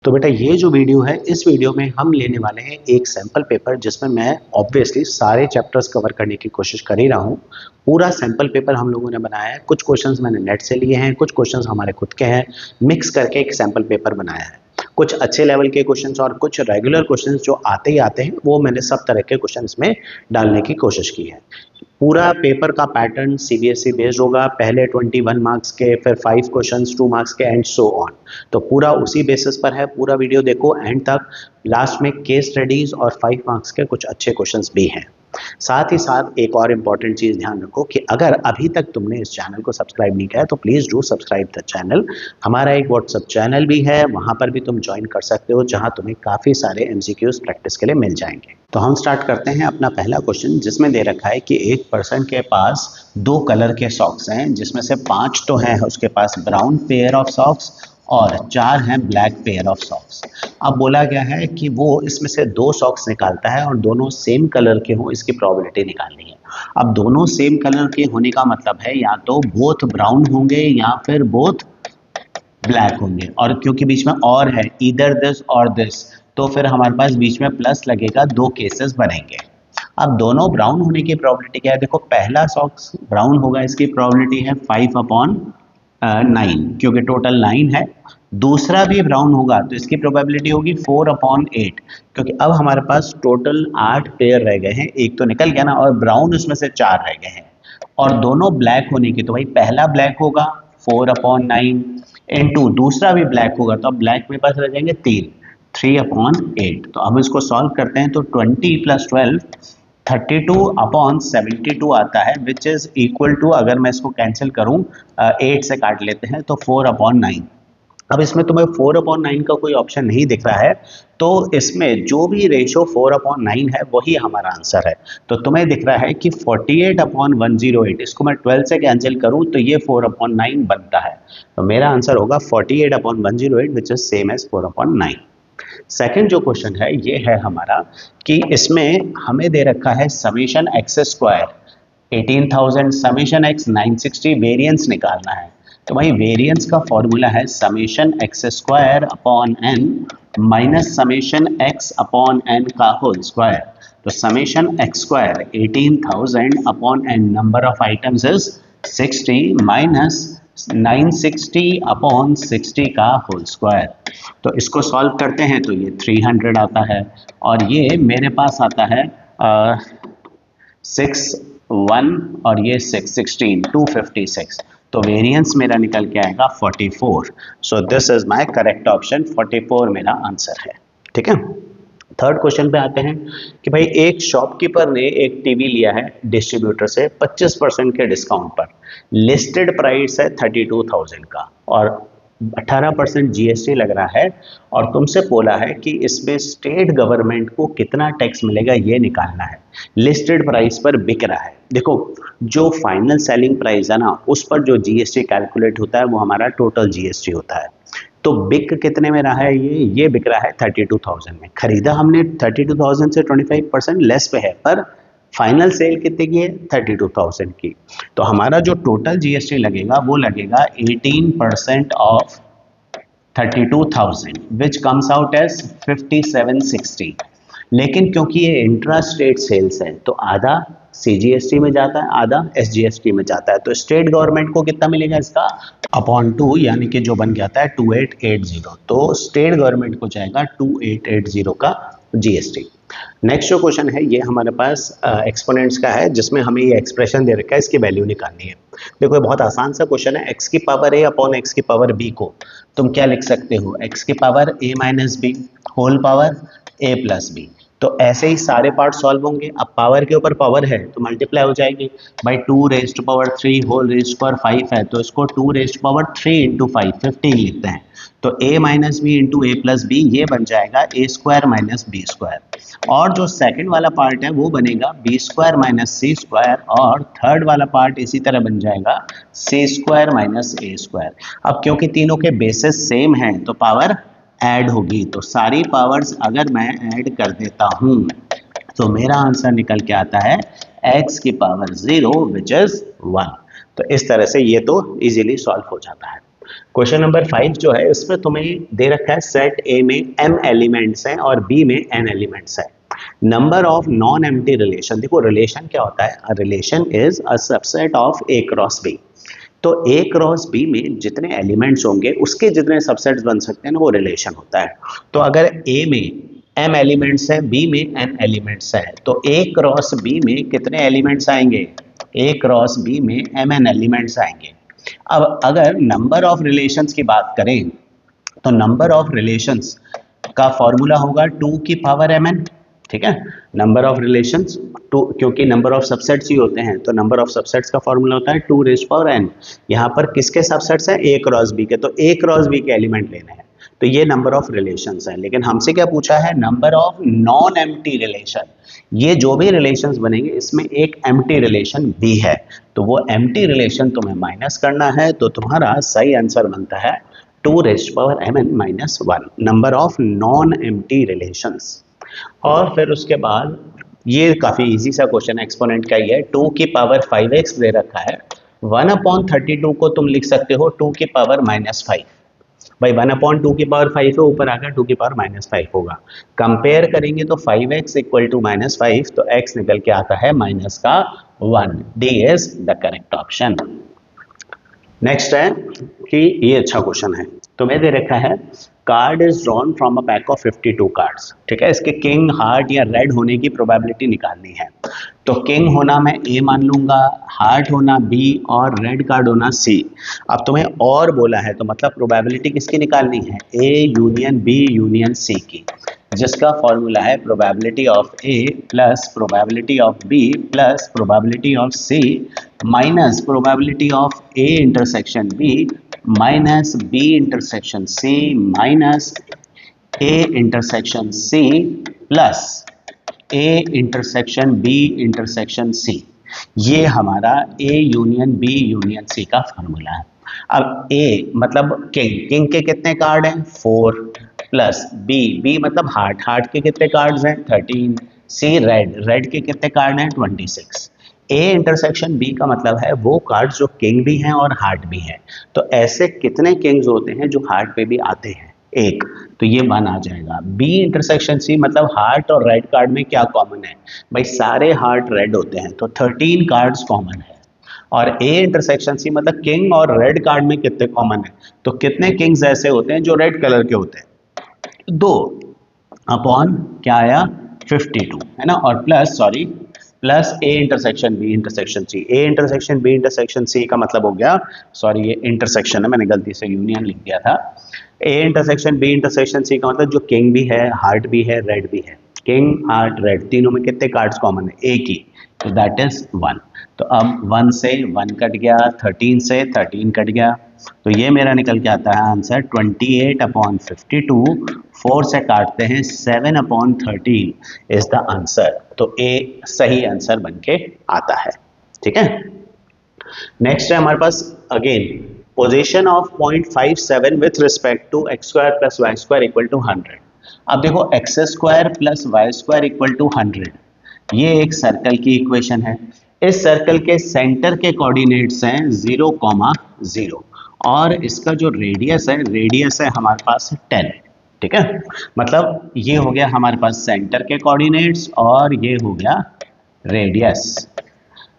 तो बेटा ये जो वीडियो है, इस वीडियो में हम लेने वाले हैं एक सैम्पल पेपर जिसमें मैं ऑब्वियसली सारे चैप्टर्स कवर करने की कोशिश कर ही रहा हूँ। पूरा सैम्पल पेपर हम लोगों ने बनाया है, कुछ क्वेश्चंस मैंने नेट से लिए हैं, कुछ क्वेश्चंस हमारे खुद के हैं, मिक्स करके एक सैम्पल पेपर बनाया है। कुछ अच्छे लेवल के क्वेश्चंस और कुछ रेगुलर क्वेश्चंस जो आते ही आते हैं, वो मैंने सब तरह के क्वेश्चन इसमें डालने की कोशिश की है। पूरा पेपर का पैटर्न सीबीएसई बेस्ड होगा, पहले 21 मार्क्स के, फिर 5 क्वेश्चंस 2 मार्क्स के एंड सो ऑन। तो पूरा उसी बेसिस पर है, पूरा वीडियो देखो एंड तक। लास्ट में केस स्टडीज और 5 मार्क्स के कुछ अच्छे क्वेश्चंस भी हैं। साथ ही साथ एक और इम्पॉर्टेंट चीज़ ध्यान रखो कि अगर अभी तक तुमने इस चैनल को सब्सक्राइब नहीं किया है तो please do subscribe the channel. हमारा एक व्हाट्सएप चैनल भी है, वहाँ पर भी तुम ज्वाइन कर सकते हो, जहाँ तुम्हें काफ़ी सारे एमसीक्यूज प्रैक्टिस के लिए मिल जाएंगे। तो हम स्टार्ट करते हैं अपना पहला क्वेश्चन, जिसमें दे रखा है कि एक पर्सन के पास 2 कलर के सॉक्स हैं, जिसमें से 5 तो हैं उसके पास ब्राउन पेयर ऑफ सॉक्स और 4 हैं ब्लैक पेयर ऑफ सॉक्स। अब बोला गया है कि वो इसमें से 2 सॉक्स निकालता है और दोनों सेम कलर के हों, इसकी प्रोबेबिलिटी निकालनी है। अब दोनों सेम कलर के होने का मतलब है या तो बोथ ब्राउन होंगे या फिर बोथ ब्लैक होंगे, और क्योंकि बीच में और है ईदर दिस और दिस, तो फिर हमारे पास बीच में प्लस लगेगा, 2 केसेस बनेंगे। अब दोनों ब्राउन होने की प्रोबेबिलिटी क्या है? देखो, पहला सॉक्स ब्राउन होगा, इसकी प्रोबेबिलिटी है 5/9, क्योंकि टोटल 9 है। दूसरा भी ब्राउन होगा तो इसकी प्रोबेबिलिटी होगी 4/8, क्योंकि अब हमारे पास टोटल 8 पेयर रह गए हैं, एक तो निकल गया ना, और ब्राउन उसमें से 4 रह गए हैं। और दोनों ब्लैक होने की, तो भाई पहला ब्लैक होगा 4/9 इनटू दूसरा भी ब्लैक होगा, तो अब ब्लैक में पास रह जाएंगे 3/8। तो अब इसको सॉल्व करते हैं तो 20 + 12 32/72 आता है, विच इज इक्वल टू, अगर मैं इसको कैंसिल करूं 8 से काट लेते हैं तो 4/9। अब इसमें तुम्हें 4/9 का कोई ऑप्शन नहीं दिख रहा है, तो इसमें जो भी रेशो 4/9 है वही हमारा आंसर है। तो तुम्हें दिख रहा है कि 48/108, इसको मैं 12 से कैंसिल करूं तो ये 4/9 बनता है। तो मेरा आंसर होगा 48/108, which is same as 4/9। Second जो क्वेश्चन है ये है हमारा कि इसमें हमें दे रखा है summation X square 18,000 summation X 960, variance निकालना है। तो भाई वेरिएंस का फॉर्मूला है summation X square upon N minus summation X upon N का होल स्क्वायर। तो summation X square 18,000 upon N, number of items is 60, minus 960 upon 60 का whole square. तो इसको सॉल्व करते हैं तो ये 300 आता है, और ये मेरे पास आता है 6 1 और ये 6 16 256। तो वेरिएंस मेरा निकल के आएगा 44। So this is my correct option, 44 मेरा आंसर है। ठीक है, थर्ड क्वेश्चन पे आते हैं कि भाई एक शॉपकीपर ने एक टीवी लिया है डिस्ट्रीब्यूटर से 25% के डिस्काउंट पर, लिस्टेड प्राइस है 32,000 का और 18% जीएसटी लग रहा है, और तुमसे बोला है कि इसमें स्टेट गवर्नमेंट को कितना टैक्स मिलेगा ये निकालना है। लिस्टेड प्राइस पर बिक रहा है। देखो, जो फाइनल सेलिंग प्राइस है ना, उस पर जो जीएसटी कैलकुलेट होता है वो हमारा टोटल जीएसटी होता है। तो बिक कितने में रहा है? ये बिक रहा है 32,000 में। खरीदा हमने 32,000 से 25% लेस पे है, पर फाइनल सेल कितने की है? 32,000 की। तो हमारा जो टोटल जीएसटी लगेगा वो लगेगा 18% of 32,000, which comes out as 5760। लेकिन क्योंकि ये इंट्रा स्टेट सेल्स है तो आधा सीजीएसटी में जाता है, आधा एसजीएसटी में जाता है। तो स्टेट गवर्नमेंट को कितना मिलेगा इसका? अपॉन 2, यानी कि जो बन जाता है 2880। तो स्टेट गवर्नमेंट को जाएगा 2880 का जीएसटी। नेक्स्ट जो क्वेश्चन है ये हमारे पास एक्सपोनेंट्स का है, जिसमें हमें ये एक्सप्रेशन दे रखा है, इसकी वैल्यू निकालनी है। देखो, ये बहुत आसान सा क्वेश्चन है। एक्स की पावर ए अपॉन एक्स की पावर बी को तुम क्या लिख सकते हो? एक्स की पावर ए माइनस बी होल पावर ए प्लस बी। तो ऐसे ही सारे पार्ट सॉल्व होंगे। अब पावर के ऊपर पावर है तो मल्टीप्लाई हो जाएगी by 2⁻³ whole raise to power 5 है, तो इसको 2⁻³ × 5 15 लिखते हैं। तो a minus B into A plus B, ये बन जाएगा a² माइनस b²। और जो सेकंड वाला पार्ट है वो बनेगा b² माइनस c², और थर्ड वाला पार्ट इसी तरह बन जाएगा c² माइनस a²। अब क्योंकि तीनों के बेसिस सेम हैं तो पावर ऐड होगी। तो सारी पावर्स अगर मैं ऐड कर देता हूं तो मेरा आंसर निकल के आता है x की पावर 0 विच इज 1। तो इस तरह से ये तो इजीली सॉल्व हो जाता है। क्वेश्चन नंबर 5 जो है इसमें तुम्हें दे रखा है सेट ए में m एलिमेंट्स हैं और b में n एलिमेंट्स हैं। Number of non empty relation, देखो रिलेशन क्या होता है, a relation is a subset of a cross b। तो a क्रॉस b में जितने एलिमेंट्स होंगे उसके जितने सबसेट्स बन सकते हैं ना वो रिलेशन होता है। तो अगर a में m एलिमेंट्स है, b में n एलिमेंट्स है, तो a क्रॉस b में कितने एलिमेंट्स आएंगे, a क्रॉस b में mn एलिमेंट्स आएंगे। अब अगर नंबर ऑफ रिलेशंस की बात करें तो नंबर ऑफ रिलेशंस का फॉर्मूला होगा 2 की पावर mn, ठीक है। नंबर ऑफ रिलेशंस टू, क्योंकि नंबर ऑफ सबसेट्स ही होते हैं तो नंबर ऑफ सबसेट्स का फॉर्मूला होता है 2 रेज़ पावर n। यहाँ पर किसके सबसेट्स हैं, a क्रॉस b के, तो a क्रॉस b के एलिमेंट लेने हैं। तो ये नंबर ऑफ रिलेशंस है, लेकिन हमसे क्या पूछा है, number of non empty relation. ये जो भी रिलेशंस बनेंगे इसमें एक एम्प्टी रिलेशन भी है, तो वो एम्प्टी रिलेशन तुम्हें माइनस करना है। तो तुम्हारा सही आंसर बनता है 2 rays power mn minus 1, number of non empty relations. और फिर उसके बाद ये काफ़ी इजी सा क्वेश्चन है, एक्सपोनेंट का ही है। 2 की पावर 5x दे रखा है, 1/32 को तुम लिख सकते हो 2 की पावर -5। भाई 1/2 की पावर 5 है, ऊपर आकर 2 की पावर -5 होगा। कंपेयर करेंगे तो 5x इक्वल टू -5, तो x निकल के आता है -1। D is the correct option. Next है कि ये अच्छा क्वेश्चन है, तुम्हें दे रखा है card is drawn from a pack of 52 cards, ठीक है। इसके किंग, हार्ट या रेड होने की प्रोबेबिलिटी निकालनी है। तो किंग होना मैं ए मान लूंगा, हार्ट होना बी और रेड कार्ड होना सी। अब तुम्हें और बोला है तो मतलब प्रोबेबिलिटी किसकी निकालनी है, A union B union C की, जिसका फॉर्मूला है probability of A plus probability of B plus probability of C minus probability of A intersection B minus B intersection C minus A intersection C plus A intersection B intersection C. ये हमारा A union B union C का formula है। अब ए मतलब king, king के कितने card हैं 4 plus B, B मतलब हार्ट, हार्ट के कितने कार्ड्स हैं 13, सी रेड, रेड के कितने कार्ड हैं 26। ए इंटरसेक्शन बी का मतलब है वो कार्ड जो किंग भी हैं और हार्ट भी हैं। तो ऐसे कितने किंग्स होते हैं जो हार्ट पे भी आते हैं, एक, तो ये 1 आ जाएगा। बी इंटरसेक्शन सी मतलब हार्ट और रेड कार्ड में क्या कॉमन है, भाई सारे हार्ट रेड होते हैं तो 13 कार्ड्स कॉमन है। और ए इंटरसेक्शन सी मतलब किंग और रेड कार्ड में कितने कॉमन है, तो कितने किंग्स ऐसे होते हैं जो रेड कलर के होते हैं, 2 अपॉन क्या आया 52 है ना, और plus A intersection B intersection C. A intersection B intersection C का मतलब हो गया, सॉरी ये इंटरसेक्शन है, मैंने गलती से यूनियन लिख दिया था। A intersection B intersection C का मतलब जो किंग भी है, हार्ट भी है, रेड भी है। किंग हार्ट रेड तीनों में कितने कार्ड्स कॉमन है, एक ही, तो दैट इज 1। तो अब 1 से 1 कट गया, 13 से 13 कट गया, तो ये मेरा निकल के आता है आंसर 28/52। 4 से काटते हैं 7/13 इज द आंसर। तो ए सही आंसर बन के आता है, ठीक है। नेक्स्ट है हमारे पास again position of 0.57 with respect to x² plus y² equal to 100। अब देखो x² plus y² equal to 100, ये एक सर्कल की इक्वेशन है। इस सर्कल के सेंटर के कोऑर्डिनेट्स हैं 0, 0 और इसका जो रेडियस है हमारे पास 10, ठीक है। मतलब ये हो गया हमारे पास सेंटर के कोऑर्डिनेट्स और ये हो गया रेडियस।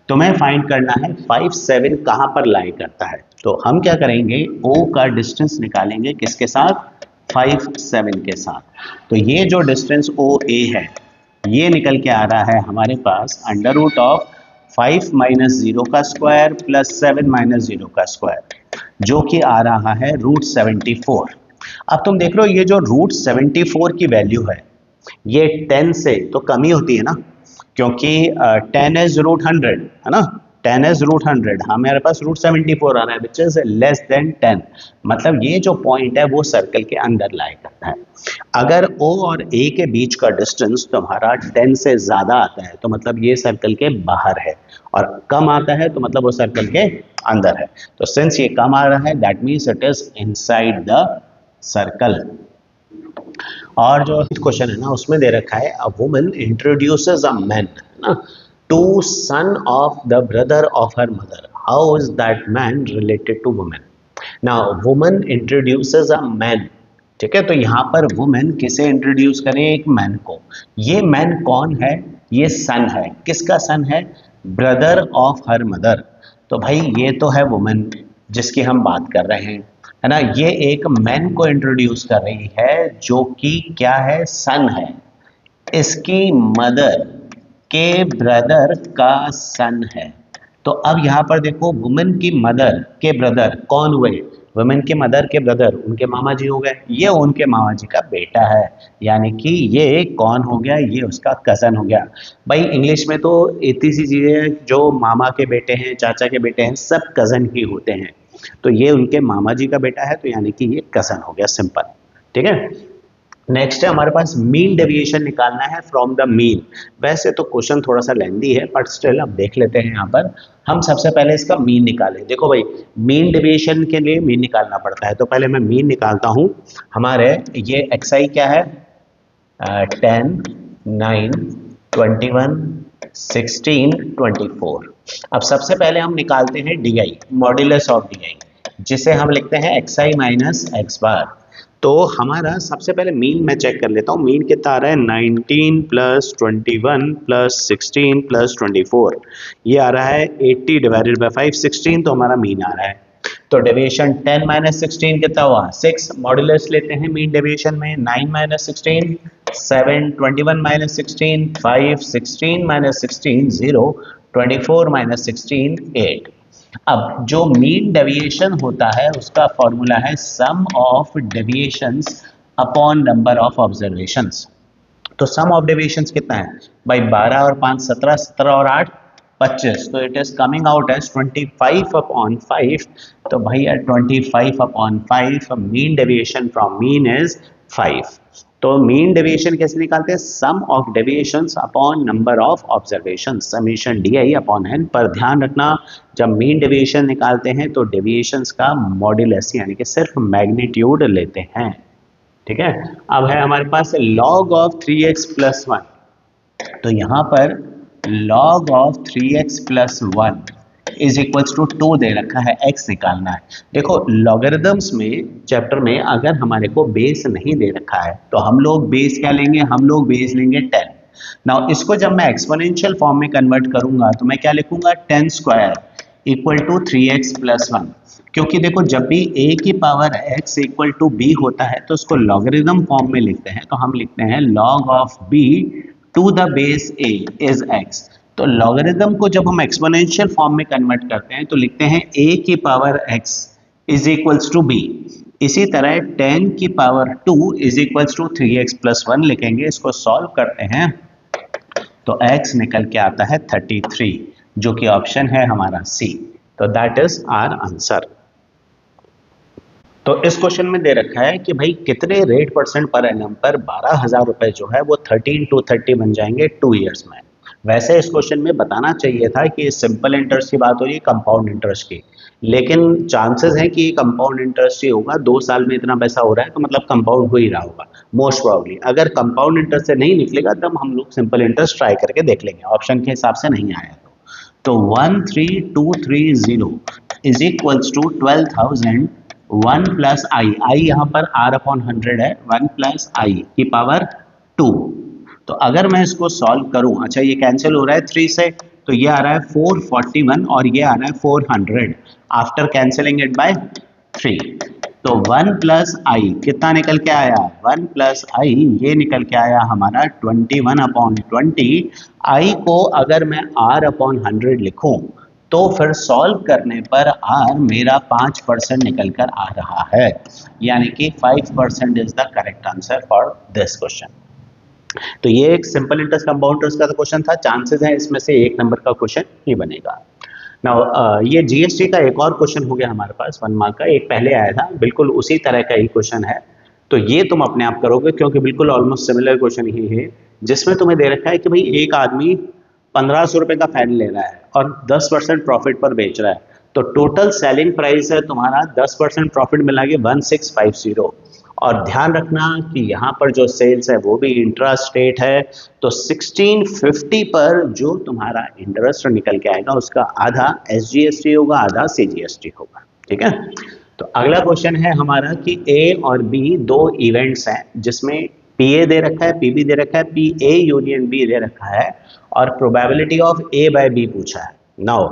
तुम्हें फाइंड करना है 5, 7 कहाँ पर लाई करता है। तो हम क्या करेंगे, O का डिस्टेंस निकालेंगे किसके साथ, 5, 7 के साथ। तो ये जो डिस्टेंस OA है ये निकल के आ रहा है हमारे पास √5 - 0 का स्क्वायर प्लस 7 - 0 का स्क्वायर, जो कि आ रहा है √74। अब तुम देख रहे हो ये जो √74 की वैल्यू है ये 10 से तो कम ही होती है ना, क्योंकि 10 इज √100 है ना, 10 इज √100, हमारे पास √74 आ रहा है विच इज लेस देन 10। मतलब ये जो पॉइंट है वो सर्कल के अंदर लाई करता है। अगर O और A के बीच का डिस्टेंस तुम्हारा 10 से ज़्यादा आता है तो मतलब ये सर्कल के बाहर है, और कम आता है तो मतलब वो सर्कल के अंदर है। तो सिंस ये कम आ रहा है that means it is inside the circle. और जो क्वेश्चन है ना उसमें दे रखा है a woman introduces a man ना to son of the brother of her mother, how is that man related to women. Now woman introduces a man, ठीक है, तो यहाँ पर वुमेन किसे इंट्रोड्यूस करें, एक मैन को। ये मैन कौन है, ये सन है, किसका सन है, ब्रदर ऑफ हर मदर। तो भाई ये तो है वुमेन जिसकी हम बात कर रहे हैं, है ना। ये एक मैन को इंट्रोड्यूस कर रही है जो कि क्या है, सन है, इसकी मदर के ब्रदर का सन है। तो अब यहाँ पर देखो, वुमेन की मदर के ब्रदर कौन हुए, वुमेन के मदर के ब्रदर उनके मामा जी हो गए, ये उनके मामा जी का बेटा है, यानी कि ये कौन हो गया, ये उसका कजन हो गया। भाई इंग्लिश में तो इतनी सी चीजें, जो मामा के बेटे हैं, चाचा के बेटे हैं, सब कजन ही होते हैं। तो ये उनके मामा जी का बेटा है, तो यानी कि ये कजन हो गया, सिंपल। ठीक है, नेक्स्ट है हमारे पास मीन डेविएशन निकालना है फ्रॉम द मीन। वैसे तो क्वेश्चन थोड़ा सा लेंदी है, बट स्टिल अब देख लेते हैं। यहाँ पर हम सबसे पहले इसका मीन निकालें। देखो भाई, मीन डेविएशन के लिए मीन निकालना पड़ता है, तो पहले मैं मीन निकालता हूँ। हमारे ये एक्स क्या है, 10, 9, 21, 16, 24। अब सबसे पहले हम निकालते हैं D I, modulus of D I, जिसे हम लिखते हैं एक्स आई माइनस एक्स बार। तो हमारा सबसे पहले मीन मैं चेक कर लेता हूँ, मीन कितना आ रहा है, 19 प्लस 21 प्लस 16 प्लस 24, ये आ रहा है 80 डिवाइडेड बाई 5, 16, तो हमारा मीन आ रहा है। तो डेविएशन 10 माइनस 16 कितना हुआ, 6। मॉड्यूलस लेते हैं मीन डेविएशन में, 9 माइनस 16 7, 21 माइनस 16 5, 16 माइनस 16 0, 24 माइनस 16 8। अब जो मीन डेविएशन होता है उसका फॉर्मूला है sum of deviations upon number of observations. तो सम ऑफ डेविएशंस कितना है भाई, 12 और 5 17, 17 और 8 25, तो it is coming out as 25 upon 5। तो भैया 25 upon 5, mean deviation from mean is 5। तो मीन डेविएशन कैसे निकालते हैं, सम of deviations upon number of observations, summation D I upon N. पर ध्यान रखना, जब मीन डेविएशन निकालते हैं तो डेविएशंस का मॉड्यूलस यानी कि सिर्फ मैग्नीट्यूड लेते हैं। ठीक है, अब है हमारे पास log ऑफ 3x प्लस 1। तो यहाँ पर log of 3x plus 1 is equals to 2 दे रखा है, x निकालना है। देखो लॉगरिदम्स में चैप्टर में अगर हमारे को बेस नहीं दे रखा है तो हम लोग बेस क्या लेंगे, हम लोग बेस लेंगे 10। नाउ इसको जब मैं एक्सपोनेंशियल फॉर्म में कन्वर्ट करूंगा तो मैं क्या लिखूंगा, 10 square equal to 3x plus 1। क्योंकि देखो जब भी a की power x equal to b होता है तो उसको लॉगरिदम फॉर्म में लिखते हैं, तो हम लिखते हैं log of b to the base a is x। तो लॉगरिदम को जब हम एक्सपोनेंशियल फॉर्म में कन्वर्ट करते हैं तो लिखते हैं a की power x is equals to b। इसी तरह 10 की power 2 is equals to 3x plus 1 लिखेंगे। इसको सॉल्व करते हैं तो x निकल के आता है 33, जो कि ऑप्शन है हमारा C। तो दैट इज आवर आंसर। तो इस क्वेश्चन में दे रखा है कि भाई कितने रेट परसेंट पर एनम पर 12,000 रुपए जो है वो 30 into 30 बन जाएंगे 2 ईयर्स में। वैसे इस क्वेश्चन में बताना चाहिए था कि सिंपल इंटरेस्ट की बात हो रही है, कंपाउंड इंटरेस्ट की, लेकिन चांसेस है कि कंपाउंड इंटरेस्ट ही होगा। 2 साल में इतना पैसा हो रहा है तो मतलब कंपाउंड हो ही रहा होगा मोस्ट प्रोबेबली। अगर कंपाउंड इंटरेस्ट से नहीं निकलेगा तब हम लोग सिंपल इंटरेस्ट ट्राई करके देख लेंगे, ऑप्शन के हिसाब से नहीं आया तो 13230 इज इक्वल्स टू 12,000 1 प्लस आई, आई यहाँ पर r अपॉन 100 है, 1 प्लस आई की पावर 2। तो अगर मैं इसको सॉल्व करूं, अच्छा ये कैंसिल हो रहा है 3 से, तो ये आ रहा है 441 और ये आ रहा है 400 आफ्टर कैंसिलिंग इट बाय 3। तो 1 प्लस आई कितना निकल के आया, 1 प्लस आई ये निकल के आया हमारा 21 अपॉन 20। आई को अगर मैं r अपॉन 100 लिखूं तो फिर सॉल्व करने पर r मेरा 5% निकल कर आ रहा है, यानी कि 5% is the correct answer for this question. तो ये एक सिंपल इंटरेस्ट कंपाउंड इंटरेस्ट का क्वेश्चन था, चांसेस है इसमें से 1 नंबर का क्वेश्चन ही बनेगा। नाउ ये जीएसटी का एक और क्वेश्चन हो गया हमारे पास 1 मार्क का, एक पहले आया था बिल्कुल उसी तरह का ही क्वेश्चन है। तो ये तुम अपने आप करोगे क्योंकि बिल्कुल ऑलमोस्ट सिमिलर क्वेश्चन ही है, जिसमें तुम्हें दे रखा है कि भाई एक आदमी 1500 रुपए का फैन ले रहा है और 10% प्रॉफिट पर बेच रहा है। तो टोटल सेलिंग प्राइस है तुम्हारा 10% प्रॉफिट मिला के 1650। और ध्यान रखना कि यहाँ पर जो सेल्स है वो भी इंट्रा स्टेट है, तो 1650 पर जो तुम्हारा इंटरेस्ट निकल के आएगा उसका आधा एसजीएसटी होगा, आधा सीजीएसटी होगा। ठीक है, तो अगला क्वेश्चन है हमारा कि ए और बी दो इवेंट्स हैं जिसमें पी ए दे रखा है, पी बी दे रखा है, पी ए यूनियन बी दे रखा है और probability of A by B पूछा है। नाउ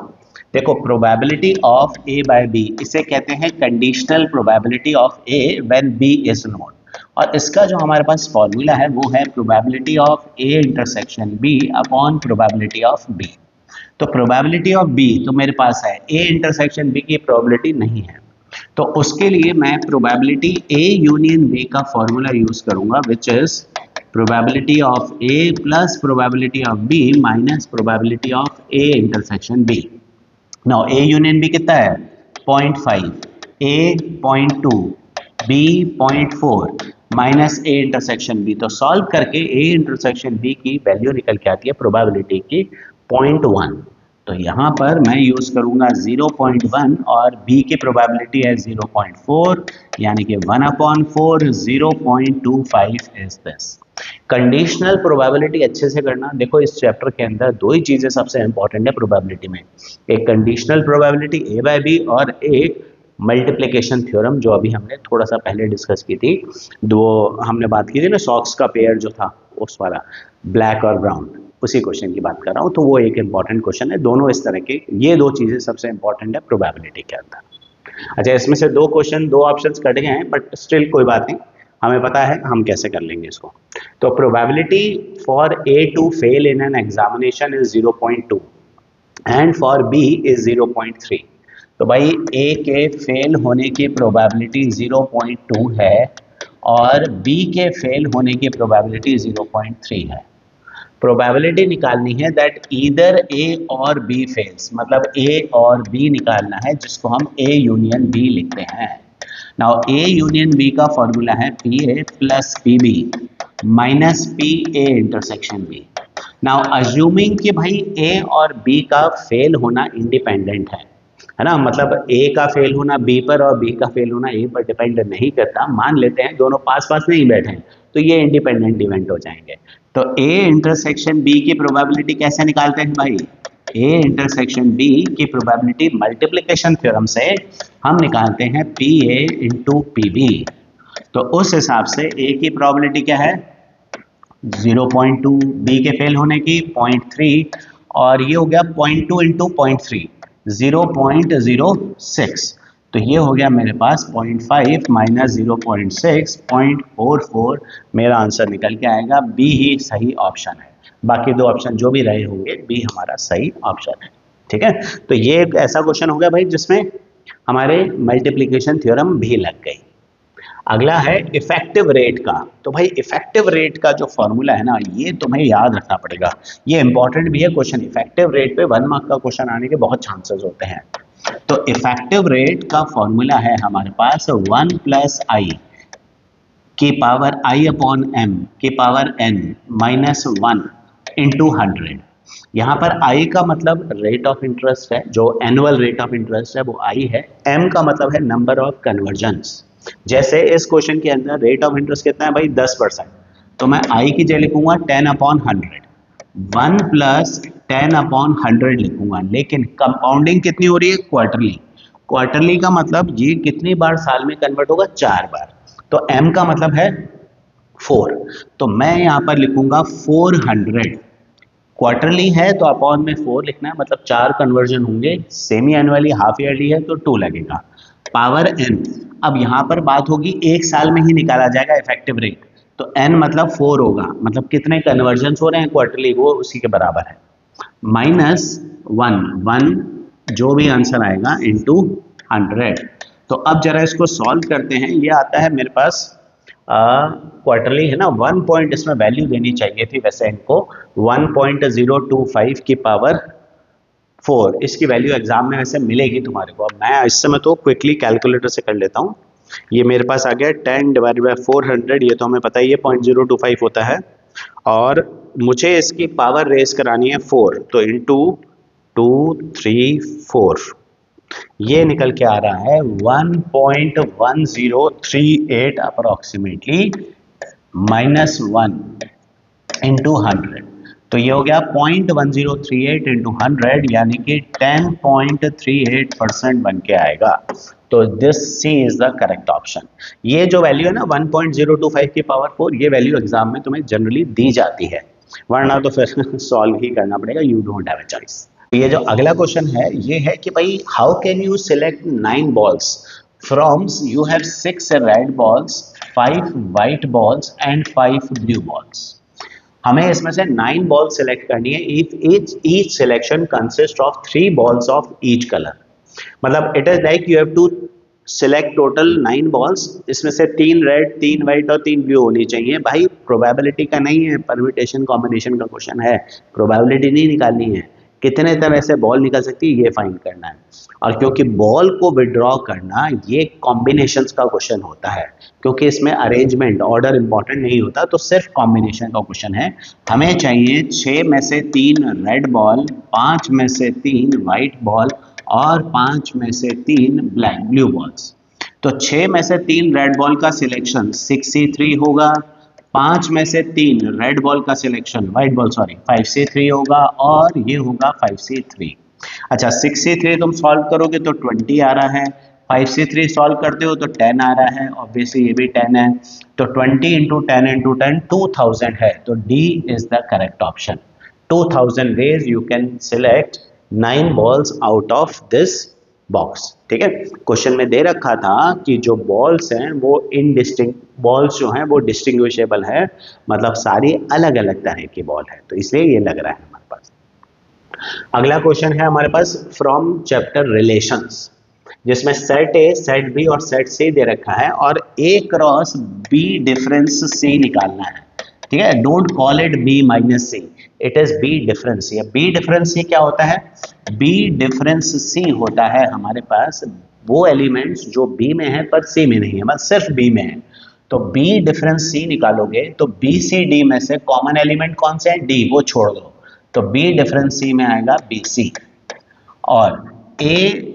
देखो, probability of A by B इसे कहते हैं conditional probability of A when B is known, और इसका जो हमारे पास फॉर्मूला है वो है probability of A intersection B upon probability of B. तो प्रोबेबिलिटी ऑफ बी तो मेरे पास है, ए इंटरसेक्शन बी की प्रोबेबिलिटी नहीं है, तो उसके लिए मैं प्रोबेबिलिटी ए यूनियन बी का फॉर्मूला यूज करूंगा which is probability of A plus probability of B minus probability of A intersection B. Now A union B कितना है 0.5, A 0.2, B 0.4 minus A intersection B. तो solve करके A intersection B की value निकल के आती है प्रोबेबिलिटी की 0.1। तो यहाँ पर मैं यूज करूंगा 0.1 और b की प्रोबेबिलिटी है 0.4, यानी कि 1/4 0.25 इज दिस। कंडीशनल प्रोबेबिलिटी अच्छे से करना। देखो इस चैप्टर के अंदर दो ही चीजें सबसे इंपॉर्टेंट है प्रोबेबिलिटी में, एक conditional probability a by b और एक मल्टीप्लिकेशन थ्योरम जो अभी हमने थोड़ा सा पहले डिस्कस की थी। दो हमने बात की थी ना, सॉक्स का पेयर जो था उस वाला ब्लैक और ब्राउन, उसी क्वेश्चन की बात कर रहा हूँ। तो वो एक इंपॉर्टेंट क्वेश्चन है। दोनों इस तरह के, ये दो चीजें सबसे इंपॉर्टेंट है प्रोबेबिलिटी के अंदर। अच्छा, इसमें से दो क्वेश्चन, दो ऑप्शंस कट गए हैं, बट स्टिल कोई बात नहीं, हमें पता है हम कैसे कर लेंगे इसको। तो probability for A to fail in an examination is 0.2 and for B is 0.3। तो भाई ए के फेल होने की प्रोबेबिलिटी 0.2 है और बी के फेल होने की प्रोबेबिलिटी 0.3 है। प्रोबेबिलिटी निकालनी है दैट ईदर ए और बी फेल्स, मतलब ए और बी निकालना है जिसको हम ए यूनियन बी लिखते हैं। नाउ ए यूनियन बी का फॉर्मूला है P A plus P B minus P A intersection B. Now assuming कि भाई ए और बी का फेल होना इंडिपेंडेंट है ना, मतलब ए का फेल होना बी पर और बी का फेल होना ए पर डिपेंड नहीं करता। मान लेते हैं दोनों पास पास नहीं बैठे हैं तो ये इंडिपेंडेंट इवेंट हो जाएंगे। तो ए इंटरसेक्शन बी की प्रोबेबिलिटी कैसे निकालते हैं भाई, ए इंटरसेक्शन बी की प्रोबेबिलिटी मल्टीप्लिकेशन थ्योरम से हम निकालते हैं P A into P B. तो उस हिसाब से ए की प्रोबेबिलिटी क्या है 0.2, बी के फेल होने की 0.3 और ये हो गया 0.2 इंटू 0.3 0.06। तो ये हो गया मेरे पास 0.5 माइनस 0.6 0.44। मेरा आंसर निकल के आएगा बी ही सही ऑप्शन है। बाकी दो ऑप्शन जो भी रहे होंगे बी हमारा सही ऑप्शन है। ठीक है, तो ये एक ऐसा क्वेश्चन हो गया भाई जिसमें हमारे मल्टीप्लिकेशन थ्योरम भी लग गई। अगला है इफेक्टिव रेट का। तो भाई इफेक्टिव रेट का जो फॉर्मूला है ना, ये तुम्हें याद रखना पड़ेगा, ये इंपॉर्टेंट भी है क्वेश्चन। इफेक्टिव रेट पे 1 मार्क का क्वेश्चन आने के बहुत चांसेस होते हैं। तो इफेक्टिव रेट का फॉर्मूला है हमारे पास 1 प्लस आई की पावर आई अपॉन एम की पावर एन माइनस 1 इंटू 100। यहाँ पर आई का मतलब रेट ऑफ इंटरेस्ट है, जो एनुअल रेट ऑफ इंटरेस्ट है वो आई है। एम का मतलब है नंबर ऑफ कन्वर्जन्स। जैसे इस क्वेश्चन के अंदर रेट ऑफ इंटरेस्ट कितना है भाई 10%, तो मैं आई की जगह लिखूंगा 10/100, 1 प्लस 10/100 लिखूंगा। लेकिन कंपाउंडिंग कितनी हो रही है क्वार्टरली, क्वार्टरली का मतलब ये कितनी बार साल में कन्वर्ट होगा 4 बार। तो एम का मतलब है 4, तो मैं यहाँ पर लिखूंगा 400। क्वार्टरली है तो अपॉन में 4 लिखना है, मतलब 4 कन्वर्जन होंगे। सेमी एनुअली हाफ ईयरली है तो 2 लगेगा। पावर एन, अब यहाँ पर बात होगी एक साल में ही निकाला जाएगा इफेक्टिव रेट, तो एन मतलब 4 होगा, मतलब कितने कन्वर्जन हो रहे हैं क्वार्टरली वो उसी के बराबर है। माइनस 1 जो भी आंसर आएगा इंटू 100। तो अब जरा इसको सॉल्व करते हैं। ये आता है मेरे पास क्वार्टरली है ना, 1 पॉइंट इसमें वैल्यू देनी चाहिए थी वैसे इनको 1.025 की पावर 4, इसकी वैल्यू एग्जाम में वैसे मिलेगी तुम्हारे को। अब मैं इस समय तो क्विकली कैलकुलेटर से कर लेता हूँ। ये मेरे पास आ गया 10/400, ये तो हमें पता ही है 0.025 होता है, और मुझे इसकी पावर रेस करानी है 4, तो इंटू 2 3 4 ये निकल के आ रहा है 1.1038 अप्रोक्सीमेटली माइनस 1 इंटू 100। तो ये हो गया 0.1038 इंटू 100 यानी कि 10.38% बन के आएगा। तो this C is the correct option. ये जो वैल्यू है ना 1.025 की पावर 4, ये वैल्यू एग्जाम में तुम्हें जनरली दी जाती है, वरना तो फिर सॉल्व ही करना पड़ेगा, you don't have a choice. ये जो अगला क्वेश्चन है ये है कि भाई how can you select 9 balls from you have 6 red balls, 5 white balls and 5 blue balls. हमें इसमें से 9 बॉल सिलेक्ट करनी है। If each selection consist of 3 balls of each colour, मतलब it is like you have to select total 9 balls, इसमें से 3 red 3 white और 3 blue होनी चाहिए। भाई प्रोबेबिलिटी का नहीं है, परम्यूटेशन कॉम्बिनेशन का क्वेश्चन है, प्रोबेबिलिटी नहीं निकालनी है, कितने तरह से बॉल निकल सकती है ये फाइंड करना है। और क्योंकि बॉल को विड्रॉ करना ये कॉम्बिनेशंस का क्वेश्चन होता है, क्योंकि इसमें अरेंजमेंट ऑर्डर इंपॉर्टेंट नहीं होता, तो सिर्फ कॉम्बिनेशन का क्वेश्चन है। हमें चाहिए 6 में से 3 रेड बॉल, 5 में से 3 व्हाइट बॉल और 5 में से 3 ब्लू बॉल्स। तो 6 में से 3 रेड बॉल का सिलेक्शन 6C3 होगा, 5 में से 3 रेड बॉल का सिलेक्शन व्हाइट बॉल 5C3 होगा और ये होगा 5C3। अच्छा 6C3 तुम सॉल्व करोगे तो 20 आ रहा है, 5C3 सॉल्व करते हो तो 10 आ रहा है, ऑब्वियसली ये भी 10 है, तो 20 इंटू 10 इंटू 10 2000 है, तो D is the correct option. 2000 ways you can select 9 balls out of this box. ठीक है, क्वेश्चन में दे रखा था कि जो बॉल्स हैं वो इनडिस्टिंक्ट बॉल्स जो हैं वो डिस्टिंग्विशेबल है, मतलब सारी अलग अलग तरह की बॉल है, तो इसलिए ये लग रहा है हमारे पास। अगला क्वेश्चन है हमारे पास फ्रॉम चैप्टर रिलेशंस, जिसमें सेट ए, सेट बी और सेट सी दे रखा है और A cross B difference C निकालना है। ठीक है, don't call it B minus C, it is B difference C. B difference C क्या होता है? बी डिफरेंस सी होता है हमारे पास वो एलिमेंट्स जो बी में है पर सी में नहीं है, मतलब सिर्फ बी में है। तो बी डिफरेंस सी निकालोगे तो बी सी डी में से कॉमन एलिमेंट कौन से है? डी, वो छोड़ दो, तो बी डिफरेंस सी में आएगा बी सी। और ए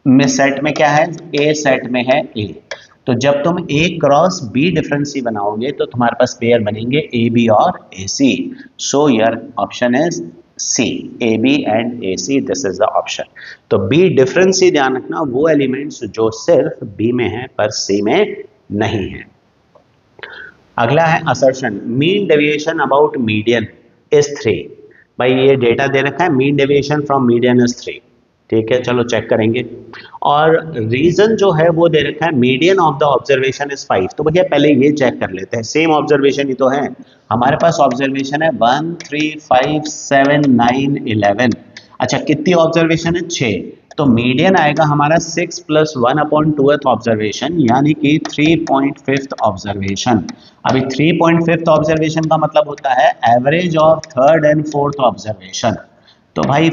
में सेट में क्या है? ए सेट में है ए, तो जब तुम A cross B difference C बनाओगे तो तुम्हारे पास पेयर बनेंगे ए बी और A C. So your option is C, A B and A C, this is the option. तो बी डिफरेंस सी ध्यान रखना, वो एलिमेंट्स जो सिर्फ बी में है पर सी में नहीं है। अगला है assertion, mean deviation about median is 3। भाई ये डेटा दे रखा है, mean deviation from median is 3। ठीक है, चलो चेक करेंगे। और रीजन जो है वो दे रखा है median of the observation is 5। तो भैया पहले ये चेक कर लेते हैं, सेम ऑब्जर्वेशन ही तो है हमारे पास। ऑब्जर्वेशन है 1 3 5 7 9 11। अच्छा कितनी ऑब्जर्वेशन है? 6। तो मीडियन आएगा हमारा 6 + 1/2 ऑब्जर्वेशन, यानी कि 3.5 ऑब्जर्वेशन। अभी 3.5 ऑब्जर्वेशन का मतलब होता है average of 3rd and 4th observation. तो भाई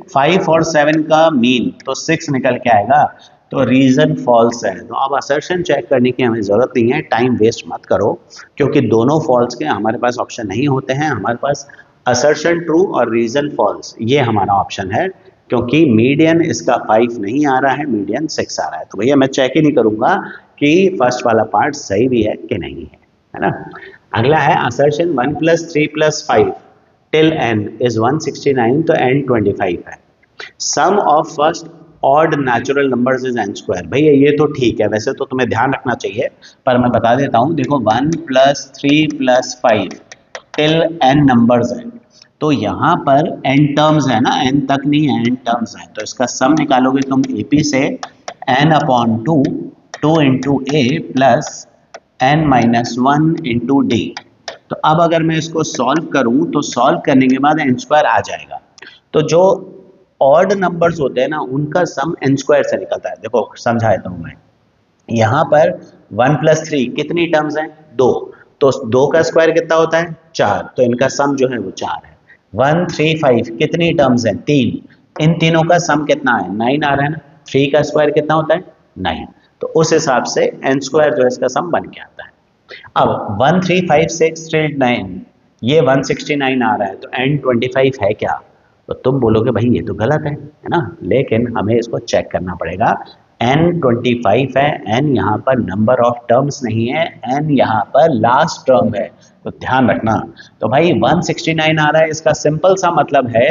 5 और 7 का मीन तो 6 निकल के आएगा, तो रीजन फॉल्स है। तो अब असर्शन चेक करने की हमें जरूरत नहीं है, टाइम वेस्ट मत करो, क्योंकि दोनों फॉल्स के हमारे पास ऑप्शन नहीं होते हैं। हमारे पास असर्शन ट्रू और रीजन फॉल्स ये हमारा ऑप्शन है, क्योंकि मीडियन इसका 5 नहीं आ रहा है, मीडियन 6 आ रहा है। तो भैया मैं चेक ही नहीं करूंगा कि फर्स्ट वाला पार्ट सही भी है कि नहीं है ना। अगला है असर्शन 1 + 3 + 5 till n is 169, तो n 25 है। Sum of first odd natural numbers is n square. भैया ये तो ठीक है, वैसे तो तुम्हें ध्यान रखना चाहिए, पर मैं बता देता हूँ। देखो 1 + 3 + 5 till n नंबर्स है, तो यहाँ पर n टर्म्स है ना, n तक नहीं है, n टर्म्स है, तो इसका सम निकालोगे तुम AP से n/2 2 × a + n-1 × d। तो अब अगर मैं इसको सॉल्व करूं तो सॉल्व करने के बाद n स्क्वायर आ जाएगा। तो जो ऑड नंबर्स होते हैं ना उनका सम n स्क्वायर से निकलता है। देखो समझा देता हूं मैं, यहाँ पर 1 + 3 कितनी टर्म्स हैं? 2, तो 2 का स्क्वायर कितना होता है? 4, तो इनका सम जो है वो 4 है। 1 3 5 कितनी टर्म्स हैं? 3, इन तीनों का सम कितना है? 9 आ रहा है ना। 3 का स्क्वायर कितना होता है? 9, तो उस हिसाब से n स्क्वायर जो है इसका सम बन के आता है। अब 1 3 5 6 8 9 ये 169 आ रहा है, तो n 25 है क्या? तो तुम बोलोगे भाई ये तो गलत है ना, लेकिन हमें इसको चेक करना पड़ेगा n 25 है, n यहाँ पर नंबर ऑफ टर्म्स नहीं है, n यहाँ पर लास्ट टर्म है, तो ध्यान रखना। तो भाई 169 आ रहा है, इसका सिंपल सा मतलब है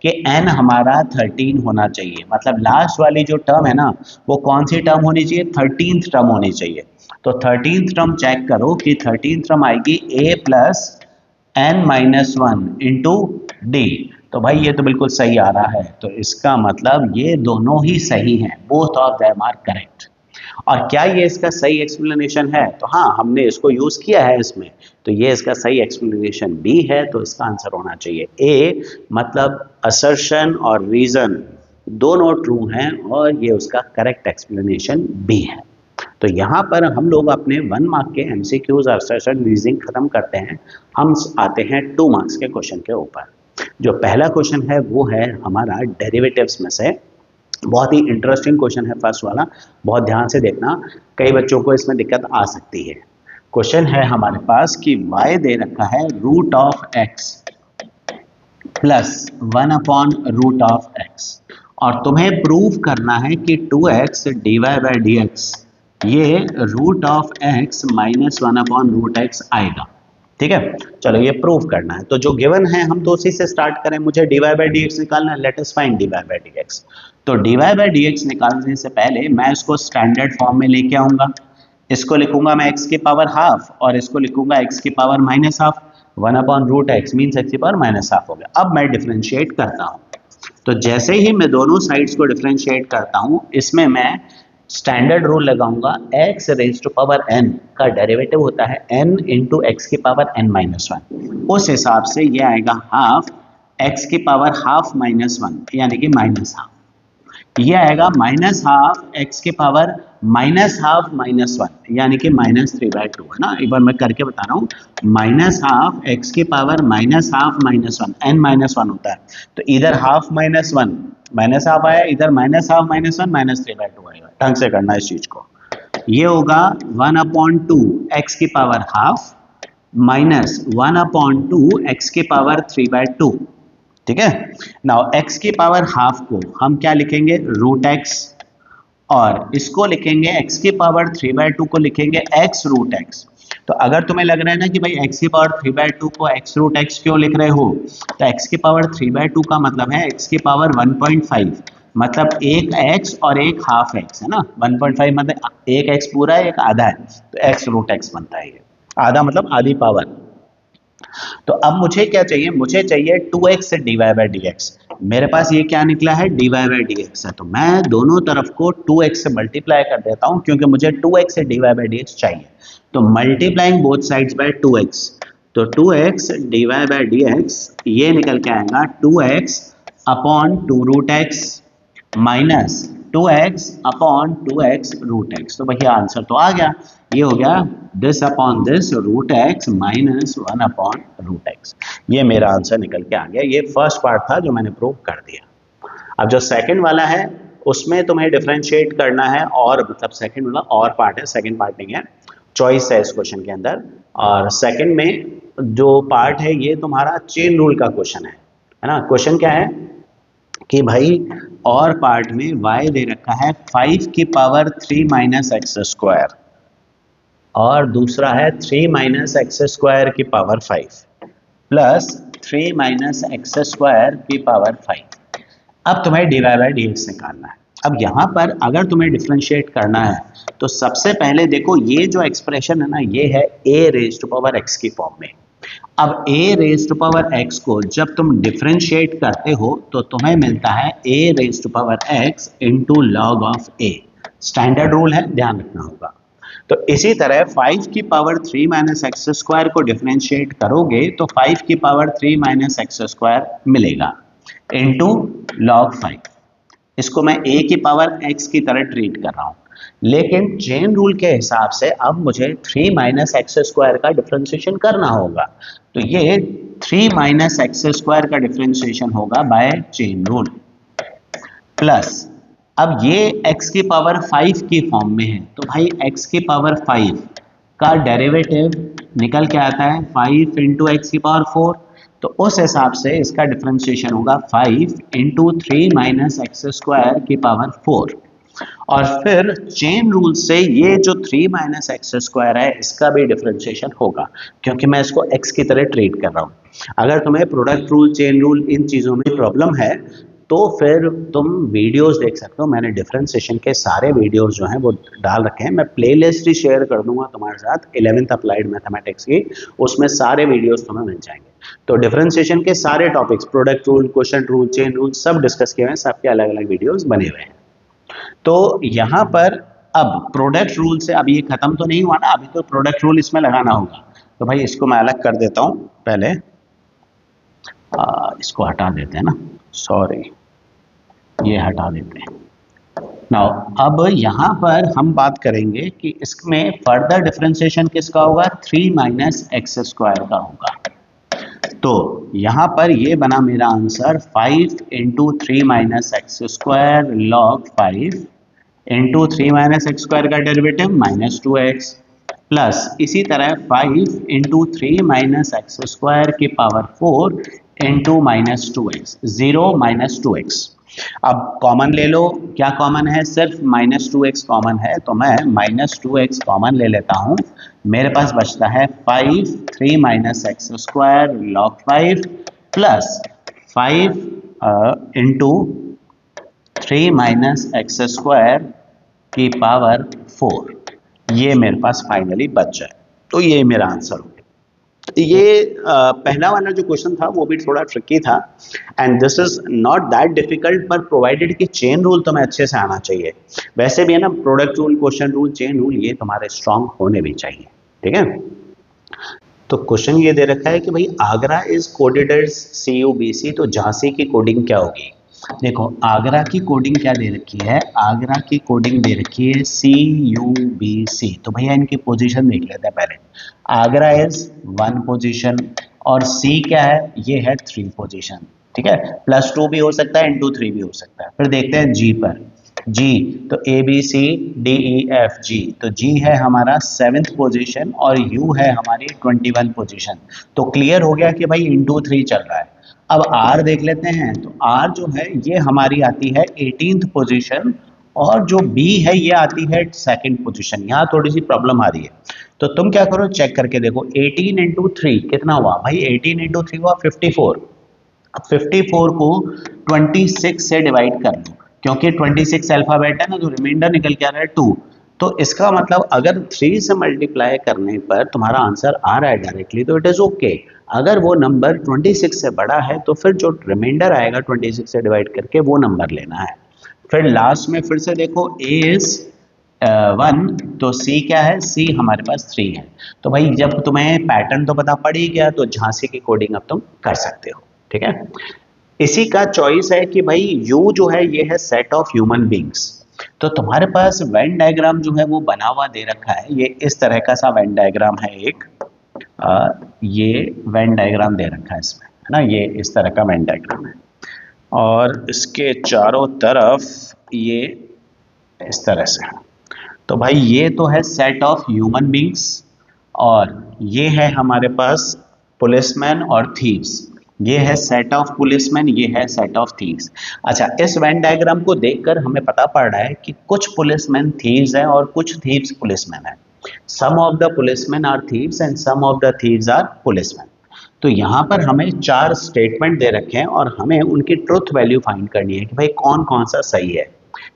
कि n हमारा 13 होना चाहिए, मतलब लास्ट वाली जो टर्म है ना वो कौन सी टर्म होनी चाहिए, 13th टर्म होनी चाहिए। तो 13th टर्म चेक करो कि 13th टर्म आएगी a plus n minus 1 into D. तो भाई ये तो बिल्कुल सही आ रहा है, तो इसका मतलब ये दोनों ही सही हैं, both of them are correct. और क्या ये इसका सही एक्सप्लेनेशन है, तो हाँ हमने इसको यूज किया है इसमें, तो ये इसका सही एक्सप्लेनेशन बी है, तो इसका आंसर होना चाहिए ए, मतलब असर्शन और रीजन दोनों ट्रू हैं और ये उसका करेक्ट एक्सप्लेनेशन बी है। तो यहाँ पर हम लोग अपने 1 मार्क के एमसीक्यूज और असर्शन रीजनिंग खत्म करते हैं, हम आते हैं 2 मार्क्स के क्वेश्चन के ऊपर। जो पहला क्वेश्चन है वो है हमारा डेरिवेटिव्स में से, बहुत ही इंटरेस्टिंग क्वेश्चन है फर्स्ट वाला, बहुत ध्यान से देखना, कई बच्चों को इसमें दिक्कत आ सकती है। क्वेश्चन है हमारे पास कि y दे रखा है root of x plus 1 upon root of x, और तुम्हें प्रूव करना है कि 2x dy by D X ये root of x minus 1 upon root x आएगा। ठीक है, चलो ये प्रूव करना है, तो जो गिवन है हम तो उसी से स्टार्ट करें, मुझे dy बाई डी एक्स निकालना है, let us find dy by D x. तो dy बाई डी एक्स निकालने से पहले मैं इसको स्टैंडर्ड फॉर्म में लेके आऊंगा, इसको लिखूंगा मैं x की पावर हाफ और इसको लिखूंगा x की power minus half, 1 upon root x means x की पावर माइनस हाफ हो गया। अब मैं डिफरेंशिएट करता हूँ, तो जैसे ही मैं दोनों साइड्स को डिफरेंशिएट करता हूँ, इसमें मैं स्टैंडर्ड रूल लगाऊंगा, x raise to power n का डेरिवेटिव होता है n इंटू एक्स की पावर n माइनस 1, उस हिसाब से ये आएगा हाफ x की पावर हाफ माइनस 1 यानी कि माइनस हाफ, ये आएगा माइनस हाफ x की पावर माइनस हाफ माइनस 1 यानी कि माइनस 3/2 है ना। एक बार मैं करके बता रहा हूँ, माइनस हाफ x की power minus half minus 1, n minus 1 होता है, तो इधर हाफ माइनस 1 माइनस हाफ आया, इधर माइनस हाफ माइनस 1 माइनस 3/2 आएगा। ढंग से करना इस चीज को, ये होगा 1 अपॉन 2 एक्स की power half minus 1 upon 2 x की पावर 3/2। ठीक है, नाउ x की पावर हाफ को हम क्या लिखेंगे, रूट x, और इसको लिखेंगे x की पावर 3/2 को लिखेंगे x रूट x। तो अगर तुम्हें लग रहा है ना कि भाई x की पावर 3/2 को x रूट x क्यों लिख रहे हो, तो x की पावर 3/2 का मतलब है x की पावर 1.5, मतलब एक x और एक हाफ x है ना, 1.5 मतलब एक x पूरा है एक आधा है, तो x रूट x बनता है, ये आधा मतलब आधी पावर। तो अब मुझे क्या चाहिए, मुझे चाहिए 2x dy by D x, मेरे पास ये क्या निकला है dy बाई डी एक्स है, तो मैं दोनों तरफ को 2x से मल्टीप्लाई कर देता हूं क्योंकि मुझे 2x से dy बाई डी एक्स चाहिए। तो multiplying both sides by 2x, तो 2x dy by D X ये निकल के आएगा 2x upon 2 root x minus 2x upon 2x root x। तो भैया आंसर तो आ गया, ये हो गया this upon this root x minus 1 upon root x, ये मेरा आंसर निकल के आ गया। ये फर्स्ट पार्ट था जो मैंने प्रूव कर दिया। अब जो सेकंड वाला है उसमें तुम्हें डिफरेंशिएट करना है, और मतलब सेकंड वाला और पार्ट है, सेकंड पार्ट नहीं है, चॉइस है इस क्वेश्चन के अंदर। और सेकंड में जो पार्ट है ये तुम्हारा चेन रूल का क्वेश्चन है ना। क्वेश्चन क्या है कि भाई और पार्ट में y दे रखा है 5 की पावर 3 माइनस एक्स स्क्वायर, और दूसरा है 3 माइनस एक्स स्क्वायर की power 5 plus 3 minus x square की पावर 5। अब तुम्हें dy बाई डी एक्स निकालना है। अब यहाँ पर अगर तुम्हें डिफरेंशिएट करना है तो सबसे पहले देखो ये जो एक्सप्रेशन है ना, ये है a raise to power x की फॉर्म में। अब a raise to power x को जब तुम डिफरेंशिएट करते हो तो तुम्हें मिलता है a raise to power x into log of a, standard rule है, ध्यान रखना होगा। तो इसी तरह 5 की पावर 3 माइनस एक्स स्क्वायर को डिफरेंशिएट करोगे तो 5 की पावर 3 माइनस एक्स स्क्वायर मिलेगा इंटू लॉग 5। इसको मैं a की पावर x की तरह ट्रीट कर रहा हूँ, लेकिन चेन रूल के हिसाब से अब मुझे 3 माइनस एक्स स्क्वायर का डिफरेंशिएशन करना होगा, तो ये 3 माइनस एक्स स्क्वायर का डिफरेंशिएशन होगा बाय चेन रूल, प्लस अब ये x की पावर 5 की फॉर्म में है, तो भाई x की पावर 5 का डेरिवेटिव निकल के आता है 5 इंटू एक्स की पावर 4, तो उस हिसाब से इसका डिफरेंशिएशन होगा 5 इंटू 3 माइनस एक्स स्क्वायर की पावर 4। और फिर चेन रूल से ये जो 3 माइनस एक्स स्क्वायर है इसका भी डिफरेंशिएशन होगा, क्योंकि मैं इसको x की तरह ट्रीट कर रहा हूँ। अगर तुम्हें प्रोडक्ट रूल, चेन रूल, इन चीज़ों में प्रॉब्लम है तो फिर तुम वीडियोस देख सकते हो। मैंने डिफरेंशिएशन के सारे वीडियोस जो हैं वो डाल रखे हैं। मैं प्लेलिस्ट ही शेयर कर दूंगा तुम्हारे साथ 11th अप्लाइड मैथमेटिक्स की, उसमें सारे वीडियोस तुम्हें मिल जाएंगे। तो डिफरेंशिएशन के सारे topics, product rule, quotient rule, chain rule, सब डिस्कस किए हुए हैं, सबके अलग अलग वीडियोस बने हुए हैं। तो यहाँ पर अब प्रोडक्ट रूल से अब ये खत्म तो नहीं हुआ ना, अभी तो प्रोडक्ट रूल इसमें लगाना होगा। तो भाई इसको मैं अलग कर देता हूँ पहले, इसको हटा देते हैं ना, सॉरी ये हटा देते हैं। नाउ अब यहाँ पर हम बात करेंगे कि इसमें फर्दर डिफरेंशिएशन किसका होगा, 3 माइनस एक्स स्क्वायर का होगा। तो यहाँ पर ये बना मेरा answer 5 into 3 minus x square log 5 into 3 minus x square का डेरिवेटिव माइनस 2x प्लस इसी तरह 5 इंटू 3 माइनस एक्स स्क्वायर की power 4 into minus 2x, 0 minus 2x। अब कॉमन ले लो, क्या कॉमन है, सिर्फ माइनस 2x कॉमन है, तो मैं माइनस 2x कॉमन ले लेता हूँ। मेरे पास बचता है 5 3 minus x square log 5 plus 5 into 3 minus x square की पावर 4, ये मेरे पास फाइनली बच जाए। तो ये मेरा आंसर हो गया। ये पहला वाला जो क्वेश्चन था वो भी थोड़ा ट्रिकी था, and this is not that difficult, पर प्रोवाइडेड कि चेन रूल तुम्हें अच्छे से आना चाहिए। वैसे भी है ना, product rule, question rule, chain rule ये तुम्हारे स्ट्रांग होने भी चाहिए, ठीक है। तो क्वेश्चन ये दे रखा है कि भाई Agra is coded as CUBC, तो झांसी की कोडिंग क्या होगी। देखो आगरा की कोडिंग क्या दे रखी है, आगरा की कोडिंग दे रखी है CUBC। तो भैया इनकी पोजीशन देख लेते हैं पहले। आगरा इज 1 पोजीशन और C क्या है, ये है 3 पोजीशन, ठीक है। +2 भी हो सकता है, × 3 भी हो सकता है। फिर देखते हैं G पर, G तो ABCDEFG, तो G है हमारा 7th पोजीशन और U है हमारी 21 पोजीशन। तो क्लियर हो गया कि भाई × 3 चल रहा है। अब R देख लेते हैं, तो R जो है ये हमारी आती है 18th पोजीशन और जो B है ये आती है 2nd पोजीशन। यहाँ थोड़ी सी प्रॉब्लम आ रही है, तो तुम क्या करो, चेक करके देखो 18 × 3 कितना हुआ भाई, 18 × 3 हुआ 54। अब 54 को 26 से डिवाइड कर लो, क्योंकि 26 अल्फाबेट है ना, तो रिमाइंडर निकल के आ रहा है 2। तो इसका मतलब अगर 3 से मल्टीप्लाई करने पर तुम्हारा आंसर आ रहा है डायरेक्टली, तो इट इज ओके। अगर वो नंबर 26 से बड़ा है तो फिर जो रिमाइंडर आएगा 26 से डिवाइड करके वो नंबर लेना है। फिर लास्ट में फिर से देखो A इज 1, तो C क्या है, C हमारे पास 3 है। तो भाई जब तुम्हें पैटर्न तो पता पड़ ही गया, तो झांसी की कोडिंग अब तुम कर सकते हो, ठीक है। इसी का चॉइस है कि भाई U जो है ये है सेट ऑफ ह्यूमन बींग्स। तो तुम्हारे पास वेन डायग्राम जो है वो बना हुआ दे रखा है, ये इस तरह का सा वेन डायग्राम है एक, ये वेन डायग्राम दे रखा है इसमें, है ना, ये इस तरह का वेन डायग्राम है और इसके चारों तरफ ये इस तरह से है। तो भाई ये तो है सेट ऑफ ह्यूमन बींग्स और ये है हमारे पास पुलिसमैन और थीव्स। ये है सेट ऑफ पुलिसमैन, ये है सेट ऑफ थीव्स। अच्छा, इस वेन डायग्राम को देखकर हमें पता पड़ रहा है कि कुछ पुलिसमैन थीव्स हैं और कुछ थीव्स पुलिसमैन हैं। सम of the policeman are thieves and some of the thieves are policeman. तो यहाँ पर हमें 4 स्टेटमेंट दे रखे हैं और हमें उनकी ट्रुथ वैल्यू फाइंड करनी है कि भाई कौन कौन सा सही है।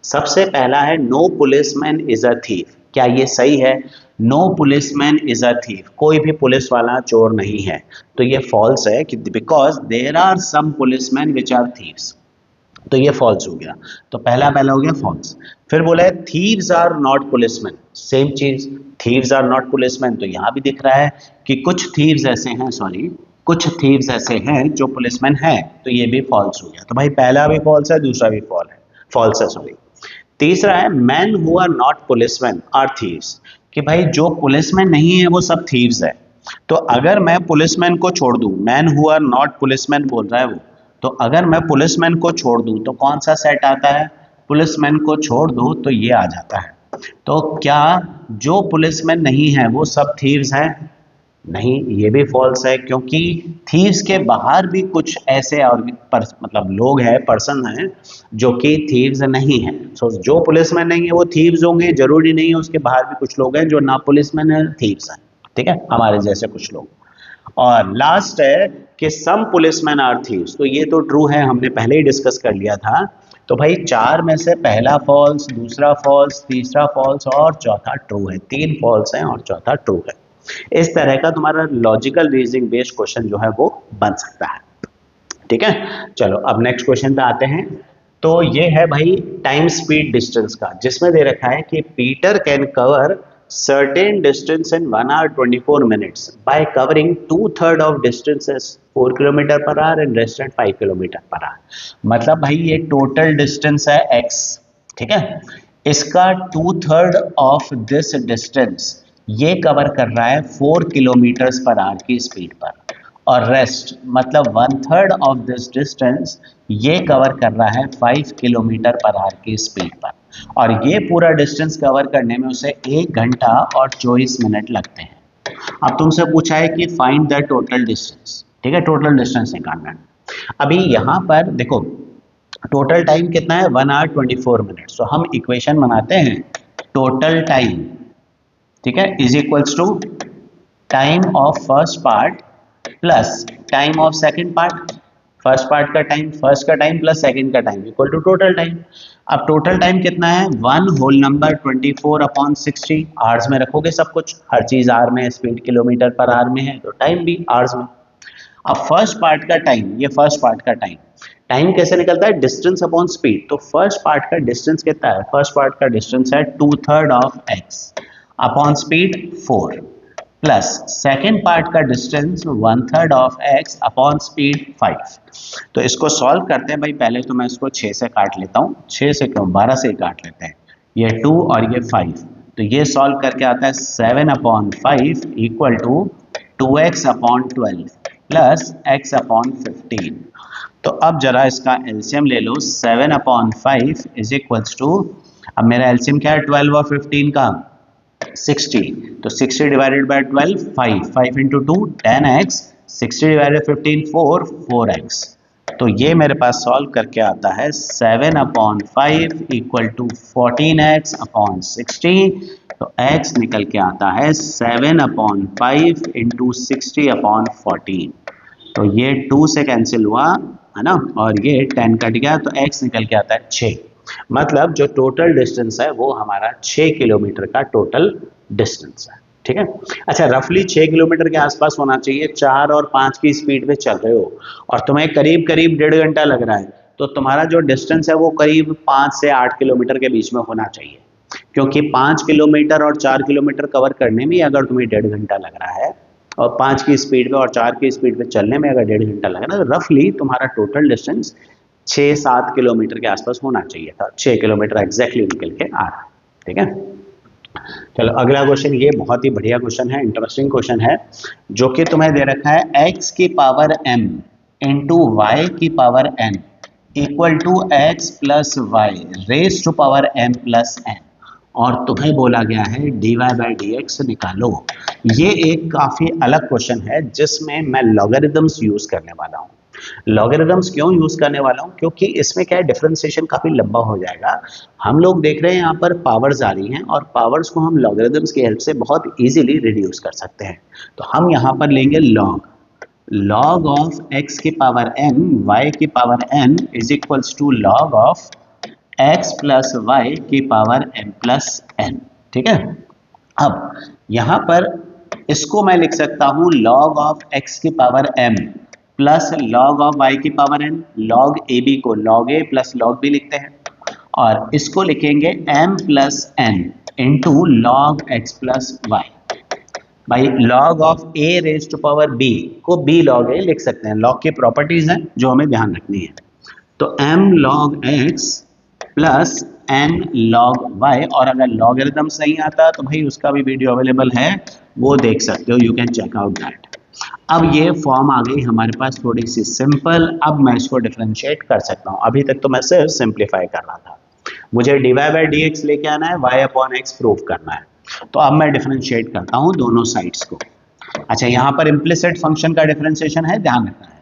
सबसे पहला है no policeman is a thief. क्या ये सही है? No policeman is a thief, कोई भी पुलिस वाला चोर नहीं है। तो ये फॉल्स है कि because there are some policeman which are thieves, तो ये फॉल्स हो गया। तो पहला हो गया फॉल्स। फिर बोला है thieves are not policeman, same चीज, थीव्स आर नॉट पुलिसमैन। तो यहाँ भी दिख रहा है कि कुछ थीव्स ऐसे हैं, कुछ थीव्स ऐसे हैं जो पुलिसमैन हैं, तो ये भी फॉल्स हो गया। तो भाई पहला भी फॉल्स है, दूसरा भी फॉल्स है। तीसरा है man who are not policeman are thieves, कि भाई जो पुलिसमैन नहीं है वो सब थीव्स है। तो अगर मैं पुलिसमैन को छोड़ दूं, man who are not policeman बोल रहा है वो, तो अगर मैं पुलिसमैन को छोड़ दूं तो कौन सा सेट आता है? पुलिसमैन को छोड़ दूं तो ये आ जाता है। तो क्या जो पुलिसमैन नहीं है वो सब थीव्स हैं? नहीं, ये भी फॉल्स है, क्योंकि थीव्स के बाहर भी कुछ ऐसे और मतलब लोग हैं, पर्सन हैं जो कि थीव्स नहीं हैं। सो जो पुलिसमैन नहीं है वो थीव्स होंगे, जरूरी नहीं है। उसके बाहर भी कुछ लोग हैं जो ना पुलिसमैन है, थीव्स हैं। ठीक है, हमारे जैसे कुछ लोग। और लास्ट है कि सम पुलिसमैन आर थीव्स, तो ये तो ट्रू है, हमने पहले ही डिस्कस कर लिया था। तो भाई चार में से पहला फॉल्स, दूसरा फॉल्स, तीसरा फॉल्स और चौथा ट्रू है। तीन फॉल्स हैं और चौथा ट्रू है। इस तरह का तुम्हारा लॉजिकल रीजनिंग बेस्ड क्वेश्चन जो है वो बन सकता है। ठीक है, चलो अब नेक्स्ट क्वेश्चन पे आते हैं। तो ये है भाई टाइम स्पीड डिस्टेंस का, जिसमें दे रखा है कि Peter can cover certain distance in 1 hour 24 minutes by covering 2/3 of distances 4 kilometre per hour and rest at 5 kilometre per hour. मतलब भाई ये टोटल डिस्टेंस है x, ठीक है, इसका 2/3 ऑफ दिस डिस्टेंस ये कवर कर रहा है 4 किलोमीटर पर आवर की स्पीड पर, और रेस्ट मतलब 1/3 ऑफ दिस डिस्टेंस ये कवर कर रहा है 5 किलोमीटर पर आवर की स्पीड पर, और ये पूरा डिस्टेंस कवर करने में उसे 1 घंटा और 24 मिनट लगते हैं। अब तुमसे पूछा है कि फाइंड द टोटल डिस्टेंस, ठीक है, टोटल डिस्टेंस निकालना है। अभी यहाँ पर देखो टोटल टाइम कितना है, 1 hour 24 मिनट। सो हम इक्वेशन बनाते हैं, टोटल टाइम, ठीक है, is equals to time of first part plus time of second part. First part का टाइम, फर्स्ट का टाइम प्लस सेकंड का time equal to total time. अब टोटल टाइम कितना है, 1 होल नंबर 24/60। आवर्स में रखोगे सब कुछ, हर चीज आवर में, स्पीड किलोमीटर पर आवर में है तो टाइम भी आवर्स में। अब फर्स्ट पार्ट का टाइम, ये फर्स्ट पार्ट का टाइम, टाइम कैसे निकलता है, डिस्टेंस अपॉन स्पीड। तो फर्स्ट पार्ट का डिस्टेंस कितना है, फर्स्ट पार्ट का डिस्टेंस है 2/3 of x upon speed 4 plus second part का distance 1/3 of x upon speed 5। तो इसको सॉल्व करते हैं भाई। पहले तो मैं इसको 6 से काट लेता हूँ, 6 से क्यों, 12 से ही काट लेते हैं। ये 2 और ये 5, तो ये सॉल्व करके आता है 7/5 equal to 2x upon 12 plus x upon 15। तो अब जरा इसका एलसीएम ले लो, 7/5 इज इक्वल्स टू, अब मेरा एलसीएम क्या है 12 और 15 का, 60। तो 60 divided by 12 5 into 2 10x, 60 divided 15 4x। तो ये मेरे पास सॉल्व करके आता है 7/5 इक्वल टू 14x अपॉन 60। तो x निकल के आता है 7/5 इंटू 60 अपॉन 14। तो ये 2 से कैंसिल हुआ है ना, और ये 10 कट गया, तो x निकल के आता है 6। मतलब जो टोटल डिस्टेंस है वो हमारा 6 किलोमीटर का टोटल डिस्टेंस है। ठीक है, अच्छा रफली 6 किलोमीटर के आसपास होना चाहिए। 4 और 5 की स्पीड पे चल रहे हो और तुम्हें करीब करीब 1.5 घंटा लग रहा है, तो तुम्हारा जो डिस्टेंस है वो करीब 5 से 8 किलोमीटर के बीच में होना चाहिए, क्योंकि 5 किलोमीटर और 4 किलोमीटर कवर करने में अगर तुम्हें 1.5 घंटा लग रहा है और 5 की स्पीड पे और 4 की स्पीड पे चलने में अगर 1.5 घंटा लग रहा है, तो रफली तुम्हारा टोटल डिस्टेंस 6-7 किलोमीटर के आसपास होना चाहिए था। 6 किलोमीटर एग्जैक्टली निकल के आ रहा है। ठीक है, चलो अगला क्वेश्चन, ये बहुत ही बढ़िया क्वेश्चन है, इंटरेस्टिंग क्वेश्चन है, जो कि तुम्हें दे रखा है x की पावर m इंटू वाई की power n equal to x plus y raise to power m plus n, और तुम्हें बोला गया है dy बाई dx निकालो। ये एक काफी अलग क्वेश्चन है जिसमें मैं लॉगरिदम्स यूज करने वाला हूँ। लॉगरिदम्स क्यों यूज करने वाला हूँ, क्योंकि इसमें क्या है, डिफरेंशिएशन काफी लंबा हो जाएगा। हम लोग देख रहे हैं यहाँ पर पावर्स आ रही हैं और पावर्स को हम लॉगरिदम्स की हेल्प से बहुत इजीली रिड्यूस कर सकते हैं। तो हम यहाँ पर लेंगे लॉग ऑफ x की पावर n y की power n is equals to log of x plus y की पावर m प्लस n। ठीक है, अब यहाँ पर इसको मैं लिख सकता हूँ लॉग ऑफ x की power m plus log of y की power n। Log A B को log a plus log b लिखते हैं, और इसको लिखेंगे m plus n into log x plus y। भाई log of a raise to power b को b log a लिख सकते हैं, लॉग की प्रॉपर्टीज हैं जो हमें ध्यान रखनी है। तो m log x plus n log y, और अगर लॉगरिदम्स नहीं आता तो भाई उसका भी वीडियो अवेलेबल है, वो देख सकते हो, you can check out that. अब ये फॉर्म आ गई हमारे पास थोड़ी सी सिंपल, अब मैं इसको डिफरेंशिएट कर सकता हूँ। अभी तक तो मैं सिर्फ सिंप्लीफाई कर रहा था, मुझे dy बाई dx लेके आना है, y अपॉन x प्रूव करना है। तो अब मैं डिफरेंशिएट करता हूँ दोनों साइड्स को। अच्छा, यहां पर इम्प्लिसिट फंक्शन का डिफरेंशिएशन है, ध्यान रखना है।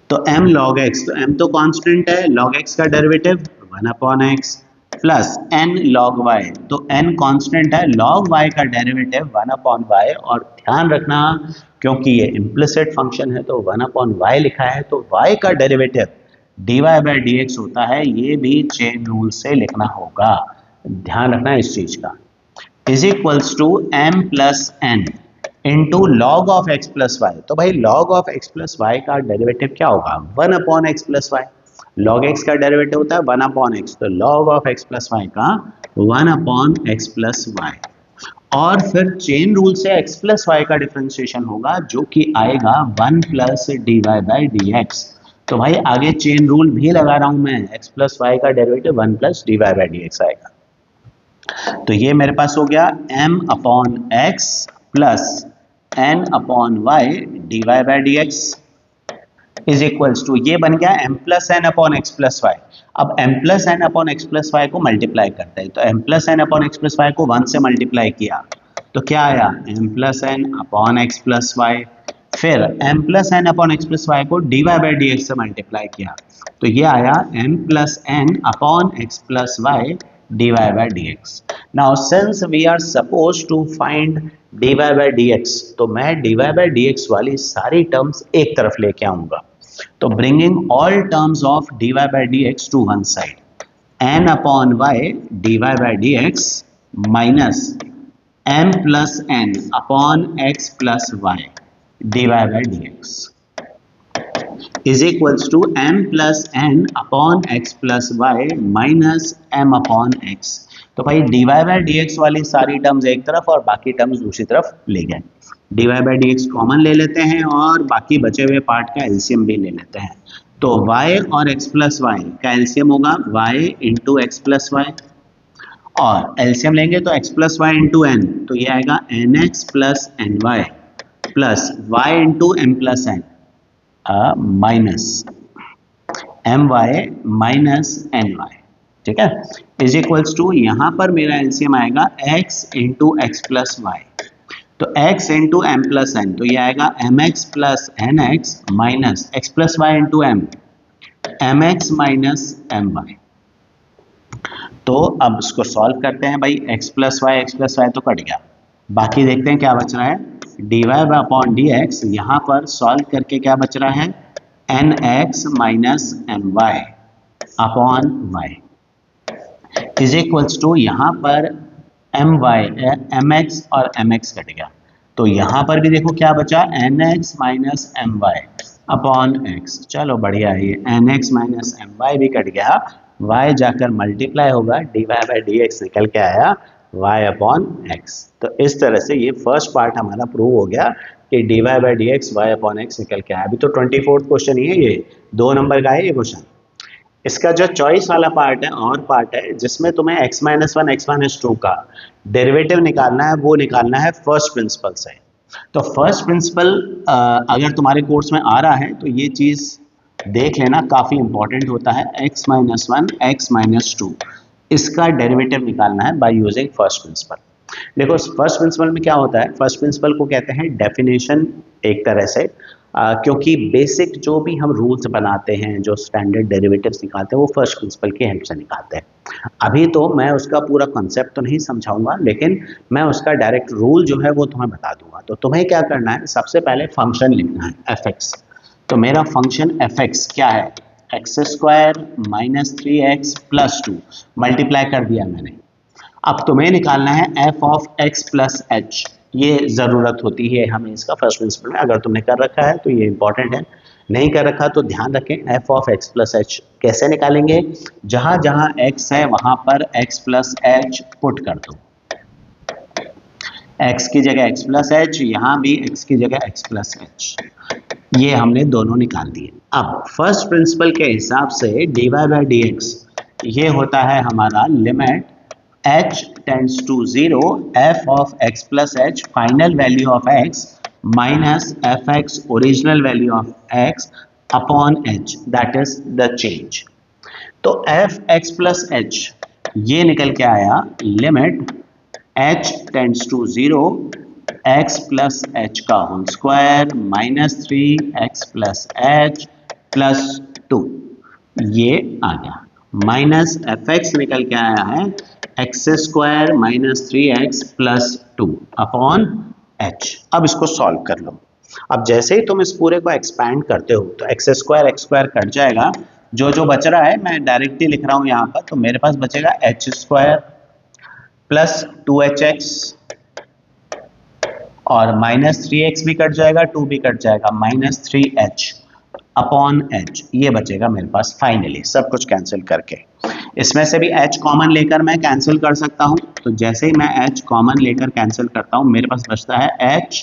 तो m log x, तो m तो कांस्टेंट है, log x का derivative 1 upon x plus n log y, तो n कांस्टेंट है, log y का डेरिवेटिव 1 अपॉन y, और ध्यान रखना क्योंकि ये इम्प्लिसिट फंक्शन है तो 1 अपॉन y लिखा है, तो y का डेरिवेटिव dy बाई dx होता है, ये भी चेन रूल से लिखना होगा, ध्यान रखना इस चीज का, is equals to m plus n into log of x plus y. तो भाई log of x plus y का डेरिवेटिव क्या होगा, 1 upon x plus y. Log x का डेरिवेटिव होता है 1 अपॉन एक्स, तो log of x plus y का 1 अपॉन एक्स प्लस वाई, और फिर चेन रूल से एक्स प्लस वाई का डिफरेंशिएशन होगा जो कि आएगा 1 plus d Y by D x. तो भाई आगे चेन रूल भी लगा रहा हूं मैं, एक्स प्लस वाई का derivative 1 plus d Y by D x आएगा। तो ये मेरे पास हो गया m upon x plus n upon y d Y by D x is equals to, ये बन गया m plus N upon x plus y. अब m plus N upon x plus Y को मल्टीप्लाई करते हैं, तो m plus N upon x plus Y को 1 से मल्टीप्लाई किया तो क्या आया, m plus N upon x plus Y, फिर m plus N upon x plus Y को D Y by D X से मल्टीप्लाई किया तो ये आया m plus N upon x plus Y dy by dx. Now since we are supposed to find dy by dx, तो मैं dy by dx वाली सारी टर्म्स एक तरफ लेके आऊंगा, तो bringing all terms of dy by dx to one side, n upon y dy by dx minus m plus n upon x plus y dy by dx is equals to m plus n upon x plus y minus m upon x। तो भाई dy by dx वाली सारी terms एक तरफ और बाकी terms दूसरी तरफ ले गए, dy by dx कॉमन ले लेते हैं और बाकी बचे हुए पार्ट का एलसीएम भी ले लेते हैं। तो y और x प्लस वाई का एलसीएम होगा y into x plus y, और एलसीएम लेंगे तो x plus y into n, तो ये आएगा n x plus n y plus y into m plus n minus m y minus n y, ठीक है, इज इक्वल्स टू, यहाँ पर मेरा एलसीएम आएगा x into x plus y, तो x into m plus n, तो ये आएगा m x plus n x minus x plus y into m x minus m y. तो अब इसको सॉल्व करते हैं भाई, x प्लस वाई तो कट गया, बाकी देखते हैं क्या बच रहा है, d y upon d x, यहाँ पर सॉल्व करके क्या बच रहा है, n x minus m y upon y is equals to, यहाँ पर एम वाई एम एक्स और एम एक्स कट गया, तो यहाँ पर भी देखो क्या बचा, n x minus m y upon x. चलो बढ़िया है, ये n x minus m y भी कट गया, y जाकर मल्टीप्लाई होगा, d Y by D x निकल के आया y अपॉन एक्स। तो इस तरह से ये फर्स्ट पार्ट हमारा प्रूव हो गया कि d Y by D x y upon x निकल के आया। अभी तो 24th क्वेश्चन ही है, ये 2 नंबर का है ये क्वेश्चन। इसका जो चॉइस वाला पार्ट है और पार्ट है जिसमें तुम्हें x माइनस 1 x माइनस 2 का डेरिवेटिव निकालना है, वो निकालना है फर्स्ट प्रिंसिपल से। तो फर्स्ट प्रिंसिपल अगर तुम्हारे कोर्स में आ रहा है तो ये चीज़ देख लेना, काफ़ी इंपॉर्टेंट होता है, x माइनस 1 x माइनस 2 इसका डेरिवेटिव निकालना है बाय यूजिंग फर्स्ट प्रिंसिपल। देखो फर्स्ट प्रिंसिपल में क्या होता है, फर्स्ट प्रिंसिपल को कहते हैं डेफिनेशन एक तरह से, क्योंकि बेसिक जो भी हम रूल्स बनाते हैं, जो स्टैंडर्ड डेरिवेटिव्स निकालते हैं, वो फर्स्ट प्रिंसिपल की हेल्प से निकालते हैं। अभी तो मैं उसका पूरा कॉन्सेप्ट तो नहीं समझाऊंगा, लेकिन मैं उसका डायरेक्ट रूल जो है वो तुम्हें बता दूंगा। तो तुम्हें क्या करना है, सबसे पहले फंक्शन लिखना है एफ एक्स। तो मेरा फंक्शन एफ एक्स क्या है, x square minus 3x plus 2 multiply कर दिया मैंने। अब तुम्हें निकालना है F of x plus H, ये ज़रूरत होती है हमें इसका फर्स्ट प्रिंसिपल में। अगर तुमने कर रखा है तो ये इंपॉर्टेंट है, नहीं कर रखा तो ध्यान रखें। F of x plus H कैसे निकालेंगे, जहाँ जहाँ एक्स है वहाँ पर एक्स प्लस एच पुट कर दो, एक्स की जगह एक्स प्लस एच, यहाँ भी एक्स की जगह एक्स प्लस एच, ये हमने दोनों निकाल दिए। अब फर्स्ट प्रिंसिपल के हिसाब से D Y by D X ये होता है हमारा limit h tends to 0 f of x plus H final value of x minus F X original value of x upon h, that is the change. तो f x plus H ये निकल के आया limit h tends to 0 X plus H का whole square minus 3x plus H plus 2, ये आ गया। Minus F x निकल के आया है x square minus 3x plus 2 upon H. अब इसको सॉल्व कर लो। अब जैसे ही तुम इस पूरे को एक्सपैंड करते हो तो एक्स स्क्वायर कट जाएगा, जो जो बच रहा है मैं डायरेक्टली लिख रहा हूं यहां पर, तो मेरे पास बचेगा एच स्क्वायर प्लस 2hx और माइनस 3x भी कट जाएगा, 2 भी कट जाएगा, माइनस 3h अपॉन h, ये बचेगा मेरे पास फाइनली सब कुछ कैंसिल करके। इसमें से भी h कॉमन लेकर मैं कैंसिल कर सकता हूं, तो जैसे ही मैं h कॉमन लेकर कैंसिल करता हूं मेरे पास बचता है h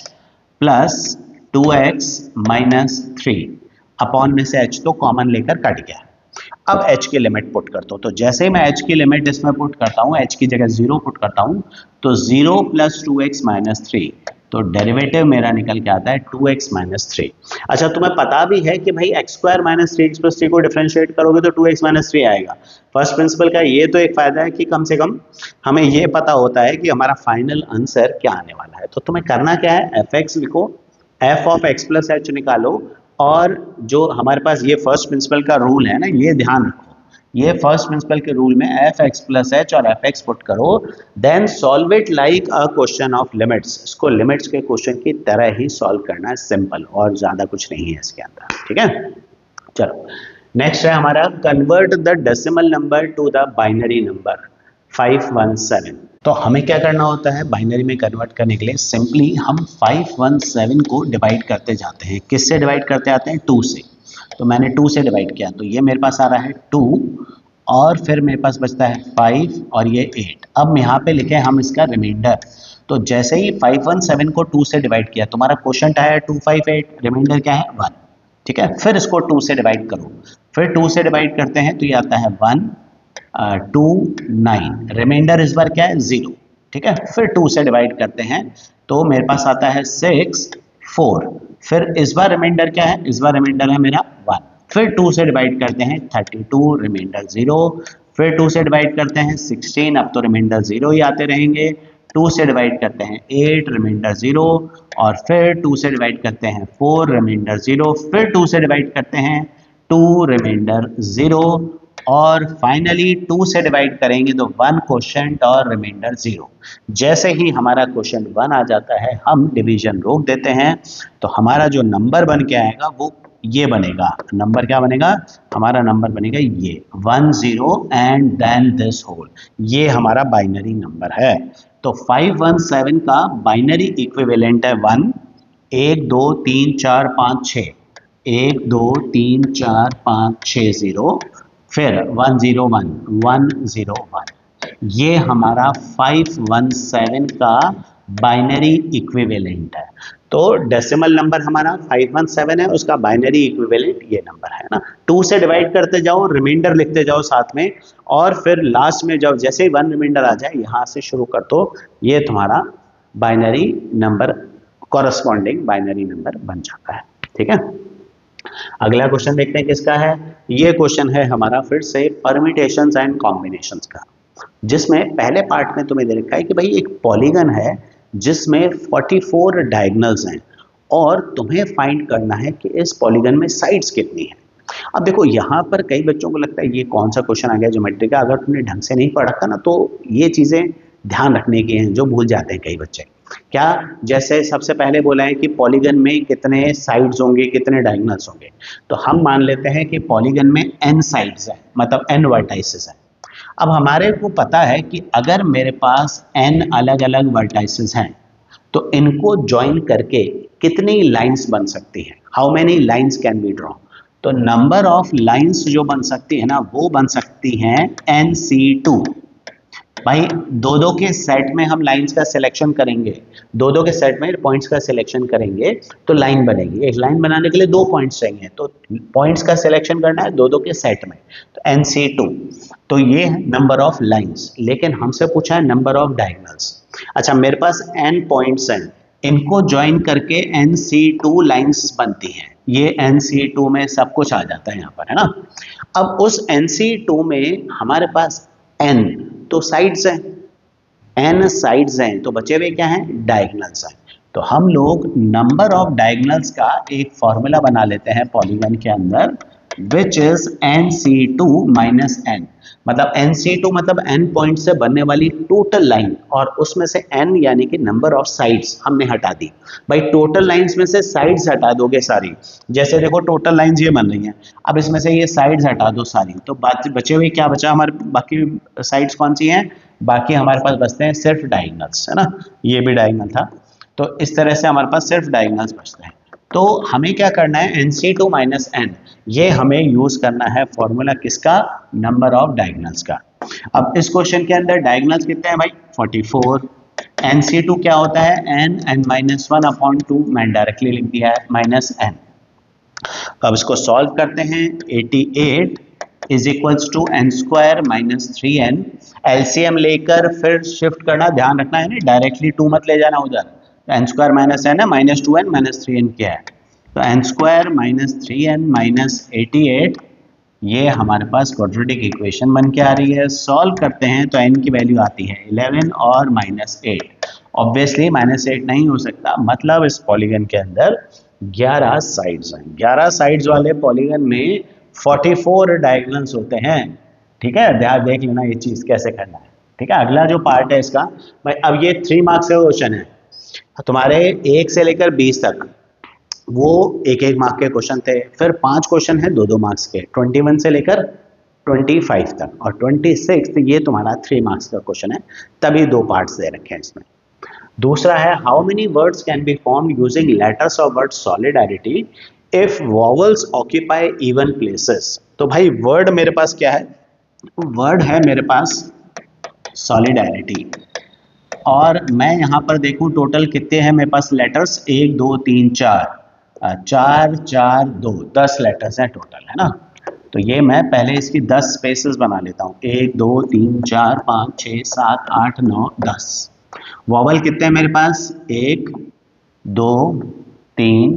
plus 2x minus 3 upon में से h तो कॉमन लेकर कट गया। अब h की लिमिट पुट करता हूं, तो जैसे ही मैं h की लिमिट इसमें पुट करता हूं, h की जगह 0 पुट करता हूं, तो 0 प्लस 2x माइनस 3, तो डेरिवेटिव मेरा निकल के आता है 2x माइनस 3। अच्छा, तुम्हें पता भी है कि भाई x square minus 3x plus 3 को डिफरेंशिएट करोगे तो 2x माइनस 3 आएगा। फर्स्ट प्रिंसिपल का ये तो एक फायदा है कि कम से कम हमें ये पता होता है कि हमारा फाइनल आंसर क्या आने वाला है। तो तुम्हें करना क्या है, एफ एक्स लिखो, F of x plus H निकालो, और जो हमारे पास ये फर्स्ट प्रिंसिपल का रूल है ना, ये ध्यान रखो, ये फर्स्ट प्रिंसिपल के रूल में एफ एक्स प्लस एच और एफ एक्स पुट करो, then solve it like a question of limits. इसको लिमिट्स के क्वेश्चन की तरह ही सॉल्व करना है, सिंपल, और ज्यादा कुछ नहीं है इसके अंदर। ठीक है, चलो नेक्स्ट है हमारा convert the decimal number two the binary number 517। तो हमें क्या करना होता है बाइनरी में कन्वर्ट करने के लिए, सिंपली हम 517 को डिवाइड करते जाते हैं। किससे डिवाइड करते आते हैं, 2 से। तो मैंने 2 से डिवाइड किया, तो ये मेरे पास आ रहा है 2, और फिर मेरे पास बचता है 5 और ये 8। अब यहाँ पे लिखे हम इसका रिमाइंडर, तो जैसे ही 517 को 2 से डिवाइड किया, तुम्हारा क्वोशंट आया 258, रिमाइंडर क्या है 1। ठीक है, फिर इसको 2 से डिवाइड करो, फिर 2 से डिवाइड करते हैं तो ये आता है 1 2 9, रिमाइंडर इस बार क्या है 0। ठीक है, फिर 2 से डिवाइड करते हैं तो मेरे पास आता है 6 4, फिर इस बार रिमाइंडर क्या है, इस बार रिमाइंडर है मेरा 1, फिर 2 से डिवाइड करते हैं 32, रिमाइंडर 0, फिर 2 से डिवाइड करते हैं 16, अब तो रिमाइंडर 0 ही आते रहेंगे, 2 से डिवाइड करते हैं 8, रिमाइंडर 0, और फिर 2 से डिवाइड करते हैं 4, रिमाइंडर 0, फिर 2 से डिवाइड करते हैं 2, रिमाइंडर 0, और फाइनली 2 से डिवाइड करेंगे तो 1 क्वोशंट और रिमाइंडर 0। जैसे ही हमारा क्वोशंट 1 आ जाता है हम डिवीजन रोक देते हैं, तो हमारा जो नंबर बन के आएगा वो ये बनेगा। नंबर क्या बनेगा, हमारा नंबर बनेगा ये 1 0 एंड देन दिस होल, ये हमारा बाइनरी नंबर है। तो 517 का बाइनरी इक्विवेलेंट है 1 1 2 3 4 5 6, 1 2 3 4 5 6 0, फिर 101 101, ये हमारा 517 का बाइनरी इक्विवेलेंट है। तो डेसिमल नंबर हमारा 517 है, उसका बाइनरी इक्विवेलेंट ये नंबर है ना। 2 से डिवाइड करते जाओ, रिमाइंडर लिखते जाओ साथ में, और फिर लास्ट में जब जैसे ही 1 रिमाइंडर आ जाए यहाँ से शुरू कर दो, ये तुम्हारा binary number, corresponding binary number बन जाता है। ठीक है, अगला क्वेश्चन देखते हैं किसका है। ये क्वेश्चन है हमारा फिर से परम्यूटेशंस एंड कॉम्बिनेशंस का, जिसमें पहले पार्ट में तुम्हें दे रखा है कि भाई एक पॉलीगन है जिसमें 44 डायगोनल्स हैं, और तुम्हें फाइंड करना है कि इस पॉलीगन में साइड्स कितनी है। अब देखो यहाँ पर कई बच्चों को लगता है ये कौन सा क्वेश्चन आ गया ज्योमेट्री का, अगर तुमने ढंग से नहीं पढ़ा था ना तो ये चीज़ें ध्यान रखने की हैं, जो भूल जाते हैं कई बच्चे। क्या, जैसे सबसे पहले बोला है कि पॉलीगन में कितने साइड्स होंगे, कितने डायगोनल्स होंगे, तो हम मान लेते हैं कि पॉलीगन में n साइड्स हैं, मतलब n वर्टाइसेस हैं। अब हमारे को पता है कि अगर मेरे पास n अलग अलग वर्टाइसेस हैं तो इनको ज्वाइन करके कितनी लाइंस बन सकती हैं, how many lines can be draw. तो नंबर ऑफ लाइंस जो बन सकती है ना वो बन सकती हैं NC2। भाई दो दो के सेट में हम लाइंस का सिलेक्शन करेंगे, दो दो के सेट में पॉइंट्स का सिलेक्शन करेंगे तो लाइन बनेगी। एक लाइन बनाने के लिए 2 पॉइंट्स चाहिए, तो पॉइंट्स का सिलेक्शन करना है दो दो के सेट में, तो NC2। तो ये है नंबर ऑफ लाइंस, लेकिन हमसे पूछा है नंबर ऑफ डायगोनल्स। अच्छा, मेरे पास n पॉइंट्स हैं, इनको ज्वाइन करके NC2 लाइंस बनती हैं। ये NC2 में सब कुछ आ जाता है यहाँ पर, है ना। अब उस NC2 में हमारे पास n तो साइड्स हैं, n साइड्स हैं, तो बचे हुए क्या हैं, डायगोनल्स हैं। तो हम लोग नंबर ऑफ डायगोनल्स का एक फॉर्मूला बना लेते हैं पॉलीगन के अंदर, which is NC2 minus n। मतलब NC2 मतलब n पॉइंट से बनने वाली टोटल लाइन, और उसमें से n यानी कि नंबर ऑफ साइड्स हमने हटा दी। भाई टोटल लाइंस में से साइड्स हटा दोगे सारी, जैसे देखो टोटल लाइंस ये बन रही हैं, अब इसमें से ये साइड्स हटा दो सारी, तो बचे हुए क्या बचा हमारे, बाकी साइड्स कौन सी हैं, बाकी हमारे पास बचते हैं सिर्फ डायगोनल्स, है ना, ये भी डायगोनल था। तो इस तरह से हमारे पास सिर्फ डायगोनल्स बचते हैं। तो हमें क्या करना है, NC2 माइनस n, ये हमें यूज करना है फॉर्मूला किसका, नंबर ऑफ डायगोनल्स का। अब इस क्वेश्चन के अंदर डायगोनल्स कितने हैं भाई, 44। NC2 क्या होता है, n माइनस 1 अपॉन 2, मैंने डायरेक्टली लिख दिया है माइनस n। अब इसको सॉल्व करते हैं, 88 is equals to n square minus 3n। LCM लेकर फिर शिफ्ट करना, ध्यान रखना है ना, डायरेक्टली 2 मत ले जाना उधर, n स्क्वायर माइनस n है, माइनस 2n माइनस 3n क्या है, तो n square minus 3n minus 88, ये हमारे पास क्वाड्रेटिक इक्वेशन बन के आ रही है। सॉल्व करते हैं तो n की वैल्यू आती है 11 और माइनस 8। ऑब्वियसली माइनस 8 नहीं हो सकता, मतलब इस पॉलीगन के अंदर 11 साइड्स हैं। 11 साइड्स वाले पॉलीगन में 44 डायगोनल्स होते हैं। ठीक है, ध्यान देख लेना ये चीज़ कैसे करना है। ठीक है, अगला जो पार्ट है इसका भाई, अब ये 3 मार्क्स का क्वेश्चन है तुम्हारे, 1 से लेकर 20 तक वो एक एक मार्क के क्वेश्चन थे, फिर 5 क्वेश्चन है 2-2 मार्क्स के, 21 से लेकर 25 तक, और 26 ये तुम्हारा 3 मार्क्स का क्वेश्चन है, तभी 2 पार्ट्स दे रखे हैं इसमें। दूसरा है, how many words can be formed using letters of word solidarity if vowels occupy even places. तो भाई वर्ड मेरे पास क्या है, वर्ड है मेरे पास सॉलिडारिटी, और मैं यहाँ पर देखूँ टोटल कितने हैं मेरे पास लेटर्स, 1 2 3 4 4 4 2 10 लेटर्स हैं टोटल, है ना। तो ये मैं पहले इसकी 10 स्पेसेस बना लेता हूँ, 1 2 3 4 5 6 7 8 9 10। वॉवल कितने हैं मेरे पास, 1 2 3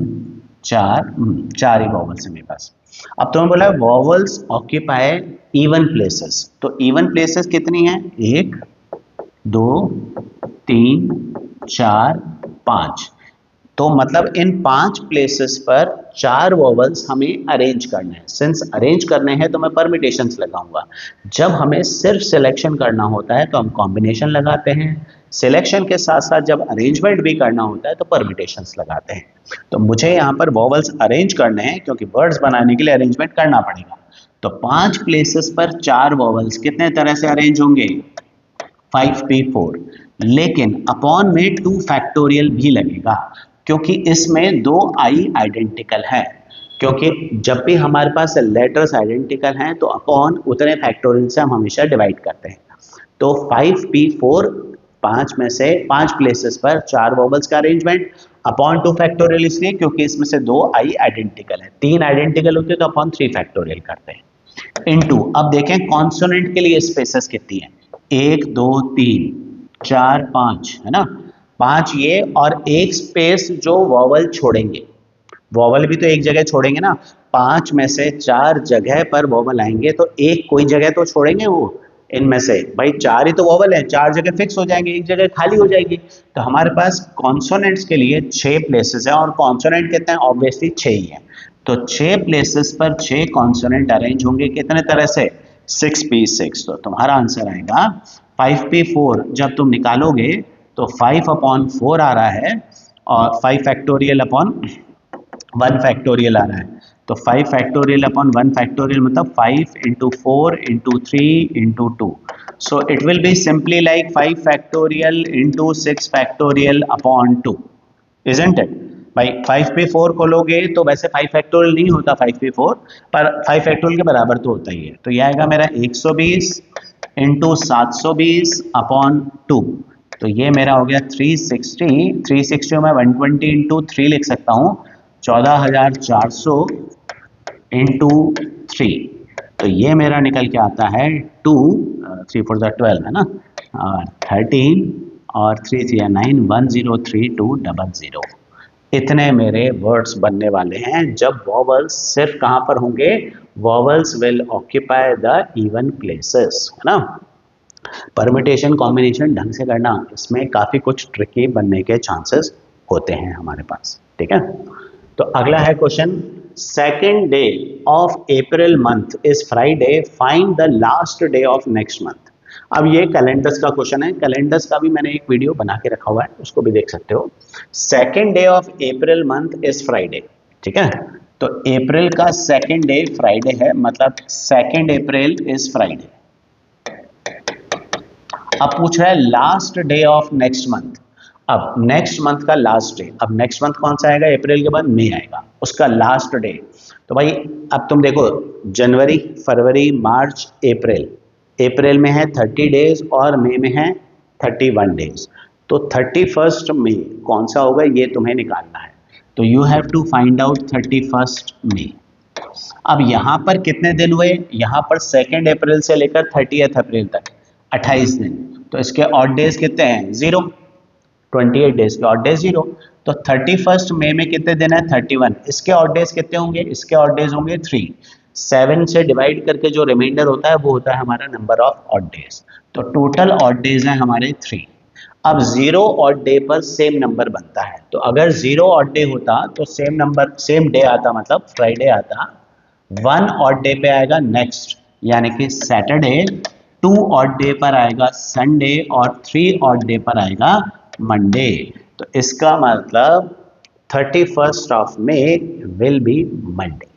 4 4 ही वॉवल्स हैं मेरे पास। अब तो मैं बोला वॉवल्स ऑक्यूपाई इवन प्लेसेस, तो इवन प्लेसेस कितनी हैं, 1 2 3 4 5, तो मतलब इन 5 प्लेसेस पर 4 वॉवल्स हमें अरेंज करने हैं। सिंस अरेंज करने हैं तो मैं परमिटेशंस लगाऊंगा। जब हमें सिर्फ सिलेक्शन करना होता है तो हम कॉम्बिनेशन लगाते हैं, सिलेक्शन के साथ साथ जब अरेंजमेंट भी करना होता है तो परमिटेशंस लगाते हैं। तो मुझे यहाँ पर वॉवल्स अरेंज करने हैं, क्योंकि वर्ड्स बनाने के लिए अरेंजमेंट करना पड़ेगा। तो 5 प्लेसेस पर 4 वॉवल्स कितने तरह से अरेंज होंगे, 5p4, लेकिन अपॉन में 2 फैक्टोरियल भी लगेगा, क्योंकि इसमें 2 आई आइडेंटिकल है, क्योंकि जब भी हमारे पास लेटर्स आइडेंटिकल हैं तो अपॉन उतने फैक्टोरियल से हम हमेशा डिवाइड करते हैं। तो 5p4, 5 में से 5 प्लेसेस पर 4 वॉवल्स का अरेंजमेंट, अपॉन 2 फैक्टोरियल इसलिए क्योंकि इसमें से 2 आई आइडेंटिकल है, 3 आइडेंटिकल होते तो अपॉन 3 फैक्टोरियल करते हैं, इनटू। अब देखें कॉन्सोनेंट के लिए स्पेसेस कितनी है, 1 2 3 4 5, है ना, 5 ये, और एक स्पेस जो वॉवल छोड़ेंगे, वॉवल भी तो एक जगह छोड़ेंगे ना, 5 में से 4 जगह पर वॉवल आएंगे तो एक कोई जगह तो छोड़ेंगे वो, इनमें से भाई 4 ही तो वॉवल है, 4 जगह फिक्स हो जाएंगे, एक जगह खाली हो जाएगी। तो हमारे पास कॉन्सोनेंट्स के लिए 6 प्लेसेस हैं, और कॉन्सोनेंट कितने हैं, ऑब्वियसली 6 ही है। तो 6 प्लेसेस पर 6 कॉन्सोनेंट अरेंज होंगे कितने तरह से, 6p6। तो तुम्हारा आंसर आएगा 5p4। जब तुम निकालोगे तो 5/4 आ रहा है, और 5 फैक्टोरियल अपॉन 1 फैक्टोरियल आ रहा है, तो 5 फैक्टोरियल अपॉन 1 फैक्टोरियल मतलब 5 into 4 into 3 into 2, so it will be simply like 5 factorial into 6 factorial upon 2, isn't it? भाई 5p4 को लोगे तो वैसे 5 फैक्टोरियल नहीं होता 5p4, पर 5 फैक्टोरियल के बराबर तो होता ही है। तो ये आएगा मेरा 120 into 720 अपॉन 2, तो ये मेरा हो गया 360। 360 में 120 इंटू 3 लिख सकता हूँ, 14,400 इंटू 3, तो ये मेरा निकल के आता है 2 3 4 12 है ना, 13 और 3 3 9 103200। इतने मेरे वर्ड्स बनने वाले हैं जब वॉवल्स सिर्फ कहाँ पर होंगे, vowels will occupy the even places, है ना। परमिटेशन कॉम्बिनेशन ढंग से करना, इसमें काफ़ी कुछ ट्रिकी बनने के चांसेस होते हैं हमारे पास, ठीक है। तो अगला है question, second day of April month is Friday, find the last day of next month. अब ये कैलेंडर्स का क्वेश्चन है, कैलेंडर्स का भी मैंने एक वीडियो बना के रखा हुआ है, उसको भी देख सकते हो। Second day of April month is Friday, ठीक है। तो अप्रैल का सेकेंड डे फ्राइडे है, मतलब सेकेंड अप्रैल इज फ्राइडे। अब पूछ रहा है last day of next month. अब नेक्स्ट मंथ का लास्ट डे, अब नेक्स्ट मंथ कौन सा आएगा, अप्रैल के बाद मई आएगा, उसका लास्ट डे। तो भाई अब तुम देखो, जनवरी, फरवरी, मार्च, अप्रैल, अप्रैल में है 30 डेज और मई में है 31 डेज। तो 31 मई कौन सा होगा ये तुम्हें निकालना है। तो you have to find out 31 May. अब यहां पर कितने दिन हुए, यहां पर 2 अप्रैल से लेकर 30 अप्रैल तक 28 दिन। तो इसके ऑड डेज कितने हैं, 0। 28 डेज के ऑड डेज 0। तो 31 मई में कितने दिन है, 31। इसके ऑड डेज कितने होंगे, इसके ऑड डेज होंगे 3। 7 से डिवाइड करके जो रिमाइंडर होता है वो होता है हमारा नंबर ऑफ ऑड डेज। तो टोटल ऑड डेज हैं हमारे 3। अब 0 ऑड डे पर सेम नंबर बनता है। तो अगर 0 ऑड डे होता तो सेम नंबर, सेम डे आता, मतलब फ्राइडे आता। 1 ऑड डे पे आएगा नेक्स्ट, यानी कि सैटरडे। 2 ऑड डे पर आएगा संडे और 3 ऑड डे पर आएगा मंडे। तो इसका मतलब 31 of May will be Monday.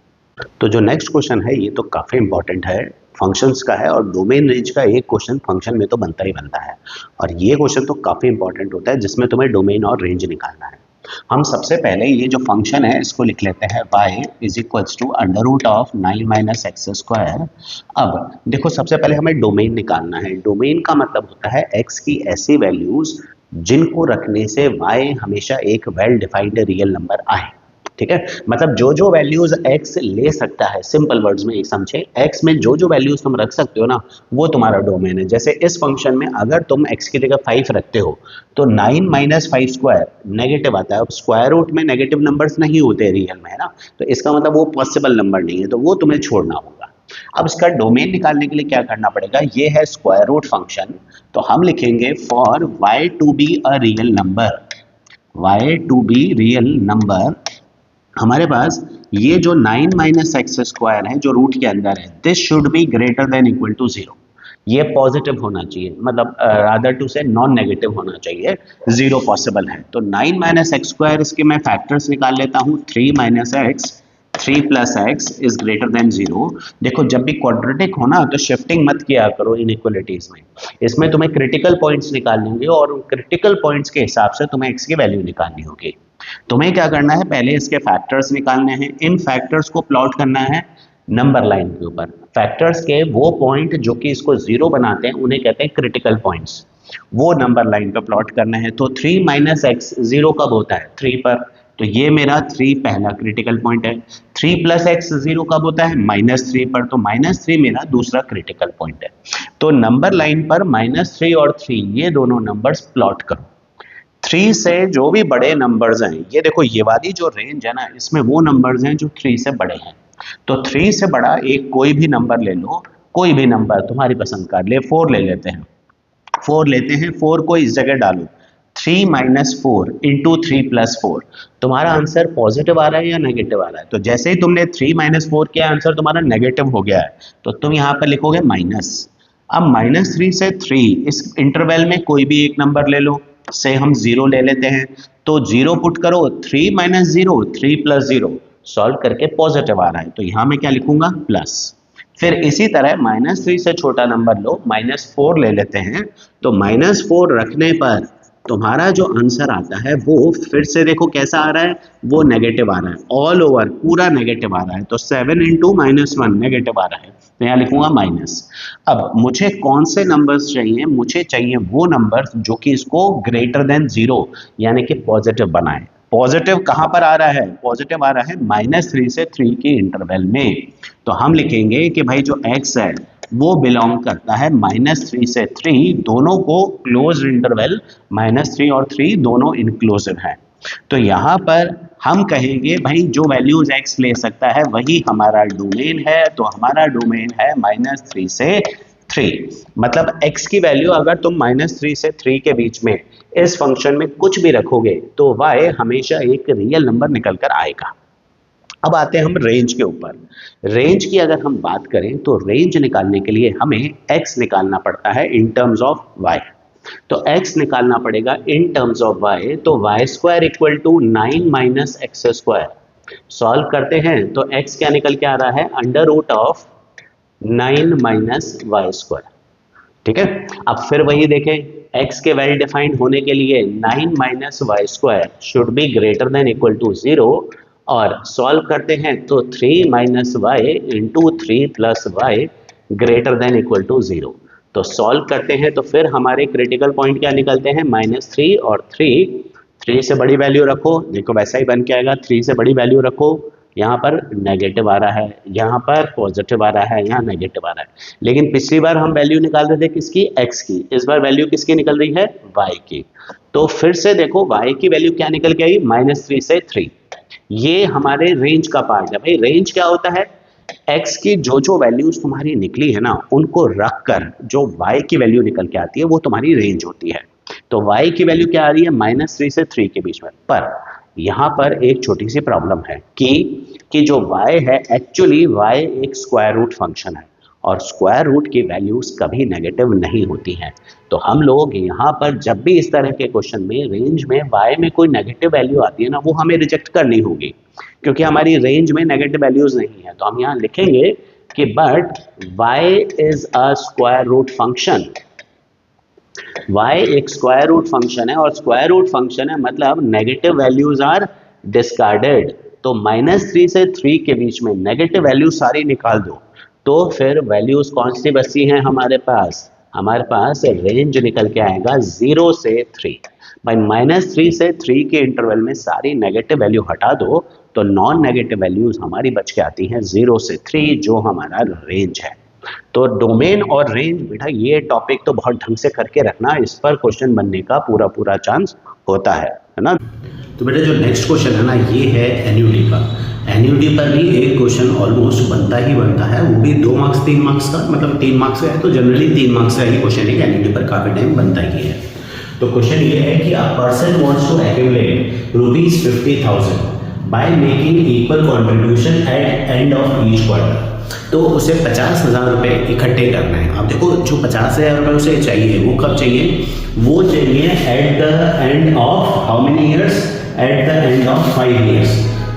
तो जो नेक्स्ट क्वेश्चन है ये तो काफ़ी इंपॉर्टेंट है, फंक्शंस का है, और डोमेन रेंज का एक क्वेश्चन फंक्शन में तो बनता ही बनता है। और ये क्वेश्चन तो काफ़ी इंपॉर्टेंट होता है जिसमें तुम्हें डोमेन और रेंज निकालना है। हम सबसे पहले ये जो फंक्शन है इसको लिख लेते हैं, y is equals to under root of 9 minus x square. अब देखो सबसे पहले हमें डोमेन निकालना है। डोमेन का मतलब होता है x की ऐसी वैल्यूज जिनको रखने से y हमेशा एक वेल डिफाइंड रियल नंबर आए, ठीक है। मतलब जो जो वैल्यूज x ले सकता है, सिंपल वर्ड्स में एक समझे, x में जो जो वैल्यूज तुम रख सकते हो ना वो तुम्हारा डोमेन है। जैसे इस फंक्शन में अगर तुम x की जगह 5 रखते हो तो 9 माइनस 5 स्क्वायर नेगेटिव आता है। अब स्क्वायर रूट में नेगेटिव नंबर्स नहीं होते रियल में, है ना, तो इसका मतलब वो पॉसिबल नंबर नहीं है, तो वो तुम्हें छोड़ना होगा। अब इसका डोमेन निकालने के लिए क्या करना पड़ेगा, ये है स्क्वायर रूट फंक्शन। तो हम लिखेंगे for y to be a real number, y to be real number, हमारे पास ये जो 9 माइनस एक्स स्क्वायर है जो रूट के अंदर है, this should be greater than equal to 0। ये पॉजिटिव होना चाहिए, मतलब rather to say non negative होना चाहिए, 0 पॉसिबल है। तो 9 माइनस एक्स स्क्वायर, इसके मैं फैक्टर्स निकाल लेता हूँ। 3 minus x, 3 plus x is greater than 0। देखो जब भी क्वाड्रेटिक हो ना तो शिफ्टिंग मत किया करो इनइक्वालिटीज में, इसमें तुम्हें क्रिटिकल पॉइंट्स निकालने होंगे और उन क्रिटिकल पॉइंट्स के हिसाब से तुम्हें एक्स की वैल्यू निकालनी होगी। तुम्हें क्या करना है, पहले इसके फैक्टर्स निकालने हैं, इन फैक्टर्स को प्लॉट करना है नंबर लाइन के ऊपर। फैक्टर्स के वो पॉइंट जो कि इसको 0 बनाते हैं उन्हें कहते हैं क्रिटिकल पॉइंट्स, वो नंबर लाइन पर प्लॉट करना है। तो 3 माइनस एक्स 0 कब होता है, 3 पर, तो ये मेरा 3 पहला क्रिटिकल पॉइंट है। 3 प्लस एक्स 0 कब होता है, -3 पर, तो -3 मेरा दूसरा क्रिटिकल पॉइंट है। तो नंबर लाइन पर -3 और 3 ये दोनों नंबर्स प्लॉट करो। 3 से जो भी बड़े नंबर्स हैं, ये देखो ये वाली जो रेंज है ना, इसमें वो नंबर्स हैं जो 3 से बड़े हैं। तो 3 से बड़ा एक कोई भी नंबर ले लो, कोई भी नंबर तुम्हारी पसंद का, ले 4 ले लेते हैं, 4 लेते हैं, 4 को इस जगह डालो, 3 माइनस 4 इंटू 3 प्लस 4, तुम्हारा आंसर पॉजिटिव आ रहा है या नेगेटिव आ रहा है। तो जैसे ही तुमने 3 माइनस 4 किया, आंसर तुम्हारा नेगेटिव हो गया है, तो तुम यहाँ पर लिखोगे माइनस। अब -3 से 3 इस इंटरवल में कोई भी एक नंबर ले लो, से हम 0 ले लेते हैं, तो 0 पुट करो, 3 माइनस 0 3 प्लस 0, सॉल्व करके पॉजिटिव आ रहा है, तो यहाँ मैं क्या लिखूंगा, प्लस। फिर इसी तरह -3 से छोटा नंबर लो, -4 ले लेते हैं, तो -4 रखने पर तुम्हारा जो आंसर आता है वो फिर से देखो कैसा आ रहा है, वो नेगेटिव आ रहा है, ऑल ओवर पूरा नेगेटिव आ रहा है। तो 7 इंटू -1 नेगेटिव आ रहा है, तो यहाँ लिखूंगा माइनस। अब मुझे कौन से नंबर्स चाहिए, मुझे चाहिए वो नंबर्स जो कि इसको ग्रेटर देन 0 यानी कि पॉजिटिव बनाए। पॉजिटिव कहाँ पर आ रहा है, पॉजिटिव आ रहा है -3 से 3 के इंटरवल में। तो हम लिखेंगे कि भाई जो x है वो बिलोंग करता है -3 से 3, दोनों को क्लोज इंटरवल, -3 और 3 दोनों इनक्लूसिव हैं। तो यहाँ पर हम कहेंगे भाई जो वैल्यूज x ले सकता है वही हमारा डोमेन है, तो हमारा डोमेन है -3 से 3। मतलब x की वैल्यू अगर तुम -3 से 3 के बीच में इस फंक्शन में कुछ भी रखोगे तो y हमेशा एक रियल नंबर निकल कर आएगा। अब आते हैं हम रेंज के ऊपर। रेंज की अगर हम बात करें तो रेंज निकालने के लिए हमें x निकालना पड़ता है इन टर्म्स ऑफ y। तो x निकालना पड़ेगा इन टर्म्स ऑफ y, तो y² equal to 9 minus x square. Solve करते हैं तो x क्या निकल के आ रहा है, √9 माइनस y²। ठीक है, अब फिर वही देखें, x के वेल डिफाइंड होने के लिए 9 minus y² should be greater than equal to 0, और सॉल्व करते हैं तो 3 minus y into 3 plus y greater than equal to 0। तो सॉल्व करते हैं तो फिर हमारे क्रिटिकल पॉइंट क्या निकलते हैं, -3 और 3 से बड़ी वैल्यू रखो, देखो वैसा ही बन के आएगा। 3 से बड़ी वैल्यू रखो, यहाँ पर नेगेटिव आ रहा है, यहाँ पर पॉजिटिव आ रहा है, यहाँ नेगेटिव आ रहा है। लेकिन पिछली बार हम वैल्यू निकाल रहे थे किसकी, x की, इस बार वैल्यू किसकी निकल रही है, y की। तो फिर से देखो y की वैल्यू क्या निकल के आई, -3 से 3। ये हमारे रेंज का पार्ट है। भाई रेंज क्या होता है, x की जो वैल्यूज तुम्हारी निकली है ना, उनको रखकर जो y की वैल्यू निकल के आती है वो तुम्हारी रेंज होती है। तो y की वैल्यू क्या आ रही है, -3 से 3 के बीच में। पर यहाँ पर एक छोटी सी प्रॉब्लम है कि जो y है, एक्चुअली y एक स्क्वायर रूट फंक्शन है और स्क्वायर रूट की वैल्यूज कभी नेगेटिव नहीं होती हैं। तो हम लोग यहाँ पर जब भी इस तरह के क्वेश्चन में रेंज में y में कोई नेगेटिव वैल्यू आती है ना, वो हमें रिजेक्ट करनी होगी, क्योंकि हमारी रेंज में नेगेटिव वैल्यूज नहीं है। तो हम यहाँ लिखेंगे कि but y is a square root function. y एक स्क्वायर रूट फंक्शन है, और स्क्वायर रूट फंक्शन है मतलब नेगेटिव वैल्यूज आर डिस्कार्डेड। तो -3 से 3 के बीच में नेगेटिव वैल्यू सारी निकाल दो, तो फिर वैल्यूज कौन सी बची हैं हमारे पास, हमारे पास रेंज निकल के आएगा 0 से 3। भाई -3 से 3 के इंटरवल में सारी नेगेटिव वैल्यू हटा दो तो नॉन नेगेटिव वैल्यूज हमारी बच के आती हैं 0 से 3, जो हमारा रेंज है। तो डोमेन और रेंज बेटा ये टॉपिक तो बहुत ढंग से करके रखना, इस पर क्वेश्चन बनने का पूरा चांस होता है ना। तो बेटा जो नेक्स्ट क्वेश्चन है ना, ये है एन्युटी का। एन्युटी पर भी एक क्वेश्चन ऑलमोस्ट बनता ही बनता है, वो भी 2 मार्क्स 3 मार्क्स का, मतलब 3 मार्क्स का है तो जनरली 3 मार्क्स का ही क्वेश्चन है। एन्युटी पर काफी टाइम बनता ही है। तो क्वेश्चन ये है कि a person wants to accumulate ₹50,000 by making equal contribution at end of each quarter. तो उसे 50,000 रुपये इकट्ठे करना है। अब देखो जो 50,000 रुपये उसे चाहिए वो कब चाहिए, वो चाहिए at the end of how many years, at the end of 5 years.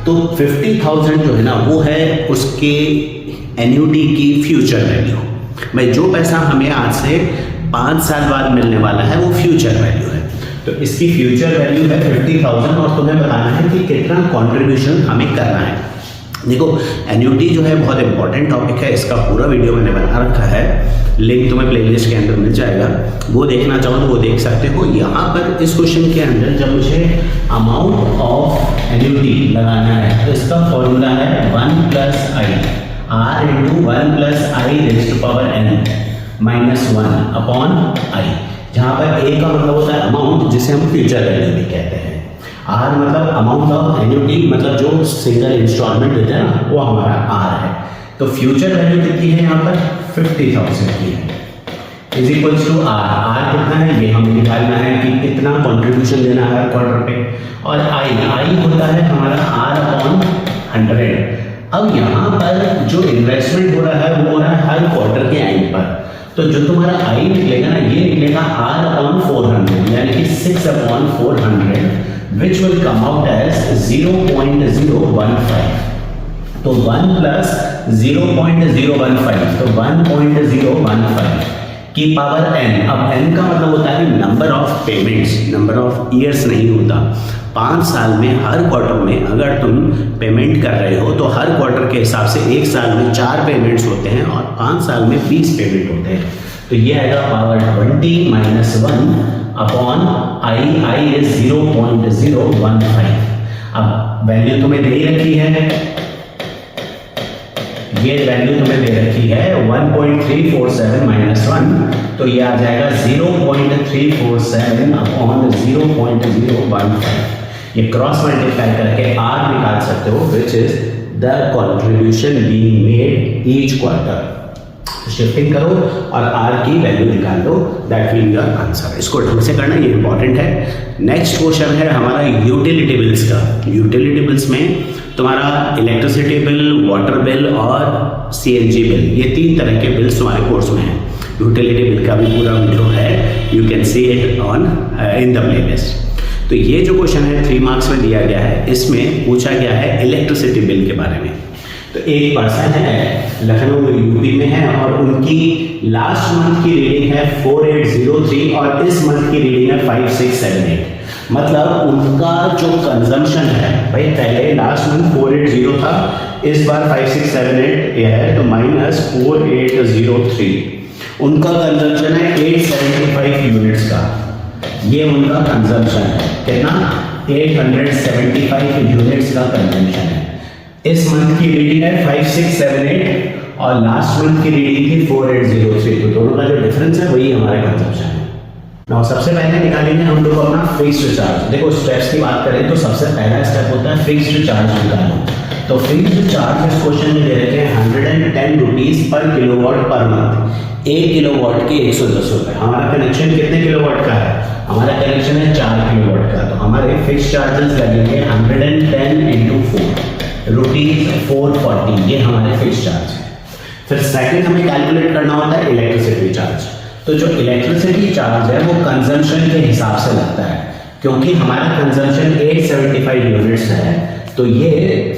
तो 50,000 जो है ना वो है उसके एन्युटी की फ्यूचर वैल्यू। भाई जो पैसा हमें आज से 5 साल बाद मिलने वाला है वो फ्यूचर वैल्यू है। तो इसकी फ्यूचर वैल्यू है 50,000 और तुम्हें बताना है कि कितना कॉन्ट्रीब्यूशन हमें करना है। देखो एन्युटी जो है बहुत इंपॉर्टेंट टॉपिक है, इसका पूरा वीडियो मैंने बना रखा है, लिंक तुम्हें प्लेलिस्ट के अंदर मिल जाएगा, वो देखना चाहो तो वो देख सकते हो। यहाँ पर इस क्वेश्चन के अंदर जब मुझे अमाउंट ऑफ एन्युटी लगाना है तो इसका फॉर्मूला है 1 + i r into 1 + i raised to power n -1 upon i, जहाँ पर a का मतलब होता है अमाउंट, जिसे हम फ्यूचर वैल्यू भी कहते हैं। आर मतलब अमाउंट ऑफ एन्युटी, मतलब जो सिंगल इंस्टॉलमेंट देते हैं ना, वो हमारा आर है। तो फ्यूचर वैल्यू कितनी है यहाँ पर 50,000 की है, इज इक्वल्स टू आर कितना है ये हमें निकालना है कि कितना कंट्रीब्यूशन देना है हर क्वार्टर पे, और आई होता है हमारा आर अपॉन 100। अब यहाँ पर जो इन्वेस्टमेंट हो रहा है वो हो रहा है हर क्वार्टर के एंड पर। तो जो तुम्हारा आई निकलेगा ना, ये निकलेगा आर अपॉन 400, यानी कि 6 upon 400, which will come out as 0.015. तो 1 + 0.015, तो 1.015 की पावर n। अब n का मतलब होता है number of payments, number of years नहीं होता। 5 साल में हर क्वार्टर में अगर तुम पेमेंट कर रहे हो तो हर क्वार्टर के हिसाब से 1 साल में 4 पेमेंट्स होते हैं और 5 साल में 20 पेमेंट होते हैं। तो ये आएगा पावर 20 - 1 अपॉन आई इज 0.015। अब वैल्यू तुम्हें दे रखी है, ये वैल्यू तुम्हें दे रखी है 1.347 - 1, तो ये आ जाएगा 0.347 अपॉन 0.015। ये क्रॉस मल्टीप्लाई करके आर निकाल सकते हो, which is the contribution being made each quarter. Shifting करो और आर की वैल्यू निकाल लो, that will be your answer. इसको ढंग से करना, ये इंपॉर्टेंट है। नेक्स्ट क्वेश्चन है हमारा यूटिलिटी बिल्स का। यूटिलिटी बिल्स में तुम्हारा इलेक्ट्रिसिटी बिल, वाटर बिल और CNG बिल, ये 3 तरह के बिल्स तुम्हारे कोर्स में है। यूटिलिटी बिल का भी पूरा वीडियो है, you can see it on in the playlist. तो ये जो क्वेश्चन है 3 मार्क्स में दिया गया है, इसमें पूछा गया है इलेक्ट्रिसिटी बिल के बारे में। तो एक पर्सन है, लखनऊ यूपी में है और उनकी लास्ट मंथ की रीडिंग है 4803 और इस मंथ की रीडिंग है 5678। मतलब उनका जो कंजम्पशन है, भाई पहले लास्ट मंथ 480 था, इस बार 5678 ये है, तो माइनस 4803, उनका कंजम्पशन है 875 यूनिट्स का। ये उनका कंजम्पशन है, कितना? 875 यूनिट्स का कंजम्पशन है। इस मंथ की रीडिंग है 5678 और लास्ट मंथ की रीडिंग थी 4803, तो दोनों का जो डिफरेंस है वही हमारा कंजम्पशन है। नाउ सबसे पहले निकालेंगे हम लोग अपना फिक्स्ड चार्ज। देखो स्टेप्स की बात करें तो सबसे पहला स्टेप होता है फिक्स्ड चार्ज निकालना। तो फिक्स्ड चार्ज इस क्वेश्चन में दे रखे हैं 110 rupees per kilowatt per month. 1 kilowatt के 110 रुपए। हमारा कनेक्शन कितने किलोवाट का है? हमारा कनेक्शन है 4 किलोवाट का, तो हमारे फिक्स्ड चार्जेस लगेंगे 110 इंटू 4 रुपीज 440, ये हमारे फिक्स्ड चार्ज है। फिर सेकंड हमें कैलकुलेट करना होता है इलेक्ट्रिसिटी चार्ज। तो जो इलेक्ट्रिसिटी चार्ज है वो कंजम्पशन के हिसाब से लगता है, क्योंकि हमारा कंजम्पशन 875 यूनिट्स है, तो ये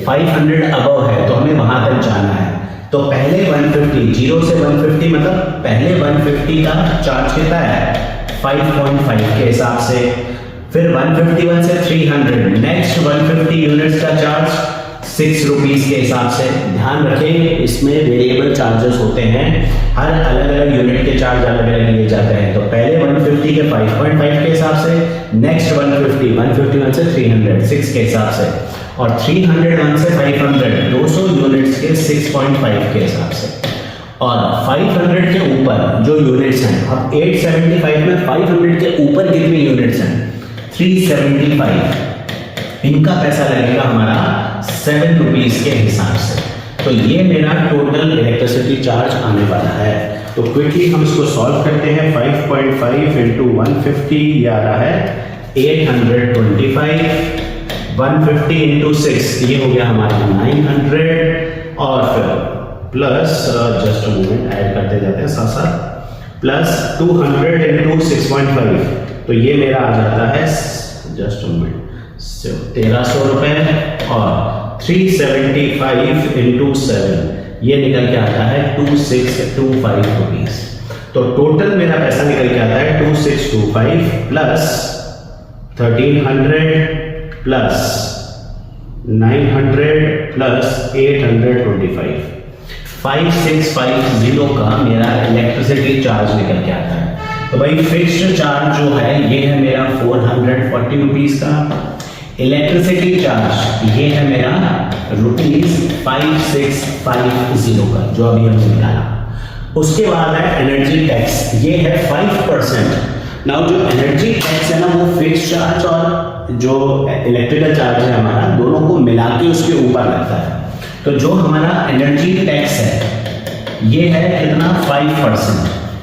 500 अबव है, तो हमें वहां तक जाना है। तो पहले 150, 0 से 150 मतलब पहले 150 का चार्ज कितना है? 5.5 के हिसाब से। फिर 151 से 300, नेक्स्ट 150 यूनिट्स का चार्ज 6 रुपीज के हिसाब से। ध्यान रखें इसमें वेरिएबल चार्जेस होते हैं, हर अलग अलग यूनिट के चार्ज अलग अलग लिए जाते हैं। तो पहले 150 के 5.5 के हिसाब से, नेक्स्ट 151 से 300 6 के हिसाब से, और 301 से 500 200 यूनिट्स के 6.5 के हिसाब से। और 500 के ऊपर जो यूनिट्स हैं, अब 875 में 500 के ऊपर कितनी यूनिट्स हैं? 375, इनका पैसा लगेगा हमारा 7 रुपीज के हिसाब से। तो ये मेरा टोटल इलेक्ट्रिसिटी चार्ज आने वाला है। तो क्विकली हम इसको सॉल्व करते हैं। 5.5 इंटू 150 ये आ रहा है 825, 150 इंटू 6 ये हो गया हमारा 900, और फिर प्लस जस्ट मोमेंट ऐड करते जाते हैं साथ साथ, प्लस 200 इंटू 6.5, तो ये मेरा आ जाता है जस्ट मोमेंट 1300 रुपए, और 375 इंटू 7 ये निकल के आता है 2625 रुपीज। तो टोटल मेरा पैसा निकल के आता है 2625 प्लस 1300 प्लस 900 प्लस 825, 5650 का मेरा इलेक्ट्रिसिटी चार्ज निकल के आता है। तो भाई फिक्स्ड चार्ज जो है ये है मेरा 440 रुपीज का, इलेक्ट्रिसिटी चार्ज ये है मेरा ₹5650 का, जो अभी हमने निकाला। उसके बाद है एनर्जी टैक्स, ये है 5%। नाउ जो एनर्जी टैक्स है ना, वो फिक्स चार्ज और जो इलेक्ट्रिकल चार्ज है हमारा, दोनों को मिला के उसके ऊपर लगता है। तो जो हमारा एनर्जी टैक्स है ये है कितना? 5%।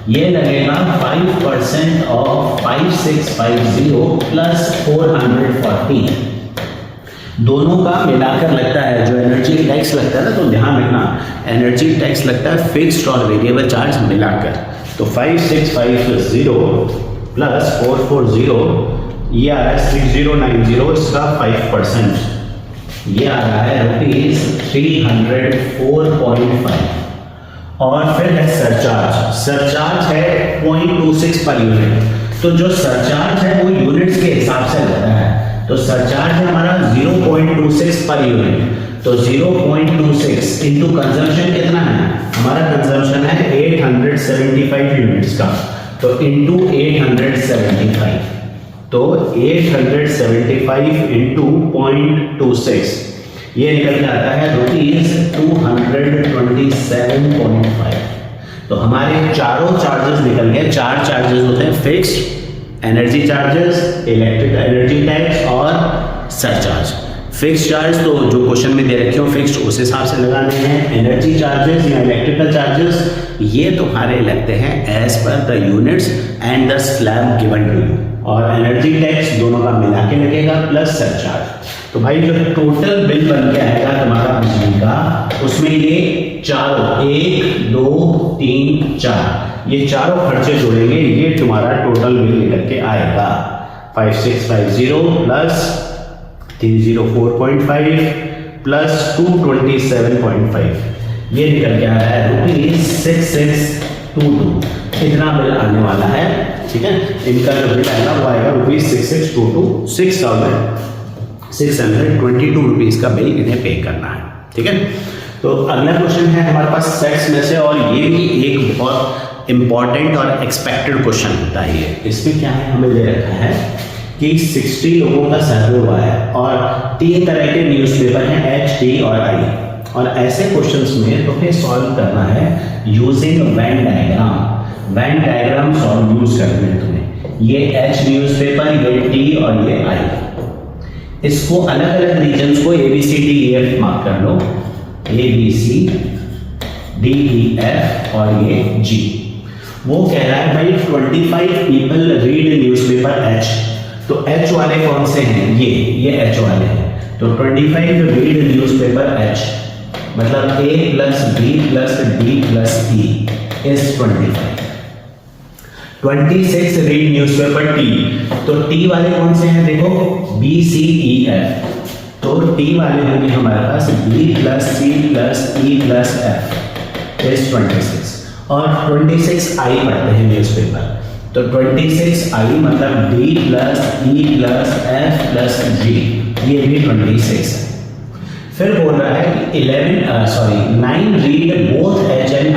ये लगेगा 5% ऑफ 5650 प्लस 440, दोनों का मिलाकर लगता है जो एनर्जी टैक्स लगता है ना। तो ध्यान रखना, एनर्जी टैक्स लगता है फिक्स्ड और वेरिएबल चार्ज मिलाकर। तो 5650 प्लस 440 ये आ रहा है 6090, इसका 5%, ये आ रहा है ₹304.5। और फिर है सरचार्ज, सरचार्ज है 0.26 पर यूनिट। तो जो सरचार्ज है वो यूनिट्स के हिसाब से लगता है। तो सरचार्ज है हमारा 0.26 पर यूनिट। तो 0.26 इंटू कंजम्पशन कितना है? हमारा कंजम्पशन है 875 यूनिट्स का, तो इंटू 875, तो 875 इंटू 0.26 ये निकल के आता है ₹227.5। तो हमारे चारों चार्जेस निकल गए। 4 चार्जेस होते हैं, fixed, energy charges, electric energy tax और सरचार्ज। फिक्स चार्ज तो जो क्वेश्चन में दे रखे हो फिक्स्ड उस हिसाब से लगाने हैं। एनर्जी चार्जेस या इलेक्ट्रिकल चार्जेस ये तुम्हारे लगते हैं as per the units and the slab given to you, और एनर्जी टैक्स दोनों का मिला के लगेगा प्लस सरचार्ज। तो भाई जो टोटल बिल बन के आएगा तुम्हारा बिजली का, उसमें ये चारों 1 2 3 4 ये चारों खर्चे जोड़ेंगे, ये तुम्हारा टोटल बिल निकल के आएगा 5650 प्लस 304.5 प्लस 227.5, ये निकल के आ रहा है ₹6622। इतना बिल आने वाला है, ठीक है। इनका जो बिल आएगा वो आएगा ₹6622, 6,622 रुपीज़ का बिल इन्हें पे करना है, ठीक है। तो अगला क्वेश्चन है हमारे पास सेट्स में से, और ये भी एक बहुत इंपॉर्टेंट और एक्सपेक्टेड क्वेश्चन होता है ये। इसमें क्या है, हमें दे रखा है कि 60 लोगों का सर्वे हुआ है और 3 तरह के न्यूज़पेपर हैं H, T और I, और ऐसे क्वेश्चंस में तुम्हें सॉल्व करना है using Venn diagram. Venn diagram solve use करना है तुम्हें। ये H न्यूज़पेपर, ये T और ये I, इसको अलग अलग रीजन्स को ABCDEF मार्क कर लो, ABCDEF और ये G। वो कह रहा है भाई 25 पीपल रीड न्यूज़पेपर H, तो H वाले कौन से हैं, ये H वाले हैं। तो 25 रीड न्यूज़पेपर H मतलब A plus B plus D plus E is 25। 26 read newspaper T, तो T वाले कौन से हैं, देखो B C E F, तो T वाले होंगे हमारे पास B plus C plus E plus F is 26, और 26 I पढ़ते हैं न्यूज़पेपर, तो 26 I मतलब D plus E plus F plus G, ये भी 26 है। फिर बोल रहा है कि 9 read both H and I।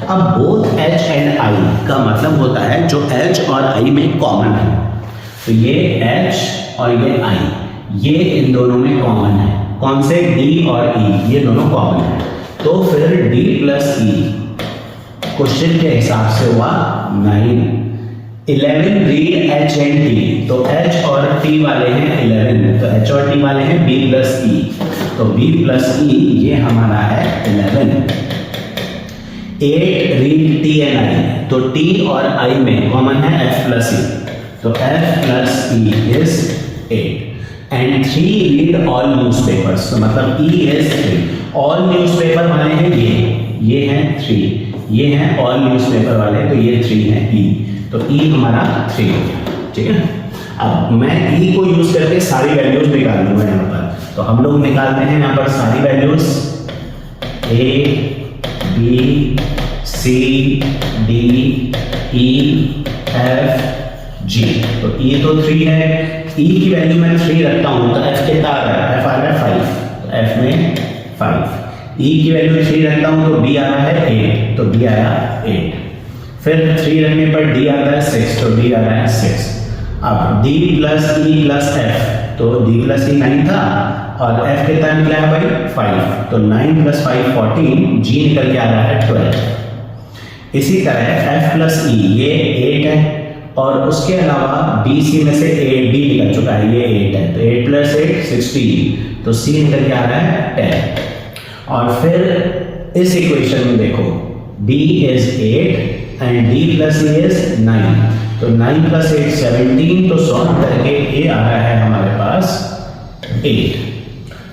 अब बोथ H एंड I का मतलब होता है जो H और I में कॉमन है, तो ये H और ये I, ये इन दोनों में कॉमन है। कौन से, D और E, ये दोनों कॉमन है। तो फिर D प्लस E क्वेश्चन के हिसाब से हुआ 9। 11 रीड H एंड T, तो H और T वाले हैं 11, तो H और T वाले हैं B प्लस E, तो B प्लस E ये हमारा है 11। 8 रीड T एंड I, तो T और I में कॉमन है F प्लस E, तो F plus E is 8। And 3 read all newspapers, तो मतलब E इज 3। ऑल न्यूज़पेपर वाले हैं ये हैं 3, ये हैं ऑल न्यूज़पेपर वाले, तो ये 3 है E, तो E हमारा 3 हो गया, ठीक है। अब मैं E को यूज करके सारी वैल्यूज निकाल लूंगा यहाँ पर, तो हम लोग निकालते हैं यहाँ पर सारी values A B C D E F G, तो E तो 3 है, E की वैल्यू मैं 3 रखता हूँ, तो F कितना आ रहा है, F आ रहा है 5, तो F में 5। E की वैल्यू 3 रखता हूँ तो B आ रहा है 8, तो B आया 8। फिर 3 रखने पर D आता है 6, तो D आ रहा है 6। अब D plus E plus F, तो D प्लस E 9 था, और F कितना निकला है भाई 5, तो 9 प्लस 5 14, G निकल के आ रहा है 12। इसी तरह F प्लस E ये 8 है, और उसके अलावा B C में से B निकल चुका है, ये 8 है, तो 8 प्लस 8 16, तो C निकल के आ रहा है 10। और फिर इस इक्वेशन में देखो B is 8 and D plus E is 9, तो 9 प्लस 8 17, तो सॉल्व करके A आ रहा है हमारे पास 8।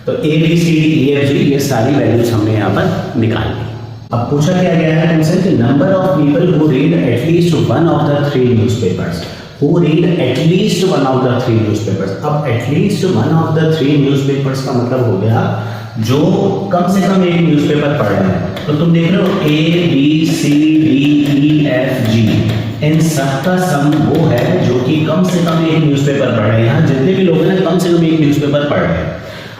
तो A B C D E F G ये सारी वैल्यूज हमने यहाँ पर निकाल ली। अब पूछा क्या गया है तुमसे कि number of people who read at least one of the 3 newspapers, who read at least one of the 3 newspapers. अब at least one of the 3 newspapers का मतलब हो गया जो कम से कम एक न्यूज़पेपर पढ़ रहे हैं। तो तुम देख रहे हो A B C D E F G, इन सब का सम वो है जो कि कम से कम एक न्यूज़पेपर पढ़ रहे हैं। यहाँ जितने भी लोग हैं कम से कम एक न्यूज़पेपर पढ़ रहे हैं।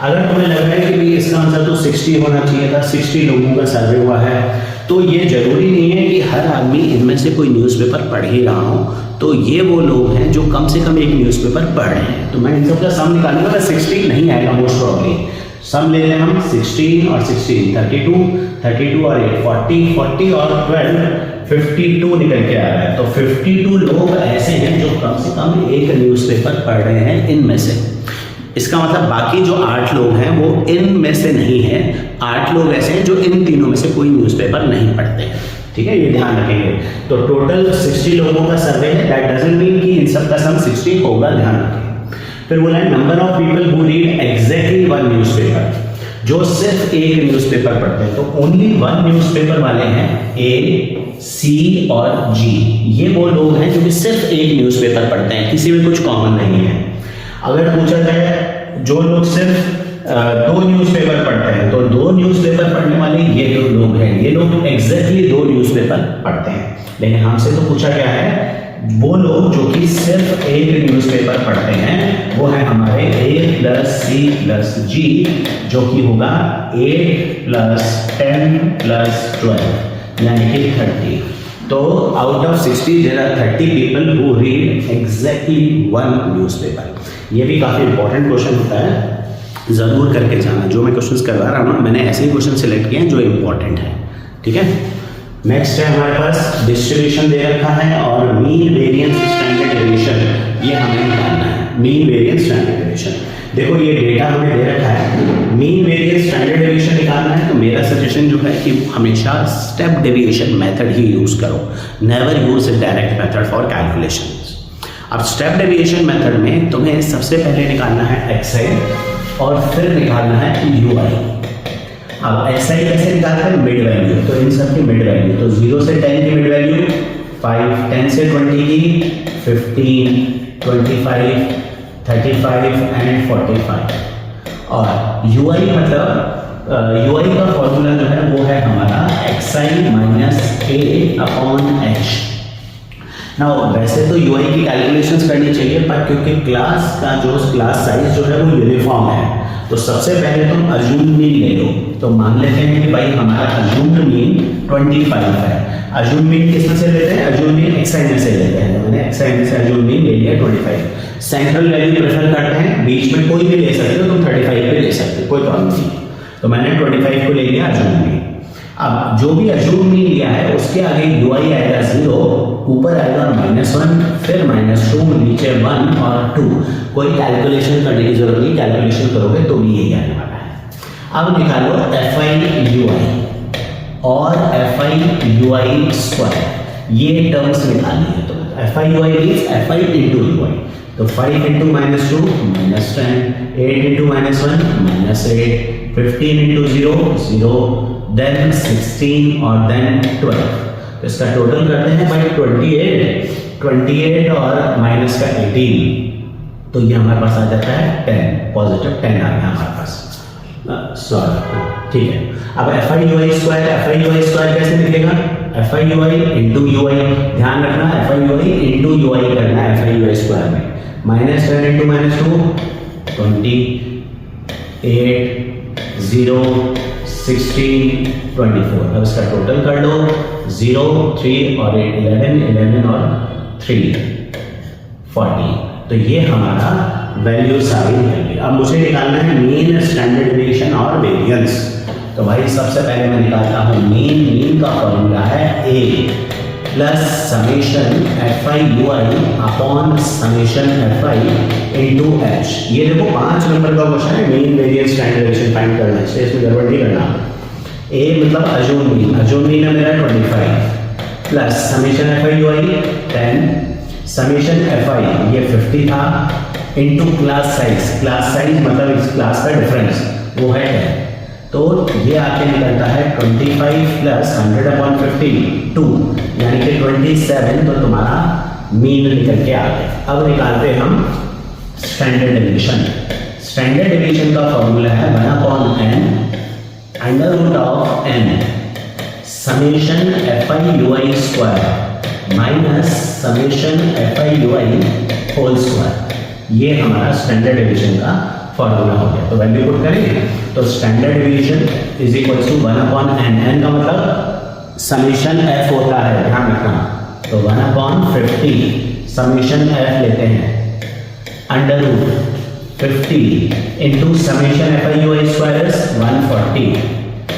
अगर तुम्हें लग रहा है कि भाई इसका आंसर तो 60 होना चाहिए था, 60 लोगों का सर्वे हुआ है, तो ये जरूरी नहीं है कि हर आदमी इनमें से कोई न्यूज़पेपर पढ़ ही रहा हो। तो ये वो लोग हैं जो कम से कम एक न्यूज़पेपर पढ़ रहे हैं। तो मैं इन सब का सम निकालूंगा, बस 60 नहीं आएगा मोस्ट प्रॉब्ली। सम ले लें हम 16 और 16 32 और 8 40 और 12 52 निकल के आ रहा है। तो 52 लोग ऐसे हैं जो कम से कम एक न्यूज़पेपर पढ़ रहे हैं इनमें से। इसका मतलब बाकी जो 8 लोग हैं वो इन में से नहीं है, 8 लोग ऐसे हैं जो इन तीनों में से कोई न्यूज़पेपर नहीं पढ़ते हैं, ठीक है, ये ध्यान रखेंगे। तो टोटल 60 लोगों का सर्वे है, दैट डजंट मीन कि इन सब का सम 60 होगा, ध्यान रखेंगे। फिर बोला है number of people who read exactly one newspaper, जो सिर्फ एक न्यूज़पेपर पढ़ते हैं, तो ओनली वन न्यूज़पेपर वाले हैं ए, सी और जी। ये वो लोग हैं जो कि सिर्फ एक न्यूज़पेपर पढ़ते हैं, किसी में कुछ कॉमन नहीं है। अगर पूछा जाए जो लोग सिर्फ 2 न्यूज़पेपर पढ़ते हैं, तो 2 न्यूज़पेपर पढ़ने वाले ये लोग हैं, ये लोग एग्जैक्टली 2 न्यूज़पेपर पढ़ते हैं। लेकिन हमसे तो पूछा गया है वो लोग जो कि सिर्फ एक न्यूज़पेपर पढ़ते हैं, वो है हमारे A प्लस सी प्लस जी, जो कि होगा 8 प्लस 10 प्लस 12 यानी कि 30। तो out of 60 there are 30 people who read exactly one newspaper. ये भी काफ़ी इंपॉर्टेंट क्वेश्चन होता है, ज़रूर करके जाना। जो मैं क्वेश्चंस करवा रहा हूँ ना, मैंने ऐसे ही क्वेश्चन सिलेक्ट किए हैं जो इंपॉर्टेंट है, ठीक है। नेक्स्ट है हमारे पास डिस्ट्रीब्यूशन दे रखा है और मीन वेरिएंस स्टैंडर्ड डेविएशन, ये हमें निकालना है। मीन वेरिएंस स्टैंडर्ड डेविएशन, देखो ये डेटा हमें दे रखा है, मीन वेरिएंस स्टैंडर्ड डेविएशन निकालना है। तो मेरा सजेशन जो है कि हमेशा स्टेप डेविएशन मेथड ही यूज करो, never use direct method for calculation. अब स्टेप डेविएशन मेथड में तुम्हें सबसे पहले निकालना है एक्सआई और फिर निकालना है यूआई। अब एक्सआई कैसे निकालते हैं, मिड वैल्यू, तो इन सब की मिड वैल्यू, तो 0 से 10 की मिड वैल्यू 5, 10 से 20 की 15, 25, 35 एंड 45। और यूआई मतलब यूआई का फॉर्मूला जो है वो है हमारा XI minus A upon H. ना वैसे तो यूआई की कैलकुलेशंस करनी चाहिए, पर क्योंकि क्लास का जो क्लास साइज जो है वो यूनिफॉर्म है, तो सबसे पहले तुम अज्यूम मीन ले लो। तो मान लेते हैं कि भाई हमारा अज्यूम मीन 25 है। अज्यूम मीन किस में से लेते हैं, अज्यूम मीन एक्सआई में से लेते हैं, तो मैंने एक्सआई में से अज्यूम मीन ले लिया 25। सेंट्रल वैल्यू प्रेफर करते हैं, बीच में कोई भी ले सकते हो, तुम 35 पे ले सकते हो, कोई प्रॉब्लम नहीं। तो मैंने 25 को ले लिया अज्यूम मीन। अब जो भी अज्यूम मीन लिया है उसके आगे यूआई आएगा 0, ऊपर आएगा -1, फिर -2, नीचे 1 और 2। कोई कैलकुलेशन करने की जरूरत नहीं, कैलकुलेशन करोगे तो भी यही आने वाला है। अब निकालो FI UI और FI UI स्क्वायर, ये टर्म्स निकालनी है। तो FI UI means FI into UI, तो 5 into -2 -10, 8 into -1 -8, 15 into 0 0, देन 16 और देन 12। तो इसका टोटल करते हैं भाई 28 और माइनस का 18, तो ये हमारे पास आ जाता है 10, पॉजिटिव 10 आ गया हमारे पास। सॉरी, ठीक है। अब FI UI स्क्वायर कैसे निकलेगा, FI UI into UI, ध्यान रखना FI UI into UI करना है FI UI स्क्वायर में। -10 into -2 28, 0, 16, 24। अब इसका टोटल कर लो, 0, 3 और 8 11 और 3 40। तो ये हमारा वैल्यूज आ गई। अब मुझे निकालना है मीन, स्टैंडर्ड डेविएशन और वेरिएंस। तो भाई सबसे पहले मैं निकालता हूँ मीन का फॉर्मूला है A plus summation FI UI upon summation FI into H। ये देखो 5 नंबर का क्वेश्चन है, mean variance standard deviation find करना है, इसमें गड़बड़ नहीं करना। A मतलब अज्यूम मीन है मेरा 25 plus summation FI UI 10, summation FI ये 50 था, इनटू क्लास साइज मतलब इस क्लास का डिफरेंस वो है 10। तो ये आके निकलता है 25 प्लस 100/50 2 यानी कि 27। तो तुम्हारा मीन निकल के आ गया। अब निकालते हैं हम स्टैंडर्ड डेविएशन। स्टैंडर्ड डेविएशन का फॉर्मूला है 1/n under root of n summation FI UI square minus summation FI UI whole square. ये हमारा स्टैंडर्ड डेविएशन का फॉर्मूला हो गया। तो वैल्यू पुट करेंगे तो standard deviation is equal to 1/n। n का मतलब समेशन f होता है, ध्यान रखना। तो 1/50 समेशन f लेते हैं under root 50 into summation FI UI square is 140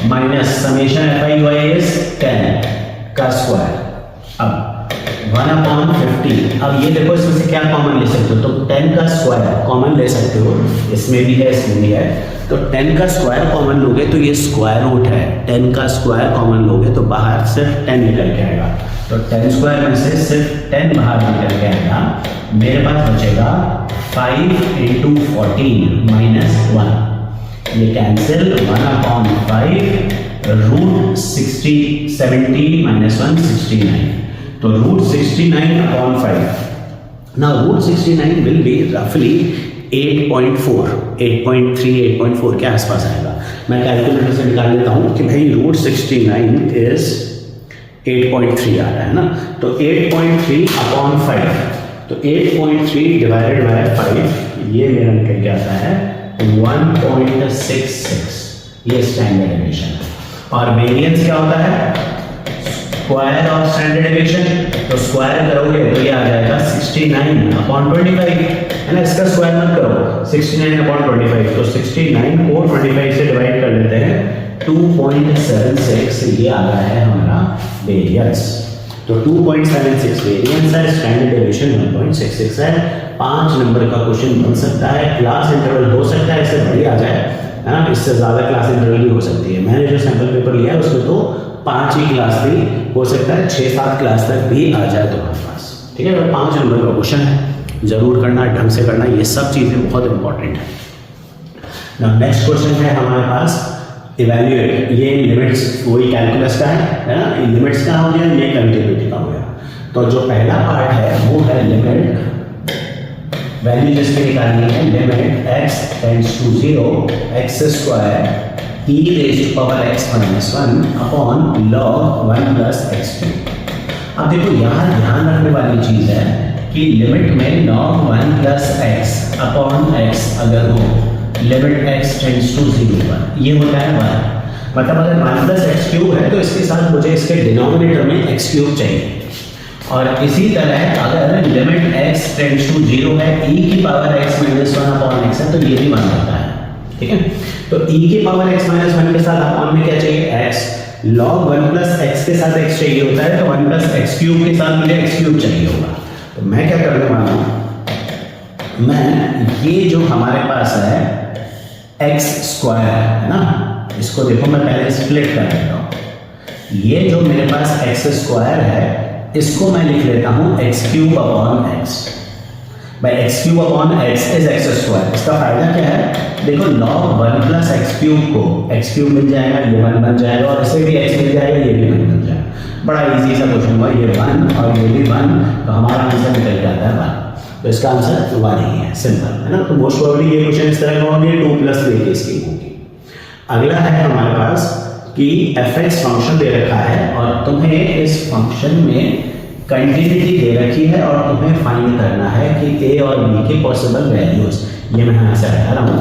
minus summation FI UI is 10 का स्क्वायर। अब 1/50। अब ये देखो इसमें से क्या कॉमन ले सकते हो, तो 10 का स्क्वायर कॉमन ले सकते हो, इसमें भी है इसमें भी है। तो 10 का स्क्वायर कॉमन लोगे तो ये स्क्वायर रूट है, 10 का स्क्वायर कॉमन लोगे तो बाहर सिर्फ 10 निकल के आएगा। तो 10 स्क्वायर में से सिर्फ 10 बाहर निकल के आएगा, मेरे पास बचेगा 5 × 14 - 1, ये कैंसिल 1/5 √60 70 - 1 69, तो √69/5। Now √69 will be roughly 8.4, 8.3, 8.4 के आसपास आएगा। मैं कैलकुलेटर से निकाल लेता हूँ कि भाई √69 इज 8.3 आ रहा है ना, तो 8.3/5, तो 8.3 डिवाइडेड बाय 5 ये मेरा निकल के आता है 1.66, ये स्टैंडर्ड डेविएशन है। और वेरिएंस क्या होता है, स्क्वायर और स्टैंडर्ड डेविएशन, तो स्क्वायर करोगे तो ये आ जाएगा 69/25 है ना, इसका स्क्वायर मत करो, 69/25, तो 69 को 25 से डिवाइड कर लेते हैं, 2.76 ये आ रहा है हमारा वेरिएंस। तो 2.76 वेरिएंस है, स्टैंडर्ड डेविएशन 1.66 है। 5 नंबर का क्वेश्चन बन सकता है, क्लास इंटरवल हो सकता है इससे बड़ी आ जाए, है ना, इससे ज़्यादा क्लास इंटरवल भी हो सकती है। मैंने जो सैंपल पेपर लिया है उसमें तो 5 ही क्लास भी हो सकता है, 6-7 क्लास तक भी आ जाए तुम्हारे पास, ठीक है। तो 5 नंबर का क्वेश्चन है, जरूर करना, ढंग से करना, ये सब चीज़ें बहुत इंपॉर्टेंट है। नेक्स्ट क्वेश्चन है हमारे पास इवैल्यूएट, ये लिमिट्स वही कैलकुलस का है ना, लिमिट्स का हो गया, ये कन्टिन्यूटी का हो गया। तो जो पहला पार्ट है वो है लिमिट, वैल्यू जिसकी निकालनी है, limit x tends to 0 x² e⁻x - 1 upon log 1 + x²। अब देखो यहाँ ध्यान रखने वाली चीज है कि लिमिट में log 1 + x अपॉन x अगर हो, लिमिट x टेंड्स टू 0 पर, ये होता है 1, मतलब अगर 1 + x³ है तो इसके साथ मुझे इसके डिनोमिनेटर में x³ चाहिए। और इसी तरह अगर लिमिट x टेंड्स टू 0 है, e⁻x - 1 अपॉन x है, तो ये भी 1 होता है, ठीक है। तो e⁻x - 1 के साथ अपॉन में क्या चाहिए, x, log 1 + x के साथ x चाहिए होता है, तो 1 + x³ के साथ मुझे x³ चाहिए होगा। तो मैं क्या करने वाला हूँ, मैं ये जो हमारे पास है x² है ना, इसको देखो मैं पहले स्प्लिट कर देता हूँ, ये जो मेरे पास x² है इसको मैं लिख लेता हूँ x³/x। भाई x³/x इज x²। इसका फायदा क्या है, देखो log 1 + x³ को x³ मिल जाएगा, ये 1 बन जाएगा, और इसे भी x मिल जाएगा, ये भी 1 बन जाएगा। बड़ा इजी सा क्वेश्चन हुआ, ये 1 और ये भी 1, तो हमारा आंसर निकल जाता है 1। तो इसका आंसर 1 ही है, सिंपल है ना। तो मोस्ट प्रोबेबली ये क्वेश्चन इस तरह का होंगे, 2+ लेके इसकी होगी। अगला है हमारे पास कि fx फंक्शन दे रखा है और तुम्हें इस फंक्शन में कंटिन्यूटी दे रखी है और तुम्हें फाइंड करना है कि a और b के पॉसिबल वैल्यूज, ये मैं यहाँ से हटा रहा हूँ,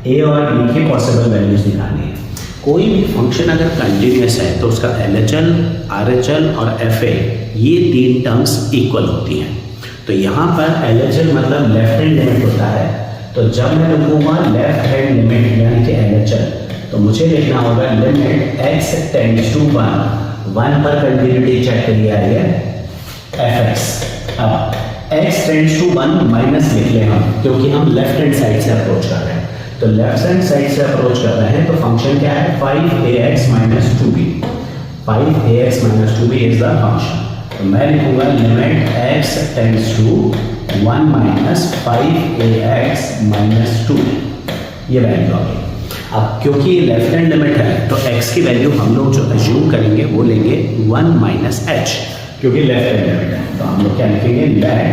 a और b के पॉसिबल वैल्यूज निकालनी है। कोई भी फंक्शन अगर कंटिन्यूस है तो उसका LHL, RHL और FA ये 3 टर्म्स इक्वल होती हैं। तो यहाँ पर LHL मतलब लेफ्ट हैंड लिमिट होता है, तो जब मैं लिखूंगा लेफ्ट हैंड लिमिट यानी कि LHL, तो मुझे लिखना होगा लिमिट x टेंड्स टू 1 पर कंटिन्यूटी चेक करिए आ रही है fx। अब x टेंड्स टू 1 माइनस लिख लें हम, क्योंकि हम लेफ्ट हैंड साइड से अप्रोच कर रहे हैं, तो लेफ्ट हैंड साइड से अप्रोच कर रहे हैं, तो फंक्शन क्या है 5ax - 2b, 5ax - 2b is the function. तो मैं लिखूंगा limit x tends to 1 - 5ax - 2, ये वैल्यू आ गई। अब क्योंकि ये लेफ्ट हैंड लिमिट है तो x की वैल्यू हम लोग जो अज्यूम करेंगे वो लेंगे 1 - h, क्योंकि लेफ्ट हैंड लिमिट है। तो हम लोग क्या लिखेंगे, let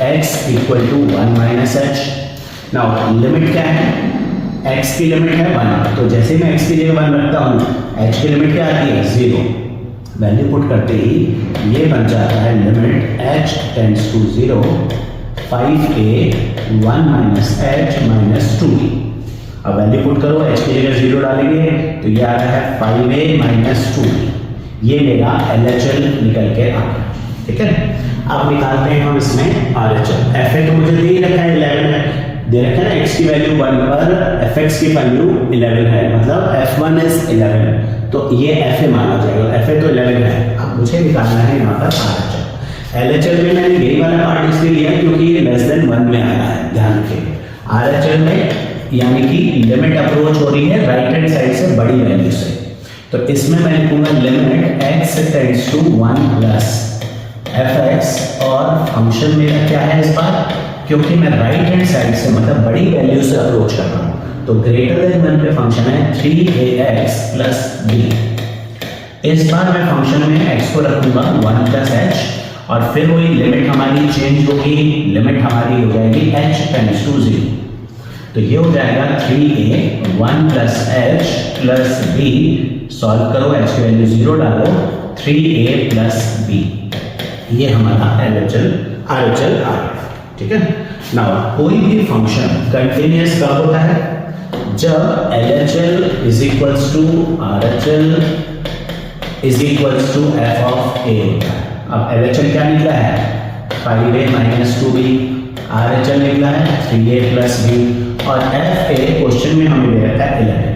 x = 1 - h। Now limit क्या है, x की लिमिट है 1, तो जैसे मैं x की जगह 1 रखता हूँ, h की लिमिट क्या आती है 0, वैल्यू पुट करते ही ये बन जाता है limit h tends to 0 5a 1 - h - 2b। अब वैल्यू पुट करो, h की जगह 0 डालेंगे तो ये आ रहा है 5a - 2b, ये मेरा LHL निकल के आ गया, ठीक है। अब निकालते हैं हम इसमें RHL। FA तो मुझे दे ही रखा है 11 है, दे रखा है x की वैल्यू 1 पर fx की वैल्यू 11 है, मतलब f1 इज 11, तो ये FA माना जाएगा, FA तो 11 है। अब मुझे निकालना है यहाँ पर RHL। LHL में मैंने यही वाला पार्ट इसलिए लिया क्योंकि ये लेस देन 1 में आ रहा है, ध्यान रखिए। RHL में यानी कि लिमिट अप्रोच हो रही है राइट हैंड साइड से बड़ी वैल्यू से, तो इसमें मैं लिखूंगा limit x tends to 1 plus fx, और फंक्शन मेरा क्या है इस बार, क्योंकि मैं राइट हैंड साइड से मतलब बड़ी वैल्यू से अप्रोच कर रहा हूं, तो ग्रेटर देन 1 पे फंक्शन है 3ax प्लस b। इस बार मैं फंक्शन में x को रखूंगा 1 प्लस h, और फिर वही लिमिट हमारी चेंज होगी, लिमिट हमारी हो जाएगी h टेंड्स टू 0, तो ये हो जाएगा 3a 1 plus h plus b, solve करो h की वैल्यू 0 डालो, 3a प्लस b, ये हमारा RHL आ गया, ठीक है। नाउ कोई भी फंक्शन कंटिन्यूअस कब होता है, जब LHL is equals to RHL is equals to f of a होता है। अब LHL क्या निकला है 5a माइनस 2b, RHL निकला है 3a प्लस b, और fa क्वेश्चन में हमें दे रखा है 11,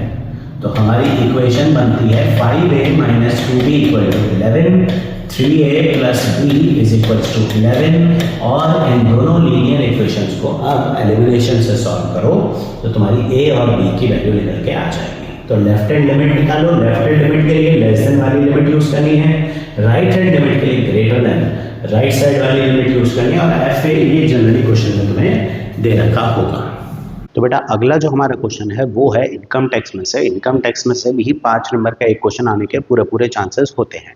तो हमारी इक्वेशन बनती है 5a minus 2b equal to 11, 3a plus b is equals to 11, और इन दोनों लीनियर इक्वेशंस को अब एलिमिनेशन से सॉल्व करो तो तुम्हारी a और b की वैल्यू निकल के आ जाएगी। तो लेफ्ट हैंड लिमिट निकालो, लेफ्ट हैंड लिमिट के लिए लेस देन वाली लिमिट यूज करनी है, राइट हैंड लिमिट के लिए ग्रेटर देन राइट साइड वाली लिमिट यूज करनी है, और FA ये जनरली क्वेश्चन में तुम्हें दे रखा होगा। तो बेटा अगला जो हमारा क्वेश्चन है वो है इनकम टैक्स में से। इनकम टैक्स में से भी 5 नंबर का एक क्वेश्चन आने के पूरे चांसेस होते हैं।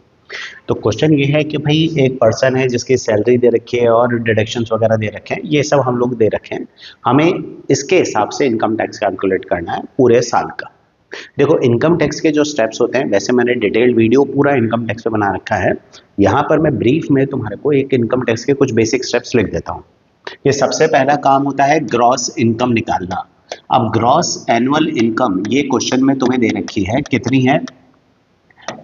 तो क्वेश्चन ये है कि भाई एक पर्सन है जिसकी सैलरी दे रखी है और डिडक्शंस वगैरह दे रखे हैं, ये सब हम लोग दे रखे हैं, हमें इसके हिसाब से इनकम टैक्स कैलकुलेट करना है पूरे साल का। देखो इनकम टैक्स के जो स्टेप्स होते हैं, वैसे मैंने डिटेल्ड वीडियो पूरा इनकम टैक्स पे बना रखा है, यहाँ पर मैं ब्रीफ में तुम्हारे को एक इनकम टैक्स के कुछ बेसिक स्टेप्स लिख देता हूँ। ये सबसे पहला काम होता है ग्रॉस इनकम निकालना। अब ग्रॉस एनुअल इनकम ये क्वेश्चन में तुम्हें दे रखी है, कितनी है,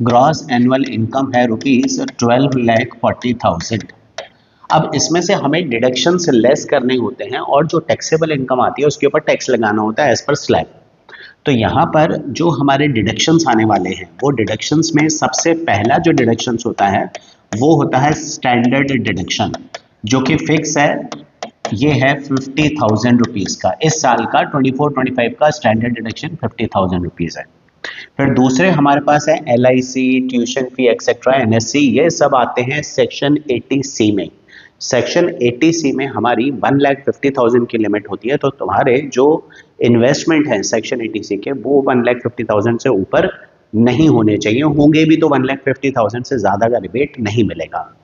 ग्रॉस एनुअल इनकम है ₹12,40,000। अब इसमें से हमें डिडक्शन से लेस करने होते हैं, और जो टैक्सेबल इनकम आती है उसके ऊपर टैक्स लगाना होता है एज पर स्लैब। तो यहाँ पर जो हमारे डिडक्शंस आने वाले हैं, वो डिडक्शंस में सबसे पहला जो डिडक्शंस होता है वो होता है स्टैंडर्ड डिडक्शन, जो कि फिक्स है, ये है 50,000 रुपीज़ का। इस साल का 24-25 का स्टैंडर्ड डिडक्शन 50,000 रुपीज़ है। फिर दूसरे हमारे पास है LIC, tuition fee etcetera, NSC, ये सब आते हैं सेक्शन 80C में। सेक्शन 80C में हमारी 1,50,000 की लिमिट होती है, तो तुम्हारे जो इन्वेस्टमेंट हैं सेक्शन 80C के वो 1,50,000 से ऊपर नहीं होने चाहिए, होंगे भी तो 1,50,000 से ज़्यादा का रिबेट नहीं मिलेगा।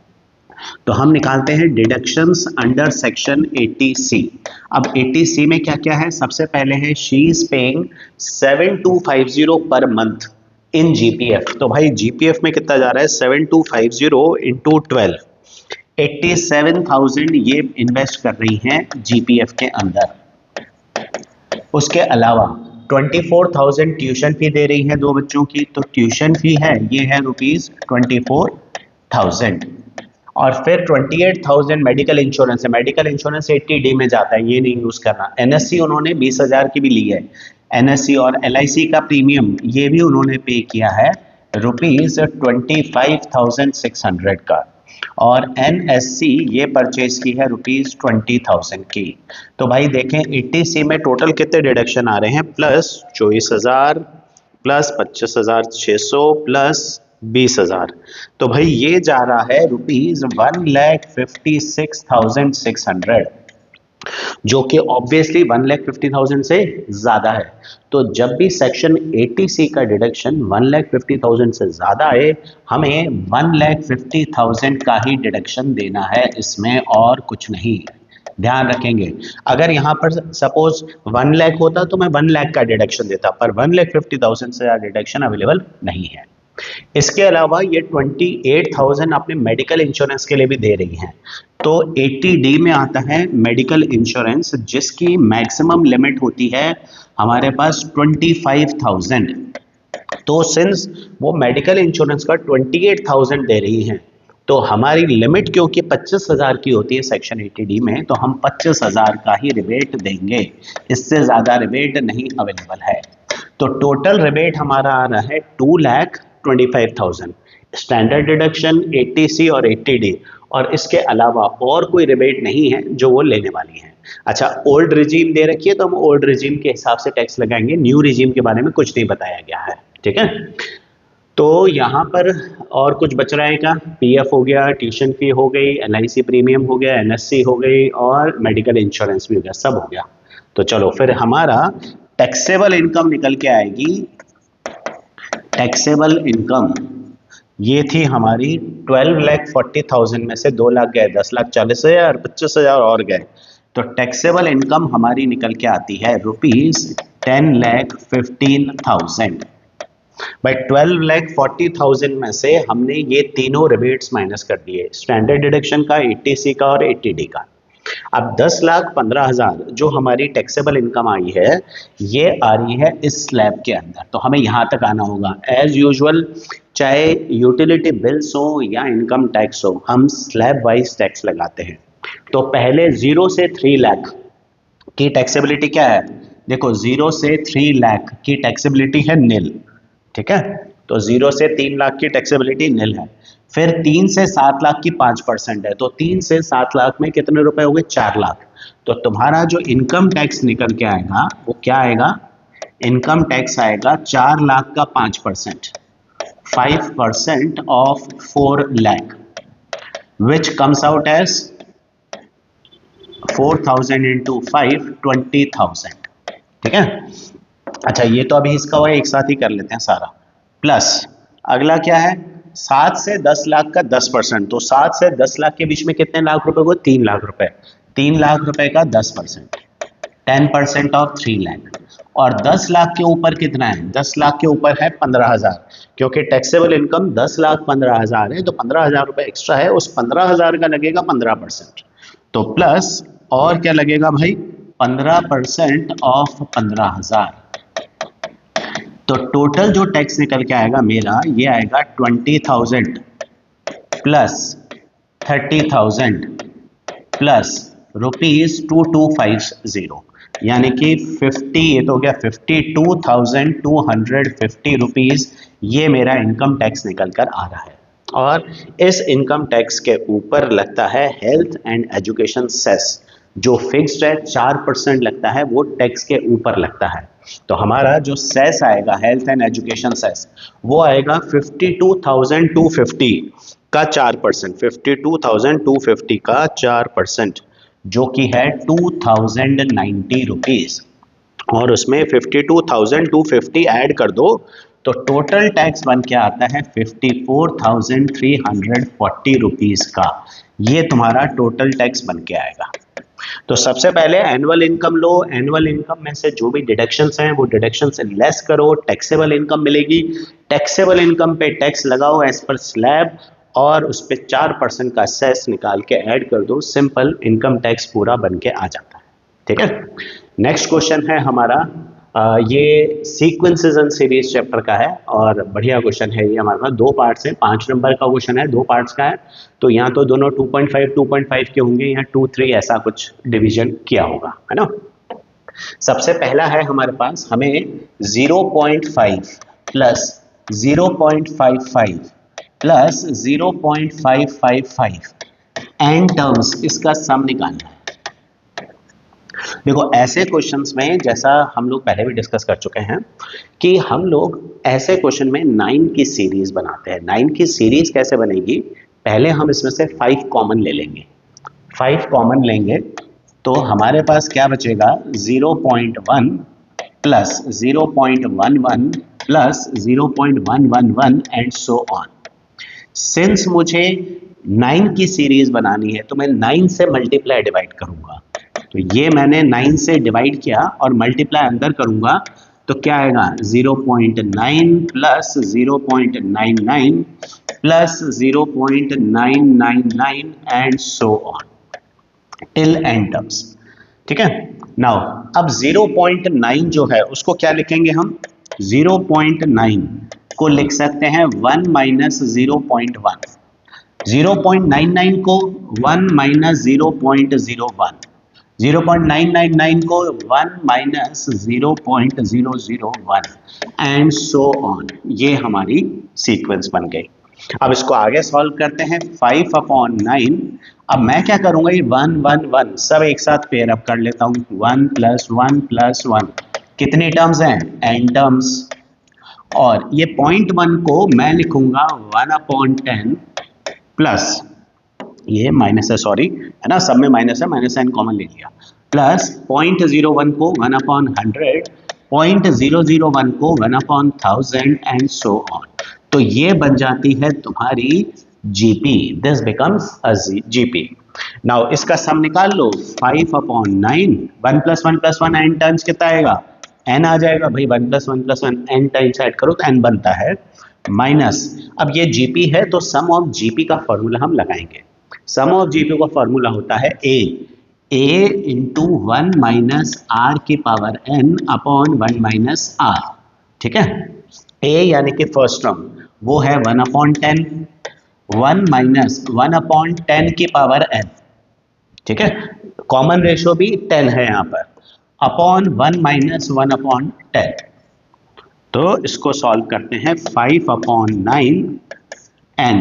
तो हम निकालते हैं डिडक्शंस अंडर सेक्शन 80C। अब 80C में क्या क्या है, सबसे पहले है she is paying 7250 per month in GPF। तो भाई GPF में कितना जा रहा है, 7250 इंटू 12, 87,000 ये इन्वेस्ट कर रही हैं GPF के अंदर। उसके अलावा 24,000 ट्यूशन फी दे रही है 2 बच्चों की, तो ट्यूशन फी है ये है ₹24,000। और फिर 28,000 मेडिकल इंश्योरेंस है, मेडिकल इंश्योरेंस 80D में जाता है, ये नहीं यूज करना। NSC उन्होंने 20,000 की भी ली है, NSC और LIC का प्रीमियम ये भी उन्होंने पे किया है ₹25,600 का, और NSC ये परचेज की है ₹20,000 की। तो भाई देखें 80C में टोटल कितने डिडक्शन आ रहे हैं, प्लस 24,000 प्लस 25,600 प्लस 20,000, तो भाई ये जा रहा है ₹1,56,600, जो कि ऑब्वियसली 1,50,000 से ज़्यादा है। तो जब भी सेक्शन 80C का डिडक्शन 1,50,000 से ज़्यादा आए, हमें 1,50,000 का ही डिडक्शन देना है इसमें, और कुछ नहीं। ध्यान रखेंगे, अगर यहाँ पर सपोज 1 लाख होता तो मैं 1 लाख का डिडक्शन देता, पर 1,50,000 से ज़्यादा डिडक्शन अवेलेबल नहीं है। इसके अलावा ये 28,000 अपने मेडिकल इंश्योरेंस के लिए भी दे रही हैं। तो 80D में आता है मेडिकल इंश्योरेंस, जिसकी मैक्सिमम लिमिट होती है हमारे पास 25,000। तो सिंस वो मेडिकल इंश्योरेंस का 28,000 दे रही हैं, तो हमारी लिमिट क्योंकि 25,000 की होती है सेक्शन 80D में, तो हम 25,000 का ही रिबेट देंगे, इससे ज़्यादा रिबेट नहीं अवेलेबल है। तो टोटल रिबेट हमारा आ रहा है 2,25,000। स्टैंडर्ड डिडक्शन 80C और 80D, और इसके अलावा और कोई रिबेट नहीं है जो वो लेने वाली है। अच्छा, ओल्ड रिजीम दे रखी है तो हम ओल्ड रिजीम के हिसाब से टैक्स लगाएंगे, न्यू रिजीम के बारे में कुछ नहीं बताया गया है, ठीक है। तो यहाँ पर और कुछ बच रहा है क्या? पीएफ हो गया, ट्यूशन फी हो गई, एलआईसी प्रीमियम हो गया, एनएससी हो गई और मेडिकल इंश्योरेंस भी हो गया, सब हो गया। तो चलो फिर हमारा टैक्सेबल इनकम निकल के आएगी। टैक्सेबल इनकम ये थी हमारी 12,40,000 में से 2 लाख गए, 10,40,000, 25,000 और गए, तो टैक्सेबल इनकम हमारी निकल के आती है ₹10,15,000। भाई 12,40,000 में से हमने ये तीनों रिबेट्स माइनस कर दिए, स्टैंडर्ड डिडक्शन का, 80C का और 80D का। अब 10,15,000 जो हमारी टैक्सेबल इनकम आई है, ये आ रही है इस स्लैब के अंदर, तो हमें यहाँ तक आना होगा। एज यूजुअल, चाहे यूटिलिटी बिल्स हो या इनकम टैक्स हो, हम स्लैब वाइज टैक्स लगाते हैं। तो पहले 0 से 3 लाख की टैक्सेबिलिटी क्या है? देखो 0 से 3 लाख की टैक्सेबिलिटी है निल, ठीक है। तो 0 से 3 लाख की टैक्सेबिलिटी निल है। फिर 3 से 7 लाख की 5% है, तो 3 से 7 लाख में कितने रुपए हो गए? 4 लाख। तो तुम्हारा जो इनकम टैक्स निकल के आएगा वो क्या आएगा? इनकम टैक्स आएगा 4 लाख का 5%, 5% of 4 lakh, which comes out as 4,000 into 5, 20,000, ठीक है। अच्छा, ये तो अभी इसका एक साथ ही कर लेते हैं सारा। प्लस अगला क्या है? 7 से 10 लाख का 10%, तो 7 से 10 लाख के बीच में कितने लाख रुपए को? 3 लाख रुपए। 3 लाख रुपए का 10%, 10% ऑफ 3 लाख। और 10 लाख के ऊपर कितना है? 10 लाख के ऊपर है 15,000, क्योंकि टैक्सेबल इनकम 10,15,000 है, तो 15,000 रुपए एक्स्ट्रा है, उस 15,000 का लगेगा 15%। तो प्लस और क्या लगेगा भाई? 15% ऑफ 15,000। तो टोटल जो टैक्स निकल के आएगा मेरा, ये आएगा 20,000 प्लस 30,000 प्लस ₹2250, यानी कि 50, ये तो हो गया 52,250 रुपीज़, ये मेरा इनकम टैक्स निकल कर आ रहा है। और इस इनकम टैक्स के ऊपर लगता है हेल्थ एंड एजुकेशन सेस, जो फिक्स्ड है, 4% लगता है, वो टैक्स के ऊपर लगता है। तो हमारा जो सेस आएगा, हेल्थ एंड एजुकेशन सेस, वो आएगा 52,250 का 4%, 52,250 का 4%, जो कि है 2,090 रुपीज़। और उसमें 52,250 ऐड कर दो तो टोटल टैक्स बन के आता है 54,340 रुपीज़ का। ये तुम्हारा टोटल टैक्स बन के आएगा। तो सबसे पहले एनुअल इनकम लो, एनुअल इनकम में से जो भी डिडक्शंस हैं वो डिडक्शन से लेस करो, टैक्सेबल इनकम मिलेगी। टैक्सेबल इनकम पे टैक्स लगाओ एज पर स्लैब, और उस पर 4% का सेस निकाल के ऐड कर दो, सिंपल इनकम टैक्स पूरा बन के आ जाता है, ठीक है। नेक्स्ट क्वेश्चन है हमारा, ये सीक्वेंसेस एंड सीरीज चैप्टर का है, और बढ़िया क्वेश्चन है ये हमारे पास। 2 पार्ट्स है, 5 नंबर का क्वेश्चन है, 2 पार्ट्स का है। तो यहाँ तो दोनों 2.5 के होंगे, यहाँ 2, 3 ऐसा कुछ डिवीजन किया होगा, है ना। सबसे पहला है हमारे पास, हमें 0.5 प्लस 0.55 प्लस 0.555 एंड टर्म्स, इसका सम निकालना है। देखो ऐसे क्वेश्चंस में, जैसा हम लोग पहले भी डिस्कस कर चुके हैं, कि हम लोग ऐसे क्वेश्चन में 9 की सीरीज बनाते हैं। 9 की सीरीज कैसे बनेगी? पहले हम इसमें से 5 कॉमन ले लेंगे। 5 कॉमन लेंगे तो हमारे पास क्या बचेगा? 0.1 plus 0.11 plus 0.111 and so on. Since मुझे 9 की सीरीज बनानी है तो मैं 9 से मल्टीप्लाई डिवाइड करूंगा। तो ये मैंने 9 से डिवाइड किया और मल्टीप्लाई अंदर करूंगा तो क्या आएगा? 0.9 plus 0.99 plus 0.999 and so on till and terms, ठीक है। नाउ अब 0.9 जो है उसको क्या लिखेंगे हम? 0.9 को लिख सकते हैं 1 माइनस 0.1, 0.99 को 1 माइनस 0.01, 0.999 को 1 माइनस 0.001 एंड सो ऑन। ये हमारी सीक्वेंस बन गई। अब इसको आगे सॉल्व करते हैं। 5/9। अब मैं क्या करूंगा, ये 1 1 1 सब एक साथ पेयर अप कर लेता हूँ। 1 + 1 + 1 कितनी टर्म्स हैं, n टर्म्स। और ये 0.1 को मैं लिखूंगा 1/10 प्लस, ये माइनस है सॉरी, है ना, सब में माइनस है, माइनस साइन कॉमन ले लिया, प्लस 0.01 को 1/100, 0.001 को 1/1000 एंड सो ऑन। तो ये बन जाती है तुम्हारी GP. This becomes a GP. Now इसका सम निकाल लो। 5/9, 1 + 1 + 1 n टाइम्स कितना आएगा, n आ जाएगा भाई। 1 + 1 + 1 n टाइम्स ऐड करो तो n बनता है माइनस। अब ये जीपी है तो सम ऑफ जीपी का फॉर्मूला हम लगाएंगे। सम ऑफ जीपी का फॉर्मूला होता है a इंटू 1 - r की पावर n अपॉन 1 - r। ठीक है, a यानी कि फर्स्ट टर्म वो है 1/10, 1 - 1/10 की पावर n। ठीक है, कॉमन रेशो भी 10 है यहाँ पर, अपॉन 1 - 1/10। तो इसको सॉल्व करते हैं। 5/9 n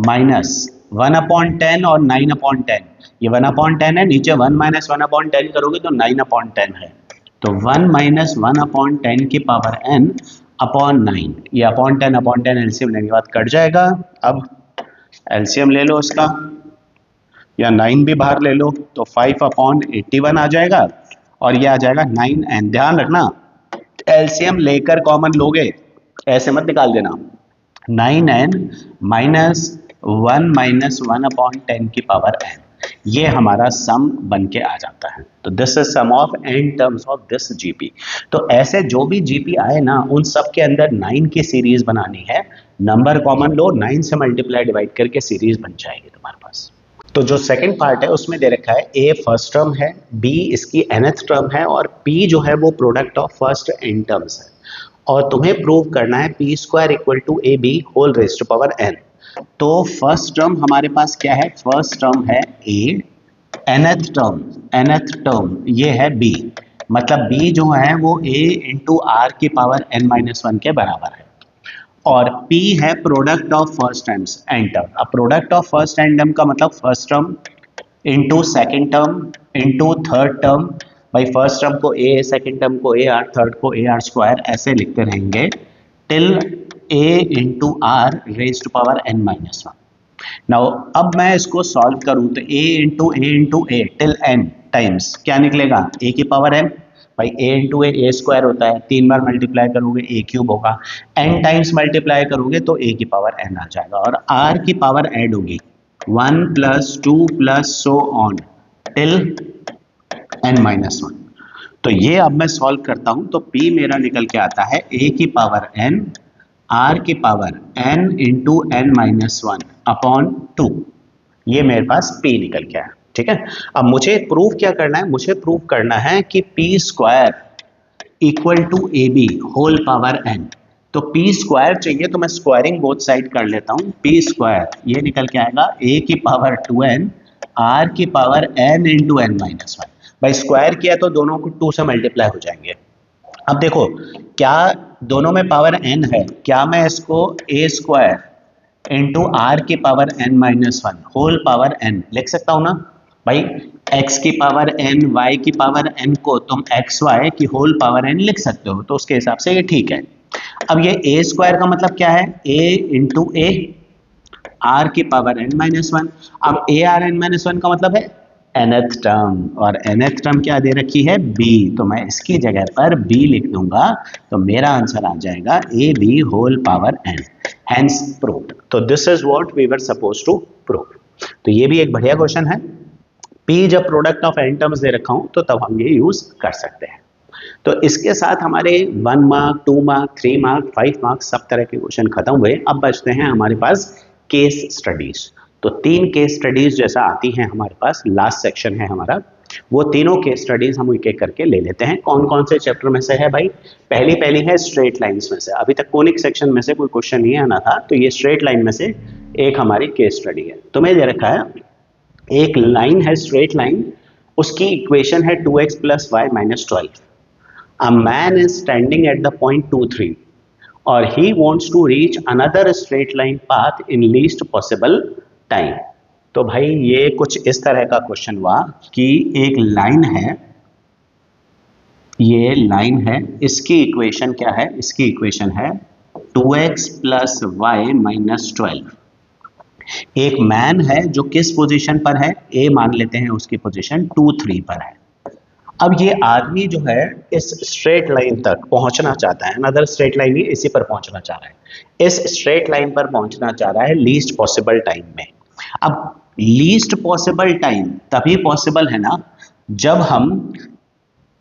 माइनस 1/10 और 9/10। ये 1/10 है, नीचे 1 - 1/10 करोगे तो 9/10 है। तो 1 - 1/10 की पावर n अपॉन 9। ये अपॉन 10 एलसीएम लेने के बाद कट जाएगा। अब एलसीएम ले लो इसका, या 9 भी बाहर ले लो तो 5/81 आ जाएगा, और ये आ जाएगा 9n। ध्यान रखना एलसीएम लेकर कॉमन लोगे, ऐसे मत निकाल देना। 9n माइनस 1 - 1/10 की पावर n, ये हमारा सम बन के आ जाता है। तो this is sum of n terms of this GP. तो ऐसे जो भी जीपी आए ना, उन सब के अंदर 9 की सीरीज बनानी है। नंबर कॉमन लो, 9 से मल्टीप्लाई डिवाइड करके सीरीज बन जाएगी तुम्हारे पास। तो जो सेकंड पार्ट है उसमें दे रखा है a फर्स्ट टर्म है, b इसकी nth टर्म है, और p जो है वो product of first n terms है। और तुम्हें प्रूव करना है p² = ab whole raised to power n। तो फर्स्ट टर्म हमारे पास क्या है, फर्स्ट टर्म है a, nth टर्म ये है b, मतलब b जो है वो a इंटू r की पावर n-1 के बराबर है। और p है product of first and term. अब product of first and term का मतलब first term into second term into third term. भाई फर्स्ट टर्म को a, सेकेंड टर्म को ar, थर्ड को ar², ऐसे लिखते रहेंगे till a into R raised to power n-1। Now अब मैं इसको सॉल्व करूं तो a into a till n times क्या निकलेगा, a की पावर n। भाई a इंटू a² होता है, 3 बार मल्टीप्लाई करोगे a³ होगा, n टाइम्स मल्टीप्लाई करोगे तो a की पावर n आ जाएगा, और r की पावर ऐड होगी 1 + 2 + सो ऑन टिल n-1। तो ये अब मैं सॉल्व करता हूं तो p मेरा निकल के आता है a की पावर n, r की power n into n-1 upon 2। ये मेरे पास p निकल के आया। ठीक है, अब मुझे प्रूव क्या करना है, मुझे प्रूव करना है कि p² = ab whole power n। तो p² चाहिए तो मैं स्क्वायरिंग बोथ साइड कर लेता हूं। p² ये निकल के आएगा a की पावर 2n, r की पावर n इंटू n-1। भाई स्क्वायर किया तो दोनों को 2 से मल्टीप्लाई हो जाएंगे। अब देखो क्या दोनों में पावर n है, क्या मैं इसको a² इंटू आर की power n-1 whole power n लिख सकता हूं ना। भाई x की पावर n, y की पावर n को तुम xy की होल पावर n लिख सकते हो, तो उसके हिसाब से ये ठीक है। अब ये a² का मतलब क्या है, a इंटू a r की पावर n-1। अब ar n-1 का मतलब है nth टर्म, और nth टर्म क्या दे रखी है, b, तो मैं इसकी जगह पर b लिख दूंगा, तो मेरा आंसर आ जाएगा ab whole power n। Hence proved. तो this is what we were suppose to prove. तो ये भी एक बढ़िया क्वेश्चन है। p जब प्रोडक्ट ऑफ n टर्म्स दे रखा हूं तो तब हम ये यूज कर सकते हैं। तो इसके साथ हमारे 1 मार्क, 2 मार्क, 3 मार्क, 5 मार्क सब तरह के क्वेश्चन खत्म हुए। अब बचते हैं हमारे पास केस स्टडीज। तो 3 केस स्टडीज जैसा आती हैं हमारे पास, लास्ट सेक्शन है हमारा, वो तीनों केस स्टडीज हम एक एक करके ले लेते हैं। कौन कौन से चैप्टर में से है भाई, पहली है स्ट्रेट लाइंस में से। अभी तक कोनिक सेक्शन में से कोई क्वेश्चन नहीं आना था, तो ये स्ट्रेट लाइन में से एक हमारी केस स्टडी है। तुम्हें दे रखा है एक लाइन है स्ट्रेट लाइन, उसकी इक्वेशन है 2x + y - 12। A man is standing at the point 2, 3 और he wants to reach another straight line path in least possible time। तो भाई ये कुछ इस तरह का क्वेश्चन हुआ कि एक लाइन है, ये लाइन है, इसकी इक्वेशन क्या है, इसकी इक्वेशन है 2x प्लस वाई माइनस 12। एक मैन है जो किस पोजीशन पर है, ए मान लेते हैं उसकी पोजीशन 2 3 पर है। अब ये आदमी जो है इस स्ट्रेट लाइन तक पहुंचना चाहता है, अनदर स्ट्रेट लाइन ही इसी पर पहुंचना चाह रहा है, इस स्ट्रेट लाइन पर पहुंचना चाह रहा है लीस्ट पॉसिबल टाइम में। अब लीस्ट पॉसिबल टाइम तभी पॉसिबल है ना जब हम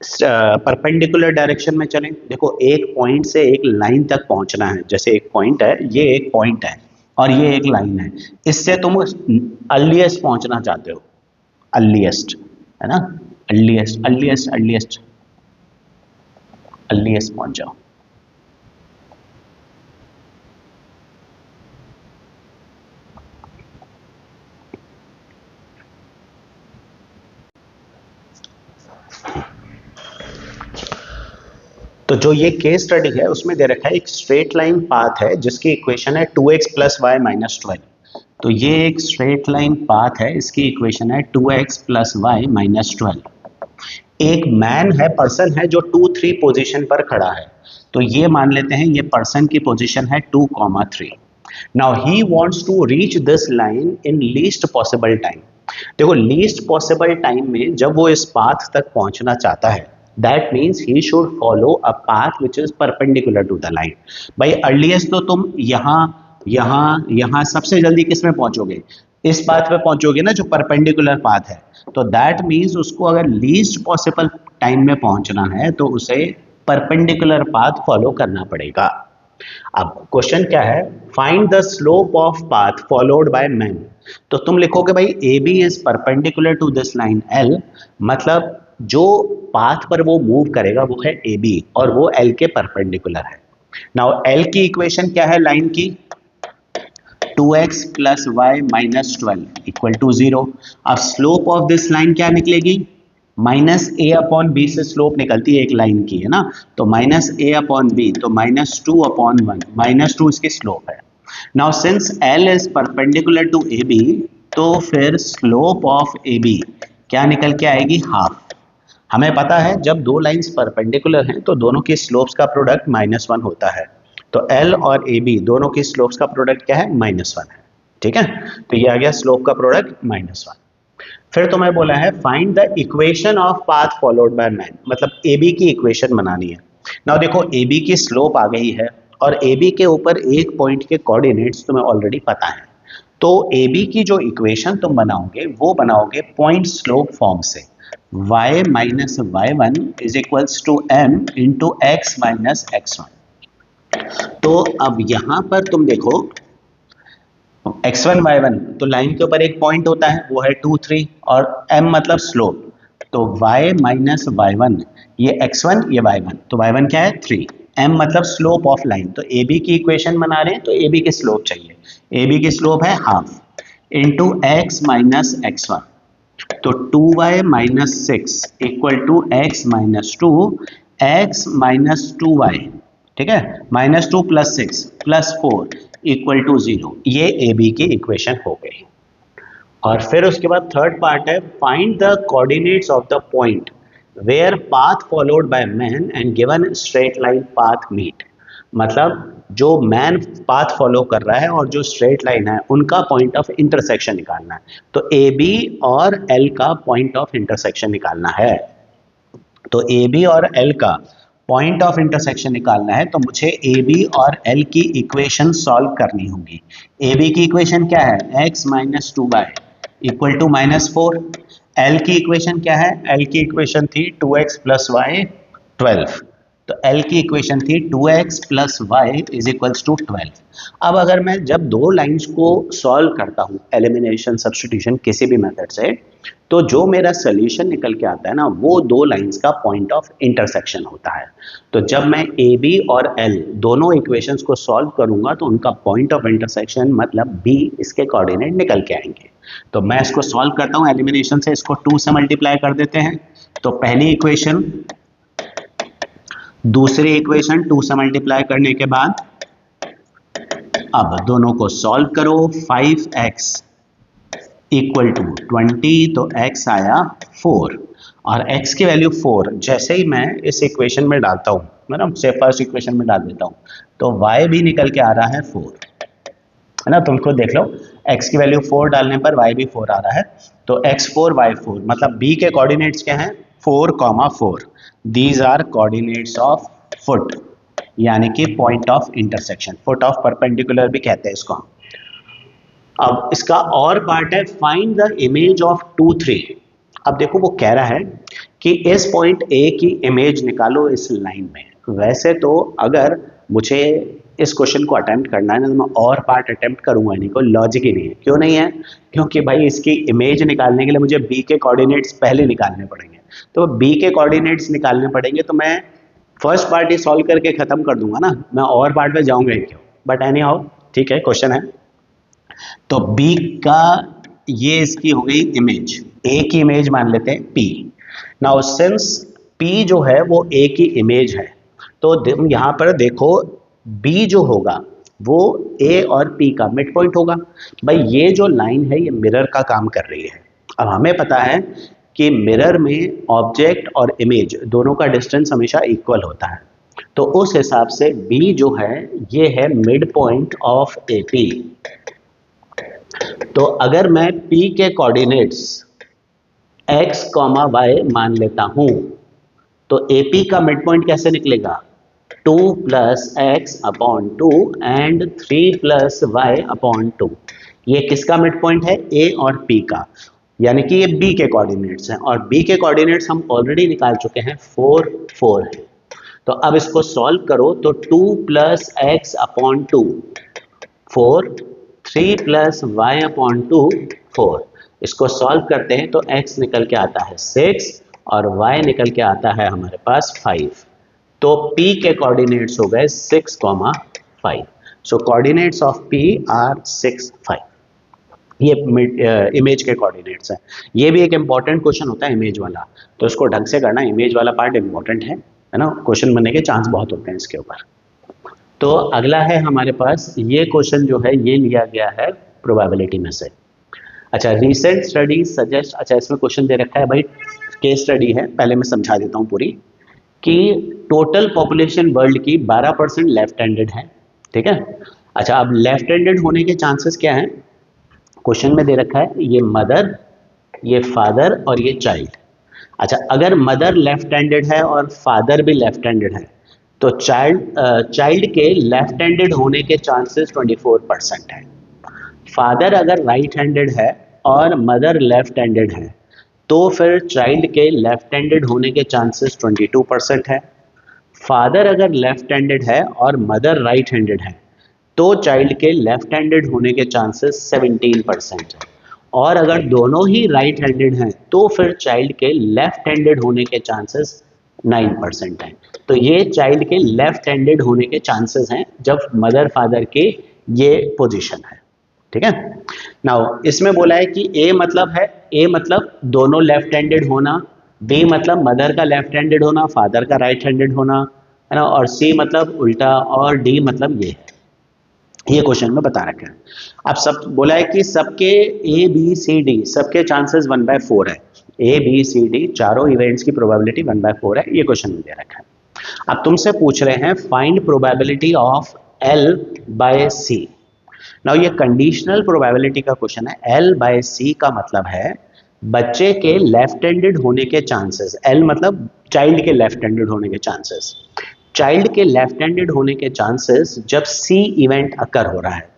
परपेंडिकुलर डायरेक्शन में चलें। देखो एक पॉइंट से एक लाइन तक पहुंचना है, जैसे एक पॉइंट है, ये एक पॉइंट है और ये एक लाइन है, इससे तुम अर्लीस्ट पहुंचना चाहते हो, अर्लीस्ट है ना, अर्लीस्ट अर्लीस्ट अर्लीस्ट अर्लीस्ट पहुंच जाओ। तो जो ये केस स्टडी है उसमें दे रखा है एक स्ट्रेट लाइन पाथ है जिसकी इक्वेशन है 2x प्लस वाई माइनस 12। तो ये एक स्ट्रेट लाइन पाथ है, इसकी इक्वेशन है 2x प्लस वाई माइनस 12। एक मैन है, पर्सन है जो 2 3 पोजीशन पर खड़ा है, तो ये मान लेते हैं ये पर्सन की पोजीशन है 2, 3। Now he wants to reach this line in least possible time. देखो लीस्ट पॉसिबल टाइम में जब वो इस पाथ तक पहुंचना चाहता है, that means he should follow a path which is perpendicular to the line। भाई अर्लीस्ट तो तुम यहाँ सबसे जल्दी किस में पहुंचोगे, इस पाथ पे पहुंचोगे ना जो परपेंडिकुलर पाथ है। तो दैट मीन्स उसको अगर लीस्ट पॉसिबल टाइम में पहुंचना है तो उसे परपेंडिकुलर पाथ फॉलो करना पड़ेगा। अब क्वेश्चन क्या है, find the slope of path followed by man. तो तुम लिखोगे भाई A B is perpendicular to this line L, मतलब जो पाथ पर वो मूव करेगा वो है ए बी और वो एल के परपेंडिकुलर है। नाउ एल की इक्वेशन क्या है लाइन की, 2x plus y minus 12 equal to 0। अब स्लोप ऑफ दिस लाइन क्या निकलेगी, माइनस ए अपॉन बी से स्लोप निकलती है एक लाइन की, है ना, तो माइनस ए अपॉन बी, तो माइनस 2 अपॉन 1, माइनस 2 इसकी स्लोप है। Now since L is perpendicular to A B, तो फिर स्लोप ऑफ ए बी क्या निकल के आएगी, हाफ। हमें पता है जब दो लाइंस परपेंडिकुलर हैं तो दोनों की स्लोप्स का प्रोडक्ट -1 होता है, तो एल और ए बी दोनों की स्लोप्स का प्रोडक्ट क्या है, -1 है। ठीक है, तो ये आ गया स्लोप का प्रोडक्ट -1। फिर तुम्हें बोला है find the equation of path followed by man, मतलब ए बी की इक्वेशन बनानी है। नाउ देखो ए बी की स्लोप आ गई है और ए बी के ऊपर एक पॉइंट के कोऑर्डिनेट्स तुम्हें ऑलरेडी पता है, तो ए बी की जो इक्वेशन तुम बनाओगे वो बनाओगे पॉइंट स्लोप फॉर्म से, y minus y1 is equals to m into x minus x1। तो अब यहां पर तुम देखो x1 y1, तो लाइन के ऊपर एक पॉइंट होता है वो है 2 3 और m मतलब स्लोप, तो y माइनस y1 ये x1 ये y1, तो y1 क्या है 3, m मतलब स्लोप ऑफ लाइन। तो ए बी की इक्वेशन बना रहे हैं तो ए बी की स्लोप चाहिए, ए बी की स्लोप है half into x minus x1, तो 2y minus 6 equal to x minus 2, x minus 2y, ठीक है, -2 प्लस 6 प्लस 4 इक्वल टू 0। ये ए बी की इक्वेशन हो गई। और फिर उसके बाद थर्ड पार्ट है find the coordinates of the point where path followed by man and given straight line path meet, मतलब जो मैन पाथ फॉलो कर रहा है और जो स्ट्रेट लाइन है उनका पॉइंट ऑफ इंटरसेक्शन निकालना है। तो ए बी और एल का पॉइंट ऑफ इंटरसेक्शन निकालना है, तो ए बी और एल का पॉइंट ऑफ इंटरसेक्शन निकालना है, तो मुझे ए बी और एल की इक्वेशन सॉल्व करनी होगी। ए बी की इक्वेशन क्या है, x minus 2y equal to -4। L की इक्वेशन क्या है, एल की इक्वेशन थी 2x प्लस वाई 12, तो L की इक्वेशन थी 2x plus y is equals to 12। अब अगर मैं जब दो लाइंस को सॉल्व करता हूँ एलिमिनेशन सब्स्टिट्यूशन किसी भी मेथड से, तो जो मेरा सोल्यूशन निकल के आता है ना वो दो लाइंस का पॉइंट ऑफ इंटरसेक्शन होता है। तो जब मैं ए बी और एल दोनों इक्वेशंस को सॉल्व करूंगा तो उनका पॉइंट ऑफ इंटरसेक्शन मतलब बी, इसके कोऑर्डिनेट निकल के आएंगे। तो मैं इसको सॉल्व करता हूँ एलिमिनेशन से, इसको 2 से मल्टीप्लाई कर देते हैं, तो पहली इक्वेशन दूसरी इक्वेशन 2 से मल्टीप्लाई करने के बाद अब दोनों को सॉल्व करो, 5x इक्वल टू 20, तो x आया 4 और x की वैल्यू 4 जैसे ही मैं इस इक्वेशन में डालता हूँ, मतलब से फर्स्ट इक्वेशन में डाल देता हूँ, तो y भी निकल के आ रहा है 4, है ना। तुम खुद देख लो, x की वैल्यू 4 डालने पर y भी 4 आ रहा है, तो x4 y4 मतलब b के कोऑर्डिनेट्स क्या हैं, 4,4। These are coordinates of foot, यानी कि point of intersection, foot of perpendicular भी कहते हैं इसको। अब इसका और पार्ट है फाइंड द इमेज ऑफ 2, 3। अब देखो वो कह रहा है कि इस पॉइंट ए की इमेज निकालो इस लाइन में। वैसे तो अगर मुझे इस क्वेश्चन को अटेम्प्ट करना है ना, तो मैं और पार्ट अटेम्प्ट करूंगा, नहीं कोई लॉजिक ही नहीं है। क्यों नहीं है? क्योंकि भाई इसकी इमेज निकालने के लिए मुझे बी के कोऑर्डिनेट्स पहले निकालने पड़ेंगे, तो बी के कोऑर्डिनेट्स निकालने पड़ेंगे, तो मैं फर्स्ट पार्ट ही सॉल्व करके खत्म कर दूंगा ना, मैं और पार्ट पे जाऊंगा ही क्यों। बट एनी हाउ ठीक है, क्वेश्चन है तो बी का ये इसकी हो गई इमेज, ए की इमेज मान लेते हैं पी। नाउ सिंस पी जो है वो ए की इमेज है, तो यहाँ पर देखो बी जो होगा वो ए और पी का मिड पॉइंट होगा। भाई ये जो लाइन है ये मिरर का काम कर रही है। अब हमें पता है कि मिरर में ऑब्जेक्ट और इमेज दोनों का डिस्टेंस हमेशा इक्वल होता है, तो उस हिसाब से बी जो है ये है mid point of A P. तो अगर मैं P के कोऑर्डिनेट्स x, y मान लेता हूं, तो AP का मिड पॉइंट कैसे निकलेगा, 2 + x/2 एंड 3 + y/2। ये किसका मिड पॉइंट है, A और P का, यानी कि ये B के कोऑर्डिनेट्स हैं, और B के कोऑर्डिनेट्स हम ऑलरेडी निकाल चुके हैं, 4, 4 है। तो अब इसको सॉल्व करो, तो 2 + x/2 4, 3 + y/2 4। इसको सॉल्व करते हैं तो x निकल के आता है 6 और y निकल के आता है हमारे पास 5। तो P के कोऑर्डिनेट्स हो गए 6, 5। सो कोऑर्डिनेट्स ऑफ P आर 6, 5। ये इमेज के कोऑर्डिनेट्स हैं। ये भी एक इंपॉर्टेंट क्वेश्चन होता है इमेज वाला, तो इसको ढंग से करना, इमेज वाला पार्ट इंपॉर्टेंट है ना। क्वेश्चन बनने के चांस बहुत होते हैं इसके ऊपर। तो अगला है हमारे पास, ये क्वेश्चन जो है ये लिया गया है प्रोबेबिलिटी में से। अच्छा, रीसेंट स्टडी सजेस्ट, अच्छा इसमें क्वेश्चन दे रखा है भाई, केस स्टडी है, पहले मैं समझा देता हूँ पूरी, कि टोटल पॉपुलेशन वर्ल्ड की 12% लेफ्ट हैंडेड है, ठीक है। अच्छा, अब लेफ्ट हैंडेड होने के चांसेस क्या हैं, क्वेश्चन में दे रखा है ये मदर, ये फादर और ये चाइल्ड। अच्छा, अगर मदर लेफ्ट हैंडेड है और फादर भी लेफ्ट हैंडेड है, तो चाइल्ड के लेफ्ट हैंडेड होने के चांसेस 24% है। फादर अगर राइट हैंडेड है और मदर लेफ्ट हैंडेड है, तो फिर चाइल्ड के लेफ्ट हैंडेड होने के चांसेस 22% है। फादर अगर लेफ्ट हैंडेड है और मदर राइट हैंडेड है, तो चाइल्ड के लेफ्ट हैंडेड होने के चांसेस 17% है। और अगर दोनों ही राइट हैंडेड हैं, तो फिर चाइल्ड के लेफ्ट हैंडेड होने के चांसेस 9% है। तो ये चाइल्ड के लेफ्ट हैंडेड होने के चांसेस हैं जब मदर फादर के ये पोजीशन है, ठीक है। नाउ इसमें बोला है कि ए मतलब है, ए मतलब दोनों लेफ्ट हैंडेड होना, बी मतलब मदर का लेफ्ट हैंडेड होना, फादर का राइट हैंडेड होना, है ना, और सी मतलब उल्टा, और डी मतलब ये है। ये क्वेश्चन में बता रखा है। अब सब बोला है कि सबके ए बी सी डी सबके चांसेस 1/4 है। ए बी सी डी चारों इवेंट्स की प्रोबेबिलिटी 1/4 है, ये क्वेश्चन में दे रखा है। अब तुमसे पूछ रहे हैं find probability of L/C। Now ये कंडीशनल प्रोबेबिलिटी का क्वेश्चन है। L/C का मतलब है बच्चे के लेफ्ट हैंडेड होने के चांसेस, L मतलब चाइल्ड के लेफ्ट हैंडेड होने के चांसेस, चाइल्ड के लेफ्ट हैंडेड होने के चांसेस जब C इवेंट अकर हो रहा है।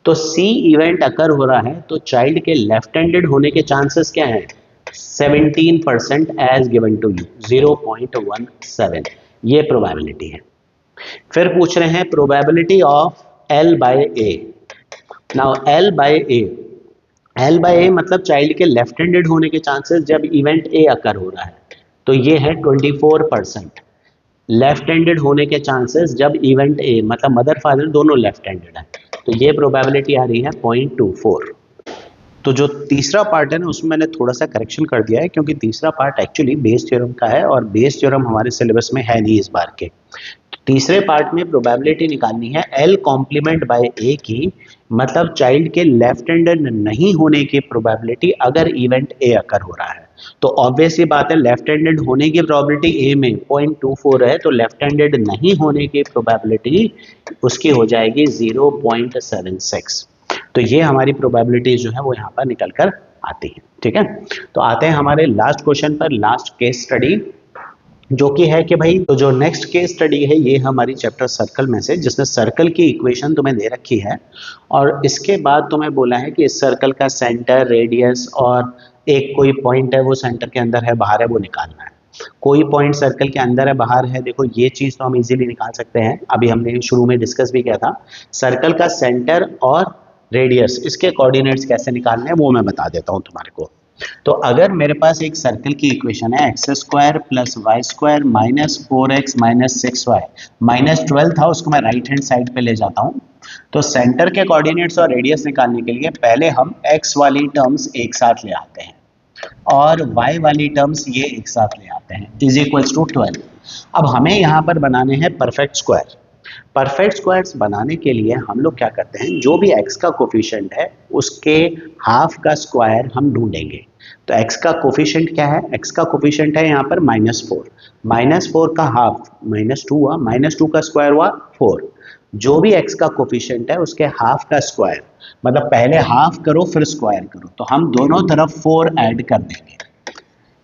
तो C इवेंट अकर हो रहा है तो चाइल्ड के लेफ्ट हैंडेड होने के चांसेस क्या हैं, 17% एज गिवन टू यू, 0.17, ये प्रोबेबिलिटी है। फिर पूछ रहे हैं probability of L/A। Now L/A मतलब चाइल्ड के लेफ्ट हैंडेड होने के चांसेस जब इवेंट A अकर हो रहा है, तो ये है 24%। लेफ्ट हैंडेड होने के चांसेस जब इवेंट A मतलब मदर फादर दोनों लेफ्ट हैंडेड है, तो ये प्रोबेबिलिटी आ रही है 0.24। तो जो तीसरा पार्ट है ना, उसमें मैंने थोड़ा सा करेक्शन कर दिया है, क्योंकि तीसरा पार्ट एक्चुअली बेस थ्योरम का है और बेस थ्योरम हमारे सिलेबस में है नहीं इस बार के। तो तीसरे पार्ट में प्रोबेबिलिटी निकालनी है L कॉम्प्लीमेंट बाय A की, मतलब चाइल्ड के लेफ्ट हैंडेड नहीं होने की प्रोबेबिलिटी अगर इवेंट A अकर हो रहा है। तो ऑब्वियस ही बात है, लेफ्ट हैंडेड होने की प्रोबेबिलिटी A में 0.24 है, तो लेफ्ट हैंडेड नहीं होने की प्रोबेबिलिटी उसकी हो जाएगी 0.76। तो ये हमारी प्रोबेबिलिटी जो है वो यहाँ पर निकल कर आती है। ठीक है, तो आते हैं हमारे लास्ट क्वेश्चन पर, लास्ट केस स्टडी, जो कि है कि भाई तो जो नेक्स्ट केस स्टडी है ये हमारी चैप्टर सर्कल में से, जिसमें सर्कल की इक्वेशन तुम्हें दे रखी है और इसके बाद तुम्हें बोला है कि इस सर्कल का सेंटर, रेडियस और एक कोई पॉइंट है वो सेंटर के अंदर है बाहर है वो निकालना है। कोई पॉइंट सर्कल के अंदर है बाहर है, देखो ये चीज तो हम इजीली निकाल सकते हैं, अभी हमने शुरू में डिस्कस भी किया था। सर्कल का सेंटर और रेडियस, इसके कोऑर्डिनेट्स कैसे निकालने हैं वो मैं बता देता हूँ तुम्हारे को। तो अगर मेरे पास एक सर्कल की इक्वेशन है x² + y² - 4x - 6y -12 था, उसको मैं राइट हैंड साइड पे ले जाता हूँ। तो सेंटर के कोऑर्डिनेट्स और रेडियस निकालने के लिए पहले हम x वाली टर्म्स एक साथ ले आते हैं और y वाली टर्म्स ये एक साथ ले आते हैं, = 12। अब हमें यहाँ पर बनाने हैं परफेक्ट स्क्वायर। परफेक्ट स्क्वायर्स बनाने के लिए हम लोग क्या करते हैं, जो भी x का कोफिशिएंट है उसके हाफ का स्क्वायर हम ढूंढेंगे। तो x का कोफिशिएंट क्या है, x का कोफिशिएंट है यहाँ पर -4, -4 का हाफ -2 हुआ, -2 का स्क्वायर हुआ 4। जो भी x का कोफिशिएंट है उसके हाफ का स्क्वायर, मतलब पहले हाफ करो फिर स्क्वायर करो, तो हम दोनों तरफ 4 ऐड कर देंगे।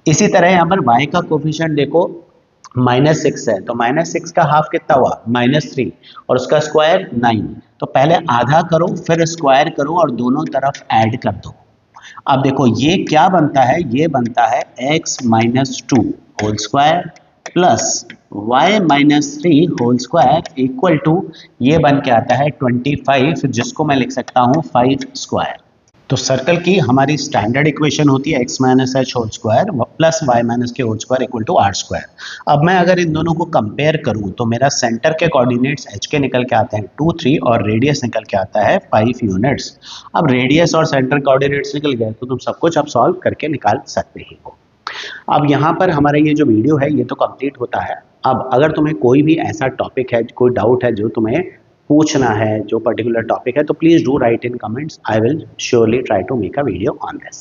इसी तरह यहाँ पर y का कोफिशिएंट देखो -6 है, तो -6 का हाफ कितना हुआ -3 और उसका स्क्वायर 9। तो पहले आधा करो फिर स्क्वायर करो और दोनों तरफ ऐड कर दो। अब देखो ये क्या बनता है, ये बनता है x - 2 whole square plus y - 3 whole square equal to, ये बन के आता है 25, जिसको मैं लिख सकता हूँ 5 स्क्वायर। तो सर्कल की हमारी स्टैंडर्ड इक्वेशन होती है x - h whole square plus y - k whole square equal to r square. अब मैं अगर इन दोनों को कंपेयर करूं तो मेरा सेंटर के कोऑर्डिनेट्स h के निकल के आते हैं 2, 3 और रेडियस निकल के आता है 5 यूनिट्स। अब रेडियस और सेंटर कोऑर्डिनेट्स निकल गए तो तुम सब कुछ अब सॉल्व करके निकाल सकते ही हो। अब यहाँ पर हमारा ये जो वीडियो है ये तो कंप्लीट होता है। अब अगर तुम्हें कोई भी ऐसा टॉपिक है, कोई डाउट है जो तुम्हें पूछना है, जो पर्टिकुलर टॉपिक है, तो please do write in comments. I will surely try to make a video on this.